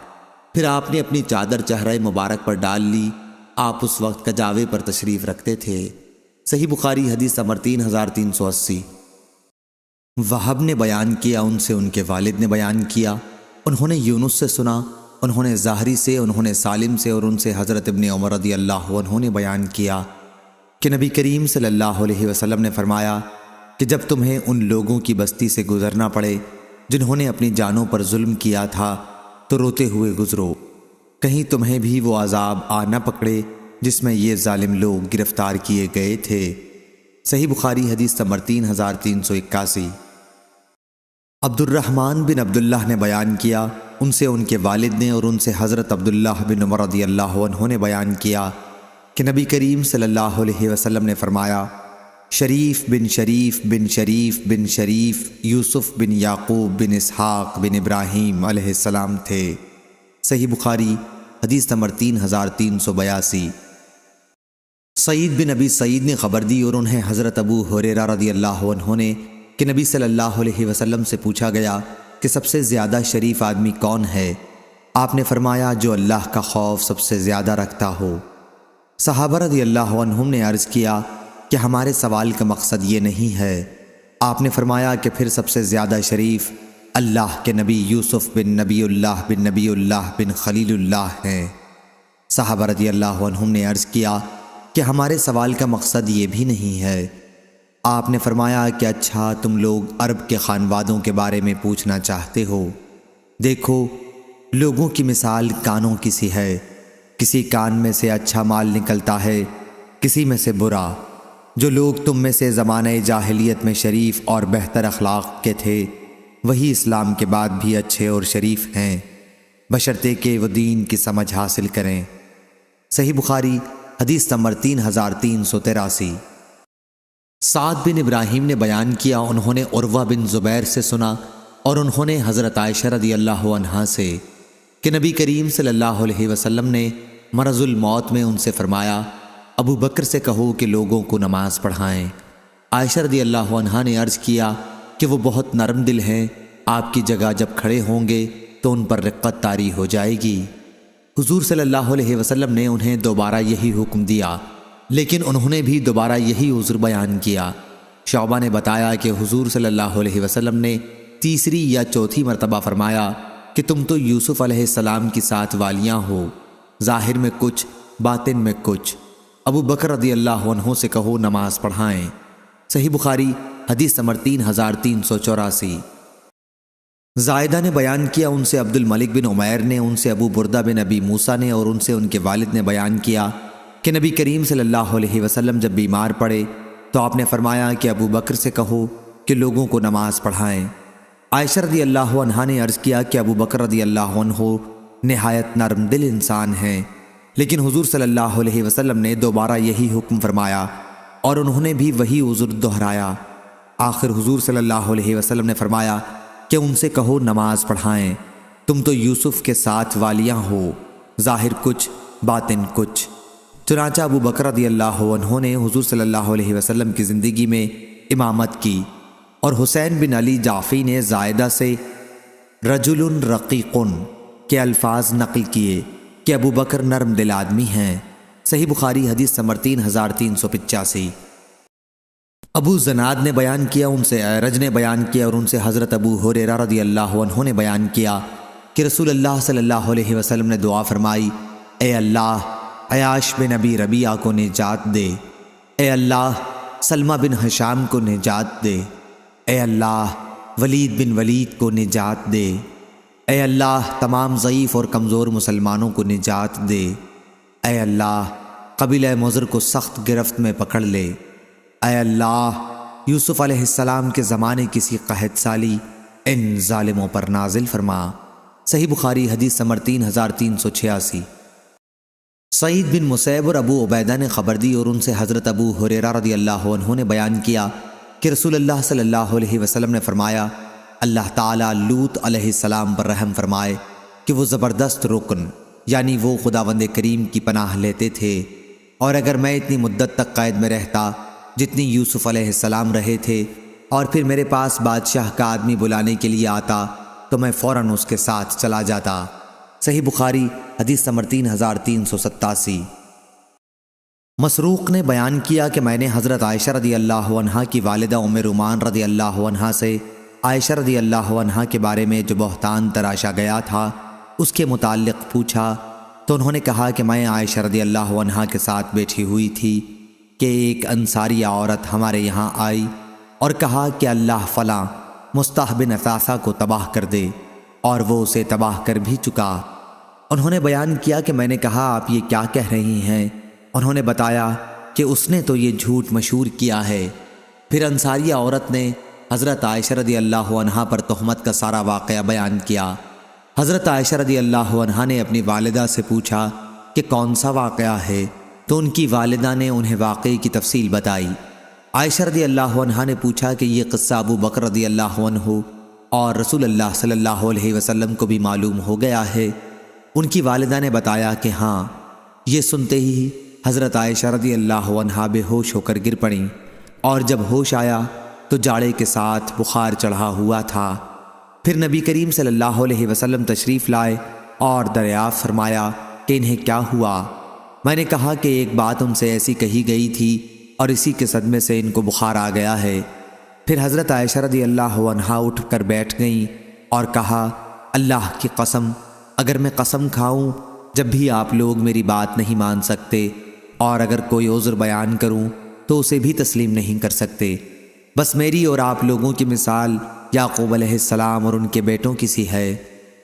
پھر آپ نے اپنی چادر چہرہ مبارک پر ڈال لی۔ آپ اس وقت کجاوے پر تشریف رکھتے تھے۔ صحیح بخاری حدیث نمبر 3380۔ وہب نے بیان کیا، ان سے ان کے والد نے بیان کیا، انہوں نے یونس سے سنا، انہوں نے زہری سے، انہوں نے سالم سے، اور ان سے حضرت ابن عمر رضی اللہ عنہ نے بیان کیا کہ نبی کریم صلی اللہ علیہ وسلم نے فرمایا کہ جب تمہیں ان لوگوں کی بستی سے گزرنا پڑے جنہوں نے اپنی جانوں پر ظلم کیا تھا تو روتے ہوئے گزرو، کہیں تمہیں بھی وہ عذاب آ نہ پکڑے جس میں یہ ظالم لوگ گرفتار کیے گئے تھے۔ صحیح بخاری حدیث نمبر 3381۔ عبد الرحمن بن عبداللہ نے بیان کیا، ان سے ان کے والد نے، اور ان سے حضرت عبداللہ بن عمر رضی اللہ عنہ نے بیان کیا کہ نبی کریم صلی اللہ علیہ وسلم نے فرمایا، شریف بن شریف بن شریف بن شریف یوسف بن یعقوب بن اسحاق بن ابراہیم علیہ السلام تھے۔ صحیح بخاری حدیث نمبر 3382۔ سعید بن ابی سعید نے خبر دی، اور انہیں حضرت ابو ہریرہ رضی اللہ عنہ نے کہ نبی صلی اللہ علیہ وسلم سے پوچھا گیا کہ سب سے زیادہ شریف آدمی کون ہے؟ آپ نے فرمایا، جو اللہ کا خوف سب سے زیادہ رکھتا ہو۔ صحابہ رضی اللہ عنہم نے عرض کیا کہ ہمارے سوال کا مقصد یہ نہیں ہے۔ آپ نے فرمایا کہ پھر سب سے زیادہ شریف اللہ کے نبی یوسف بن نبی اللہ بن خلیل اللہ ہیں۔ صحابہ رضی اللہ عنہم نے عرض کیا کہ ہمارے سوال کا مقصد یہ بھی نہیں ہے۔ آپ نے فرمایا کہ اچھا تم لوگ عرب کے خانوادوں کے بارے میں پوچھنا چاہتے ہو؟ دیکھو، لوگوں کی مثال کانوں کی سی ہے، کسی کان میں سے اچھا مال نکلتا ہے، کسی میں سے برا۔ جو لوگ تم میں سے زمانہ جاہلیت میں شریف اور بہتر اخلاق کے تھے، وہی اسلام کے بعد بھی اچھے اور شریف ہیں، بشرطے کہ وہ دین کی سمجھ حاصل کریں۔ صحیح بخاری حدیث نمبر 3383۔ سعد بن ابراہیم نے بیان کیا، انہوں نے عروہ بن زبیر سے سنا، اور انہوں نے حضرت عائشہ رضی اللہ عنہا سے کہ نبی کریم صلی اللہ علیہ وسلم نے مرض الموت میں ان سے فرمایا، ابو بکر سے کہو کہ لوگوں کو نماز پڑھائیں۔ عائشہ رضی اللہ عنہا نے عرض کیا کہ وہ بہت نرم دل ہیں، آپ کی جگہ جب کھڑے ہوں گے تو ان پر رقت طاری ہو جائے گی۔ حضور صلی اللہ علیہ وسلم نے انہیں دوبارہ یہی حکم دیا، لیکن انہوں نے بھی دوبارہ یہی عذر بیان کیا۔ شعبہ نے بتایا کہ حضور صلی اللہ علیہ وسلم نے تیسری یا چوتھی مرتبہ فرمایا کہ تم تو یوسف علیہ السلام کی ساتھ والیاں ہو، ظاہر میں کچھ، باطن میں کچھ۔ ابو بکر رضی اللہ عنہ سے کہو نماز پڑھائیں۔ صحیح بخاری حدیث نمبر 3384۔ زائدہ نے بیان کیا، ان سے عبد الملک بن عمیر نے، ان سے ابو بردہ بن ابی موسیٰ نے، اور ان سے ان کے والد نے بیان کیا کہ نبی کریم صلی اللہ علیہ وسلم جب بیمار پڑے تو آپ نے فرمایا کہ ابو بکر سے کہو کہ لوگوں کو نماز پڑھائیں۔ عائشہ رضی اللہ عنہا نے عرض کیا کہ ابو بکر رضی اللہ عنہ نہایت نرم دل انسان ہیں، لیکن حضور صلی اللہ علیہ وسلم نے دوبارہ یہی حکم فرمایا اور انہوں نے بھی وہی عذر دہرایا۔ آخر حضور صلی اللہ علیہ وسلم نے فرمایا کہ ان سے کہو نماز پڑھائیں، تم تو یوسف کے ساتھ والیاں ہو، ظاہر کچھ، باطن کچھ۔ چنانچہ ابو بکر رضی اللہ عنہ نے حضور صلی اللہ علیہ وسلم کی زندگی میں امامت کی، اور حسین بن علی جعفی نے زائدہ سے رجل رقیق کے الفاظ نقل کیے کہ ابو بکر نرم دل آدمی ہیں۔ صحیح بخاری حدیث نمبر 3385۔ ابو زناد نے بیان کیا، ان سے اعرج نے بیان کیا، اور ان سے حضرت ابو ہریرہ رضی اللہ عنہ نے بیان کیا کہ رسول اللہ صلی اللہ علیہ وسلم نے دعا فرمائی، اے اللہ عیاش بن ابی ربیعہ کو نجات دے، اے اللہ سلمہ بن حشام کو نجات دے، اے اللہ ولید بن ولید کو نجات دے، اے اللہ تمام ضعیف اور کمزور مسلمانوں کو نجات دے، اے اللہ قبیلہ مضر کو سخت گرفت میں پکڑ لے، اے اللہ یوسف علیہ السلام کے زمانے کسی قحط سالی ان ظالموں پر نازل فرما۔ صحیح بخاری حدیث نمبر 3386۔ سعید بن مسیب اور ابو عبیدہ نے خبر دی، اور ان سے حضرت ابو ہریرہ رضی اللہ عنہ نے بیان کیا کہ رسول اللہ صلی اللہ علیہ وسلم نے فرمایا اللہ تعالیٰ لوط علیہ السلام پر رحم فرمائے کہ وہ زبردست رکن یعنی وہ خداوند کریم کی پناہ لیتے تھے، اور اگر میں اتنی مدت تک قید میں رہتا جتنی یوسف علیہ السلام رہے تھے، اور پھر میرے پاس بادشاہ کا آدمی بلانے کے لیے آتا تو میں فوراً اس کے ساتھ چلا جاتا۔ صحیح بخاری حدیث نمبر 3387۔ مسروق نے بیان کیا کہ میں نے حضرت عائشہ رضی اللہ عنہا کی والدہ ام رومان رضی اللہ عنہا سے عائشہ رضی اللہ عنہا کے بارے میں جو بہتان تراشا گیا تھا اس کے متعلق پوچھا، تو انہوں نے کہا کہ میں عائشہ رضی اللہ عنہا کے ساتھ بیٹھی ہوئی تھی کہ ایک انصاریہ عورت ہمارے یہاں آئی اور کہا کہ اللہ فلاں مصطح بن اثاثہ کو تباہ کر دے، اور وہ اسے تباہ کر بھی چکا۔ انہوں نے بیان کیا کہ میں نے کہا آپ یہ کیا کہہ رہی ہیں؟ انہوں نے بتایا کہ اس نے تو یہ جھوٹ مشہور کیا ہے۔ پھر انصاریہ عورت نے حضرت عائشہ رضی اللہ عنہا پر تہمت کا سارا واقعہ بیان کیا۔ حضرت عائشہ رضی اللہ عنہا نے اپنی والدہ سے پوچھا کہ کون سا واقعہ ہے، تو ان کی والدہ نے انہیں واقعے کی تفصیل بتائی۔ عائشہ رضی اللہ عنہا نے پوچھا کہ یہ قصہ ابو بکر رضی اللہ عنہ اور رسول اللہ صلی اللہ علیہ وسلم کو بھی معلوم ہو گیا ہے؟ ان کی والدہ نے بتایا کہ ہاں۔ یہ سنتے ہی حضرت عائشہ رضی اللہ عنہا بے ہوش ہو کر گر پڑیں، اور جب ہوش آیا تو جاڑے کے ساتھ بخار چڑھا ہوا تھا۔ پھر نبی کریم صلی اللہ علیہ وسلم تشریف لائے اور دریافت فرمایا کہ انہیں کیا ہوا؟ میں نے کہا کہ ایک بات ان سے ایسی کہی گئی تھی اور اسی کے صدمے سے ان کو بخار آ گیا ہے۔ پھر حضرت عائشہ رضی اللہ عنہا اٹھ کر بیٹھ گئیں اور کہا اللہ کی قسم، اگر میں قسم کھاؤں جب بھی آپ لوگ میری بات نہیں مان سکتے، اور اگر کوئی عذر بیان کروں تو اسے بھی تسلیم نہیں کر سکتے، بس میری اور آپ لوگوں کی مثال یعقوب علیہ السلام اور ان کے بیٹوں کی سی ہے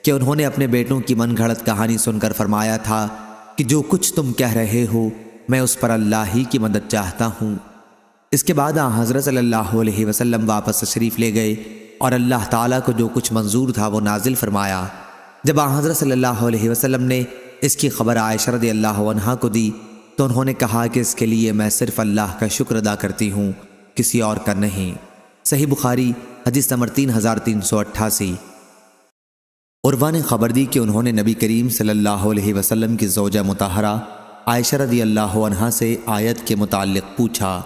کہ انہوں نے اپنے بیٹوں کی من گھڑت کہانی سن کر فرمایا تھا کہ جو کچھ تم کہہ رہے ہو میں اس پر اللہ ہی کی مدد چاہتا ہوں۔ اس کے بعد حضرت صلی اللہ علیہ وسلم واپس تشریف لے گئے اور اللہ تعالیٰ کو جو کچھ منظور تھا وہ نازل فرمایا۔ جب حضرت صلی اللہ علیہ وسلم نے اس کی خبر عائشہ رضی اللہ عنہا کو دی تو انہوں نے کہا کہ اس کے لیے میں صرف اللہ کا شکر ادا کرتی ہوں، کسی اور کا نہیں۔ صحیح بخاری حدیث نمبر 3388۔ عروہ نے خبر دی کہ انہوں نے نبی کریم صلی اللہ علیہ وسلم کی زوجہ مطہرہ عائشہ رضی اللہ عنہا سے آیت کے متعلق پوچھا،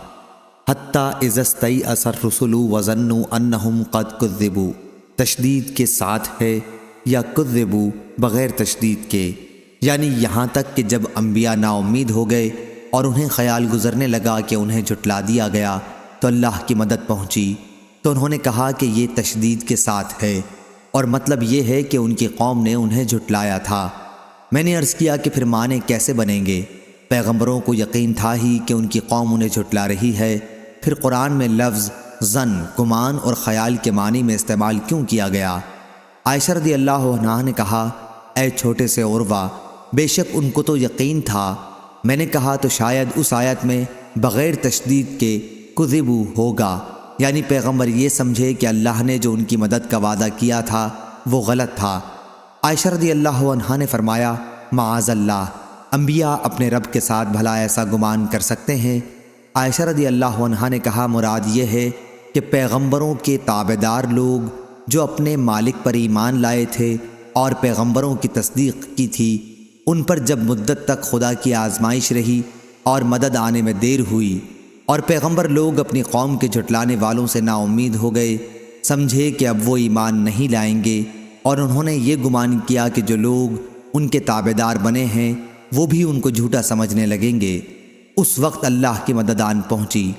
حتیٰ اذا استیأس الرسل وظنوا انہم قد کذبوا، تشدید کے ساتھ ہے یا کذبوا بغیر تشدید کے، یعنی یہاں تک کہ جب انبیاء نا امید ہو گئے اور انہیں خیال گزرنے لگا کہ انہیں جھٹلا دیا گیا تو اللہ کی مدد پہنچی، تو انہوں نے کہا کہ یہ تشدید کے ساتھ ہے، اور مطلب یہ ہے کہ ان کی قوم نے انہیں جھٹلایا تھا۔ میں نے عرض کیا کہ پھر معنی کیسے بنیں گے؟ پیغمبروں کو یقین تھا ہی کہ ان کی قوم انہیں جھٹلا رہی ہے، پھر قرآن میں لفظ ظن، گمان اور خیال کے معنی میں استعمال کیوں کیا گیا؟ عائشہ رضی اللہ عنہا نے کہا اے چھوٹے سے عروہ، بے شک ان کو تو یقین تھا۔ میں نے کہا تو شاید اس آیت میں بغیر تشدید کے کذبوا ہوگا، یعنی پیغمبر یہ سمجھے کہ اللہ نے جو ان کی مدد کا وعدہ کیا تھا وہ غلط تھا۔ عائشہ رضی اللہ عنہا نے فرمایا معاذ اللہ، انبیاء اپنے رب کے ساتھ بھلا ایسا گمان کر سکتے ہیں؟ عائشہ رضی اللہ عنہا نے کہا مراد یہ ہے کہ پیغمبروں کے تابعدار لوگ جو اپنے مالک پر ایمان لائے تھے اور پیغمبروں کی تصدیق کی تھی، ان پر جب مدت تک خدا کی آزمائش رہی اور مدد آنے میں دیر ہوئی اور پیغمبر لوگ اپنی قوم کے جھٹلانے والوں سے نا امید ہو گئے، سمجھے کہ اب وہ ایمان نہیں لائیں گے، اور انہوں نے یہ گمان کیا کہ جو لوگ ان کے تابعدار بنے ہیں وہ بھی ان کو جھوٹا سمجھنے لگیں گے، اس وقت اللہ کی مدد آن پہنچی۔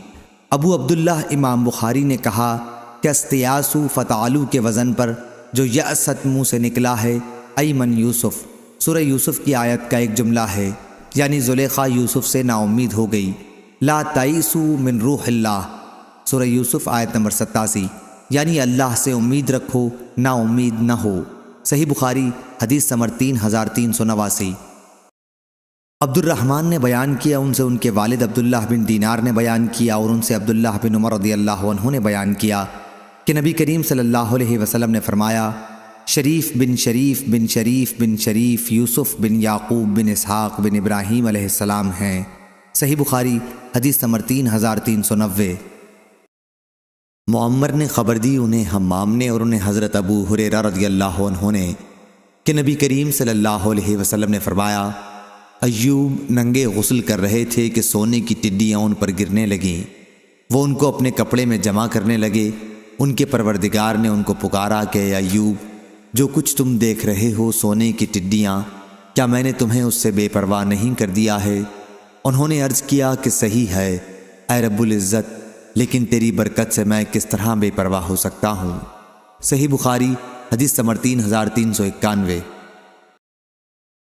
ابو عبداللہ امام بخاری نے کہا کہ استیاسو فتعلو کے وزن پر جو یأست منہ سے نکلا ہے ایمن یوسف، سورہ یوسف کی آیت کا ایک جملہ ہے، یعنی زلیخا یوسف سے نا امید ہو گئی۔ لا تائسو من روح اللہ، سورہ یوسف آیت نمبر 87، یعنی اللہ سے امید رکھو، نا امید نہ ہو۔ صحیح بخاری حدیث نمبر 3389۔ عبد الرحمن نے بیان کیا، ان سے ان کے والد عبداللہ بن دینار نے بیان کیا، اور ان سے عبداللہ بن عمر رضی اللہ عنہ نے بیان کیا کہ نبی کریم صلی اللہ علیہ وسلم نے فرمایا شریف بن شریف بن شریف بن شریف یوسف بن یعقوب بن اسحاق بن ابراہیم علیہ السلام ہیں۔ صحیح بخاری حدیث نمبر 3390۔ معمر نے خبر دی انہیں حمام نے اور انہیں حضرت ابو ہریرہ رضی اللہ عنہ نے کہ نبی کریم صلی اللہ علیہ وسلم نے فرمایا، ایوب ننگے غسل کر رہے تھے کہ سونے کی ٹڈیاں ان پر گرنے لگیں۔ وہ ان کو اپنے کپڑے میں جمع کرنے لگے۔ ان کے پروردگار نے ان کو پکارا کہ اے ایوب، جو کچھ تم دیکھ رہے ہو سونے کی ٹڈیاں، کیا میں نے تمہیں اس سے بے پرواہ نہیں کر دیا ہے؟ انہوں نے عرض کیا کہ صحیح ہے اے رب العزت، لیکن تیری برکت سے میں کس طرح بے پرواہ ہو سکتا ہوں؟ صحیح بخاری حدیث نمبر 3391۔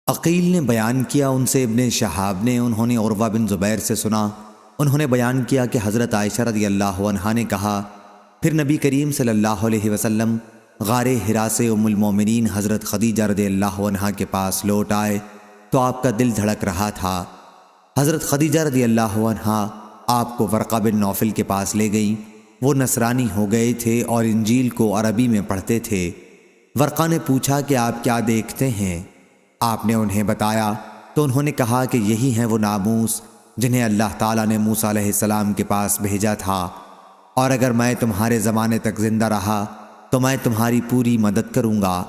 عقیل نے بیان کیا ان سے ابن شہاب نے، انہوں نے عروہ بن زبیر سے سنا، انہوں نے بیان کیا کہ حضرت عائشہ رضی اللہ عنہا نے کہا، پھر نبی کریم صلی اللہ علیہ وسلم غار حرا سے ام المومنین حضرت خدیجہ رضی اللہ عنہا کے پاس لوٹ آئے تو آپ کا دل دھڑک رہا تھا۔ حضرت خدیجہ رضی اللہ عنہا آپ کو ورقہ بن نوفل کے پاس لے گئیں۔ وہ نصرانی ہو گئے تھے اور انجیل کو عربی میں پڑھتے تھے۔ ورقہ نے پوچھا کہ آپ کیا دیکھتے ہیں؟ آپ نے انہیں بتایا تو انہوں نے کہا کہ یہی ہیں وہ ناموس جنہیں اللہ تعالیٰ نے موسیٰ علیہ السلام کے پاس بھیجا تھا، اور اگر میں تمہارے زمانے تک زندہ رہا تو میں تمہاری پوری مدد کروں گا۔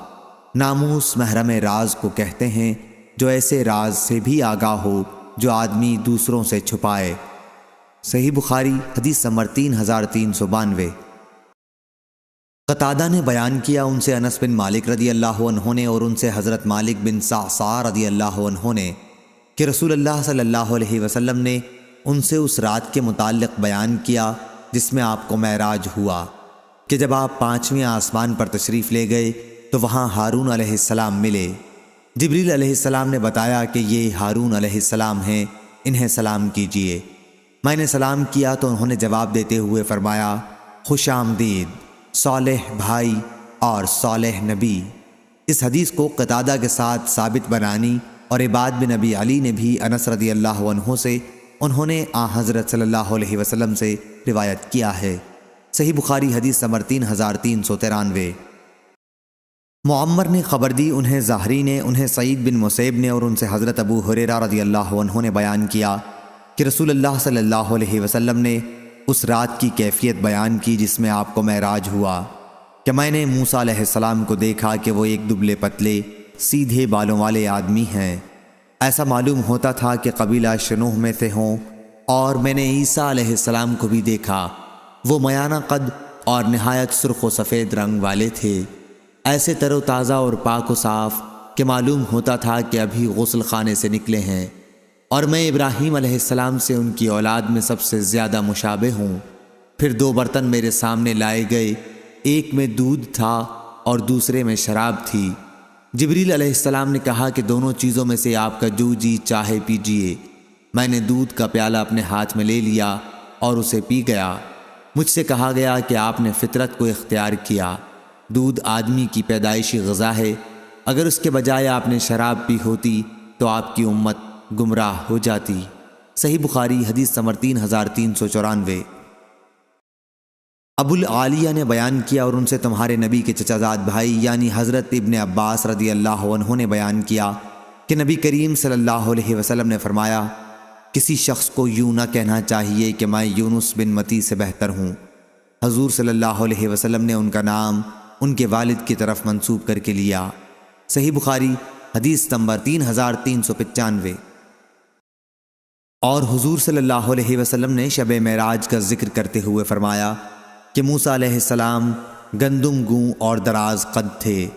ناموس محرم راز کو کہتے ہیں، جو ایسے راز سے بھی آگاہ ہو جو آدمی دوسروں سے چھپائے۔ صحیح بخاری حدیث نمبر 3392۔ قتادہ نے بیان کیا ان سے انس بن مالک رضی اللہ عنہ نے اور ان سے حضرت مالک بن صعصع رضی اللہ عنہ نے کہ رسول اللہ صلی اللہ علیہ وسلم نے ان سے اس رات کے متعلق بیان کیا جس میں آپ کو معراج ہوا، کہ جب آپ 5ویں آسمان پر تشریف لے گئے تو وہاں ہارون علیہ السلام ملے۔ جبریل علیہ السلام نے بتایا کہ یہ ہارون علیہ السلام ہیں، انہیں سلام کیجئے۔ میں نے سلام کیا تو انہوں نے جواب دیتے ہوئے فرمایا، خوش آمدید صالح بھائی اور صالح نبی۔ اس حدیث کو قتادہ کے ساتھ ثابت بنانی اور عباد بن ابی علی نے بھی انس رضی اللہ عنہ سے، انہوں نے حضرت صلی اللہ علیہ وسلم سے روایت کیا ہے۔ صحیح بخاری حدیث نمبر 3393۔ معمر نے خبر دی انہیں زہری نے، انہیں سعید بن مسیب نے اور ان سے حضرت ابو ہریرہ رضی اللہ عنہ نے بیان کیا کہ رسول اللہ صلی اللہ علیہ وسلم نے اس رات کی کیفیت بیان کی جس میں آپ کو معراج ہوا، کہ میں نے موسیٰ علیہ السلام کو دیکھا کہ وہ ایک دبلے پتلے سیدھے بالوں والے آدمی ہیں۔ ایسا معلوم ہوتا تھا کہ قبیلہ شنوح میں سے ہوں، اور میں نے عیسیٰ علیہ السلام کو بھی دیکھا، وہ میانہ قد اور نہایت سرخ و سفید رنگ والے تھے، ایسے تر و تازہ اور پاک و صاف کہ معلوم ہوتا تھا کہ ابھی غسل خانے سے نکلے ہیں، اور میں ابراہیم علیہ السلام سے ان کی اولاد میں سب سے زیادہ مشابہ ہوں۔ پھر 2 برتن میرے سامنے لائے گئے، ایک میں دودھ تھا اور دوسرے میں شراب تھی۔ جبریل علیہ السلام نے کہا کہ دونوں چیزوں میں سے آپ کا جو جی چاہے پیجئے۔ میں نے دودھ کا پیالہ اپنے ہاتھ میں لے لیا اور اسے پی گیا۔ مجھ سے کہا گیا کہ آپ نے فطرت کو اختیار کیا، دودھ آدمی کی پیدائشی غذا ہے، اگر اس کے بجائے آپ نے شراب پی ہوتی تو آپ کی امت گمراہ ہو جاتی۔ صحیح بخاری حدیث نمبر 3394۔ ابو العالیہ نے بیان کیا اور ان سے تمہارے نبی کے چچا زاد بھائی یعنی حضرت ابن عباس رضی اللہ عنہ نے بیان کیا کہ نبی کریم صلی اللہ علیہ وسلم نے فرمایا، کسی شخص کو یوں نہ کہنا چاہیے کہ میں یونس بن متی سے بہتر ہوں۔ حضور صلی اللہ علیہ وسلم نے ان کا نام ان کے والد کی طرف منسوب کر کے لیا۔ صحیح بخاری حدیث نمبر 3395۔ اور حضور صلی اللہ علیہ وسلم نے شب معراج کا ذکر کرتے ہوئے فرمایا کہ موسیٰ علیہ السلام گندم گوں اور دراز قد تھے،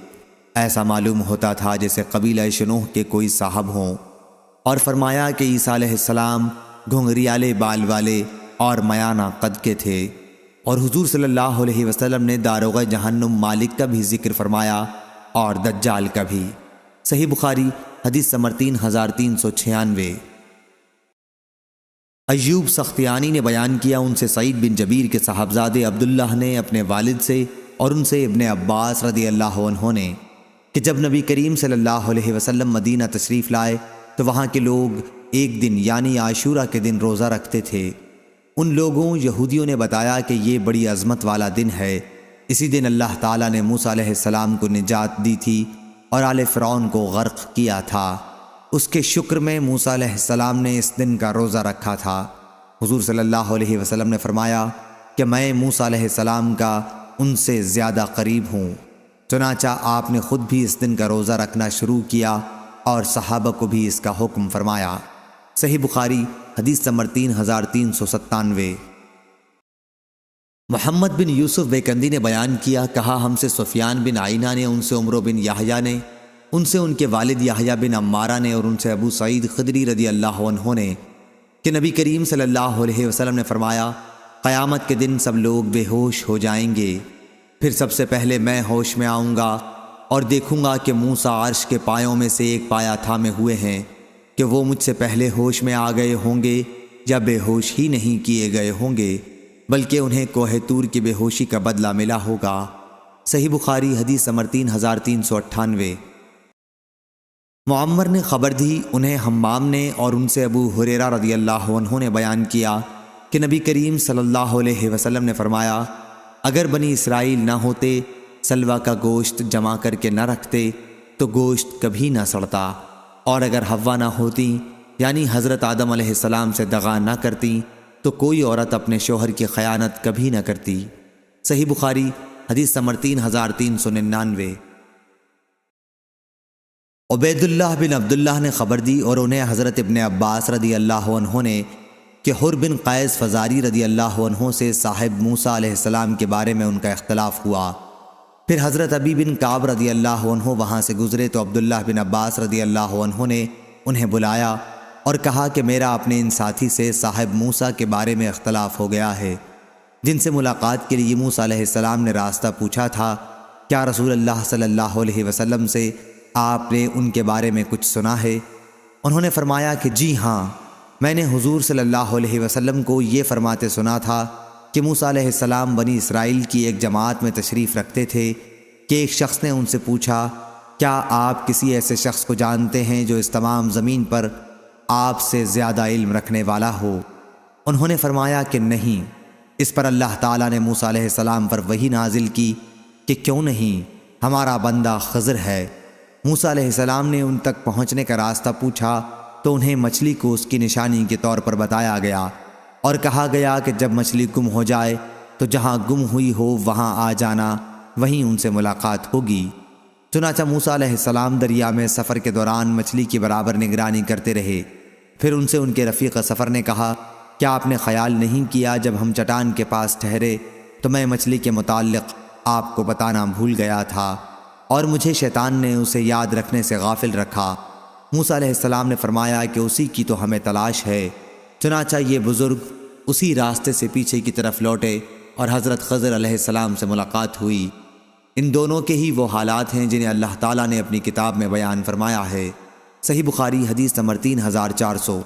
ایسا معلوم ہوتا تھا جیسے قبیلہ شنوح کے کوئی صاحب ہوں، اور فرمایا کہ عیسیٰ علیہ السلام گھنگریالے بال والے اور میانہ قد کے تھے، اور حضور صلی اللہ علیہ وسلم نے داروغہ جہنم مالک کا بھی ذکر فرمایا اور دجال کا بھی۔ صحیح بخاری حدیث نمبر 3396۔ ایوب سختیانی نے بیان کیا ان سے سعید بن جبیر کے صاحبزادے عبداللہ نے اپنے والد سے اور ان سے ابن عباس رضی اللہ عنہ نے کہ جب نبی کریم صلی اللہ علیہ وسلم مدینہ تشریف لائے تو وہاں کے لوگ ایک دن یعنی عاشورہ کے دن روزہ رکھتے تھے۔ ان لوگوں یہودیوں نے بتایا کہ یہ بڑی عظمت والا دن ہے، اسی دن اللہ تعالیٰ نے موسیٰ علیہ السلام کو نجات دی تھی اور آل فرعون کو غرق کیا تھا۔ اس کے شکر میں موسیٰ علیہ السلام نے اس دن کا روزہ رکھا تھا۔ حضور صلی اللہ علیہ وسلم نے فرمایا، کہ میں موسیٰ علیہ السلام کا ان سے زیادہ قریب ہوں۔ چنانچہ آپ نے خود بھی اس دن کا روزہ رکھنا شروع کیا اور صحابہ کو بھی اس کا حکم فرمایا۔ صحیح بخاری حدیث نمبر 3397۔ محمد بن یوسف بیکندی نے بیان کیا، کہا ہم سے سفیان بن عینہ نے، ان سے عمرو بن یحییٰ نے، ان سے ان کے والد یحییٰ بن عمارہ نے، اور ان سے ابو سعید خدری رضی اللہ عنہ نے کہ نبی کریم صلی اللہ علیہ وسلم نے فرمایا، قیامت کے دن سب لوگ بے ہوش ہو جائیں گے، پھر سب سے پہلے میں ہوش میں آؤں گا اور دیکھوں گا کہ موسیٰ عرش کے پایوں میں سے ایک پایا تھامے ہوئے ہیں کہ وہ مجھ سے پہلے ہوش میں آ گئے ہوں گے یا بے ہوش ہی نہیں کیے گئے ہوں گے، بلکہ انہیں کوہ طور کی بے ہوشی کا بدلہ ملا ہوگا۔ صحیح بخاری حدیث نمبر 3398۔ معمر نے خبر دی، انہیں حمام نے، اور ان سے ابو ہریرہ رضی اللہ عنہ نے بیان کیا کہ نبی کریم صلی اللہ علیہ وسلم نے فرمایا، اگر بنی اسرائیل نہ ہوتے، سلوہ کا گوشت جمع کر کے نہ رکھتے تو گوشت کبھی نہ سڑتا، اور اگر حوا نہ ہوتی یعنی حضرت آدم علیہ السلام سے دغا نہ کرتی تو کوئی عورت اپنے شوہر کی خیانت کبھی نہ کرتی۔ صحیح بخاری حدیث نمبر 3399۔ عبید اللہ بن عبداللہ نے خبر دی، اور انہیں حضرت ابن عباس رضی اللہ عنہ نے کہ حر بن قیس فزاری رضی اللہ عنہ سے صاحب موسیٰ علیہ السلام کے بارے میں ان کا اختلاف ہوا۔ پھر حضرت ابی بن کعب رضی اللہ عنہ وہاں سے گزرے تو عبداللہ بن عباس رضی اللہ عنہ نے انہیں بلایا اور کہا کہ میرا اپنے ان ساتھی سے صاحب موسیٰ کے بارے میں اختلاف ہو گیا ہے، جن سے ملاقات کے لیے موسیٰ علیہ السلام نے راستہ پوچھا تھا، کیا رسول اللہ صلی اللہ علیہ وسلم سے آپ نے ان کے بارے میں کچھ سنا ہے؟ انہوں نے فرمایا کہ جی ہاں، میں نے حضور صلی اللہ علیہ وسلم کو یہ فرماتے سنا تھا کہ موسیٰ علیہ السلام بنی اسرائیل کی ایک جماعت میں تشریف رکھتے تھے کہ ایک شخص نے ان سے پوچھا، کیا آپ کسی ایسے شخص کو جانتے ہیں جو اس تمام زمین پر آپ سے زیادہ علم رکھنے والا ہو؟ انہوں نے فرمایا کہ نہیں۔ اس پر اللہ تعالیٰ نے موسیٰ علیہ السلام پر وحی نازل کی کہ کیوں نہیں، ہمارا بندہ خضر ہے۔ موسیٰ علیہ السلام نے ان تک پہنچنے کا راستہ پوچھا تو انہیں مچھلی کو اس کی نشانی کے طور پر بتایا گیا اور کہا گیا کہ جب مچھلی گم ہو جائے تو جہاں گم ہوئی ہو وہاں آ جانا، وہیں ان سے ملاقات ہوگی۔ چنانچہ موسیٰ علیہ السلام دریا میں سفر کے دوران مچھلی کی برابر نگرانی کرتے رہے۔ پھر ان سے ان کے رفیق سفر نے کہا، کیا آپ نے خیال نہیں کیا جب ہم چٹان کے پاس ٹھہرے تو میں مچھلی کے متعلق آپ کو بتانا بھول گیا تھا اور مجھے شیطان نے اسے یاد رکھنے سے غافل رکھا؟ موسیٰ علیہ السلام نے فرمایا کہ اسی کی تو ہمیں تلاش ہے۔ چنانچہ یہ بزرگ اسی راستے سے پیچھے کی طرف لوٹے اور حضرت خضر علیہ السلام سے ملاقات ہوئی۔ ان دونوں کے ہی وہ حالات ہیں جنہیں اللہ تعالیٰ نے اپنی کتاب میں بیان فرمایا ہے۔ صحیح بخاری حدیث نمبر 3400۔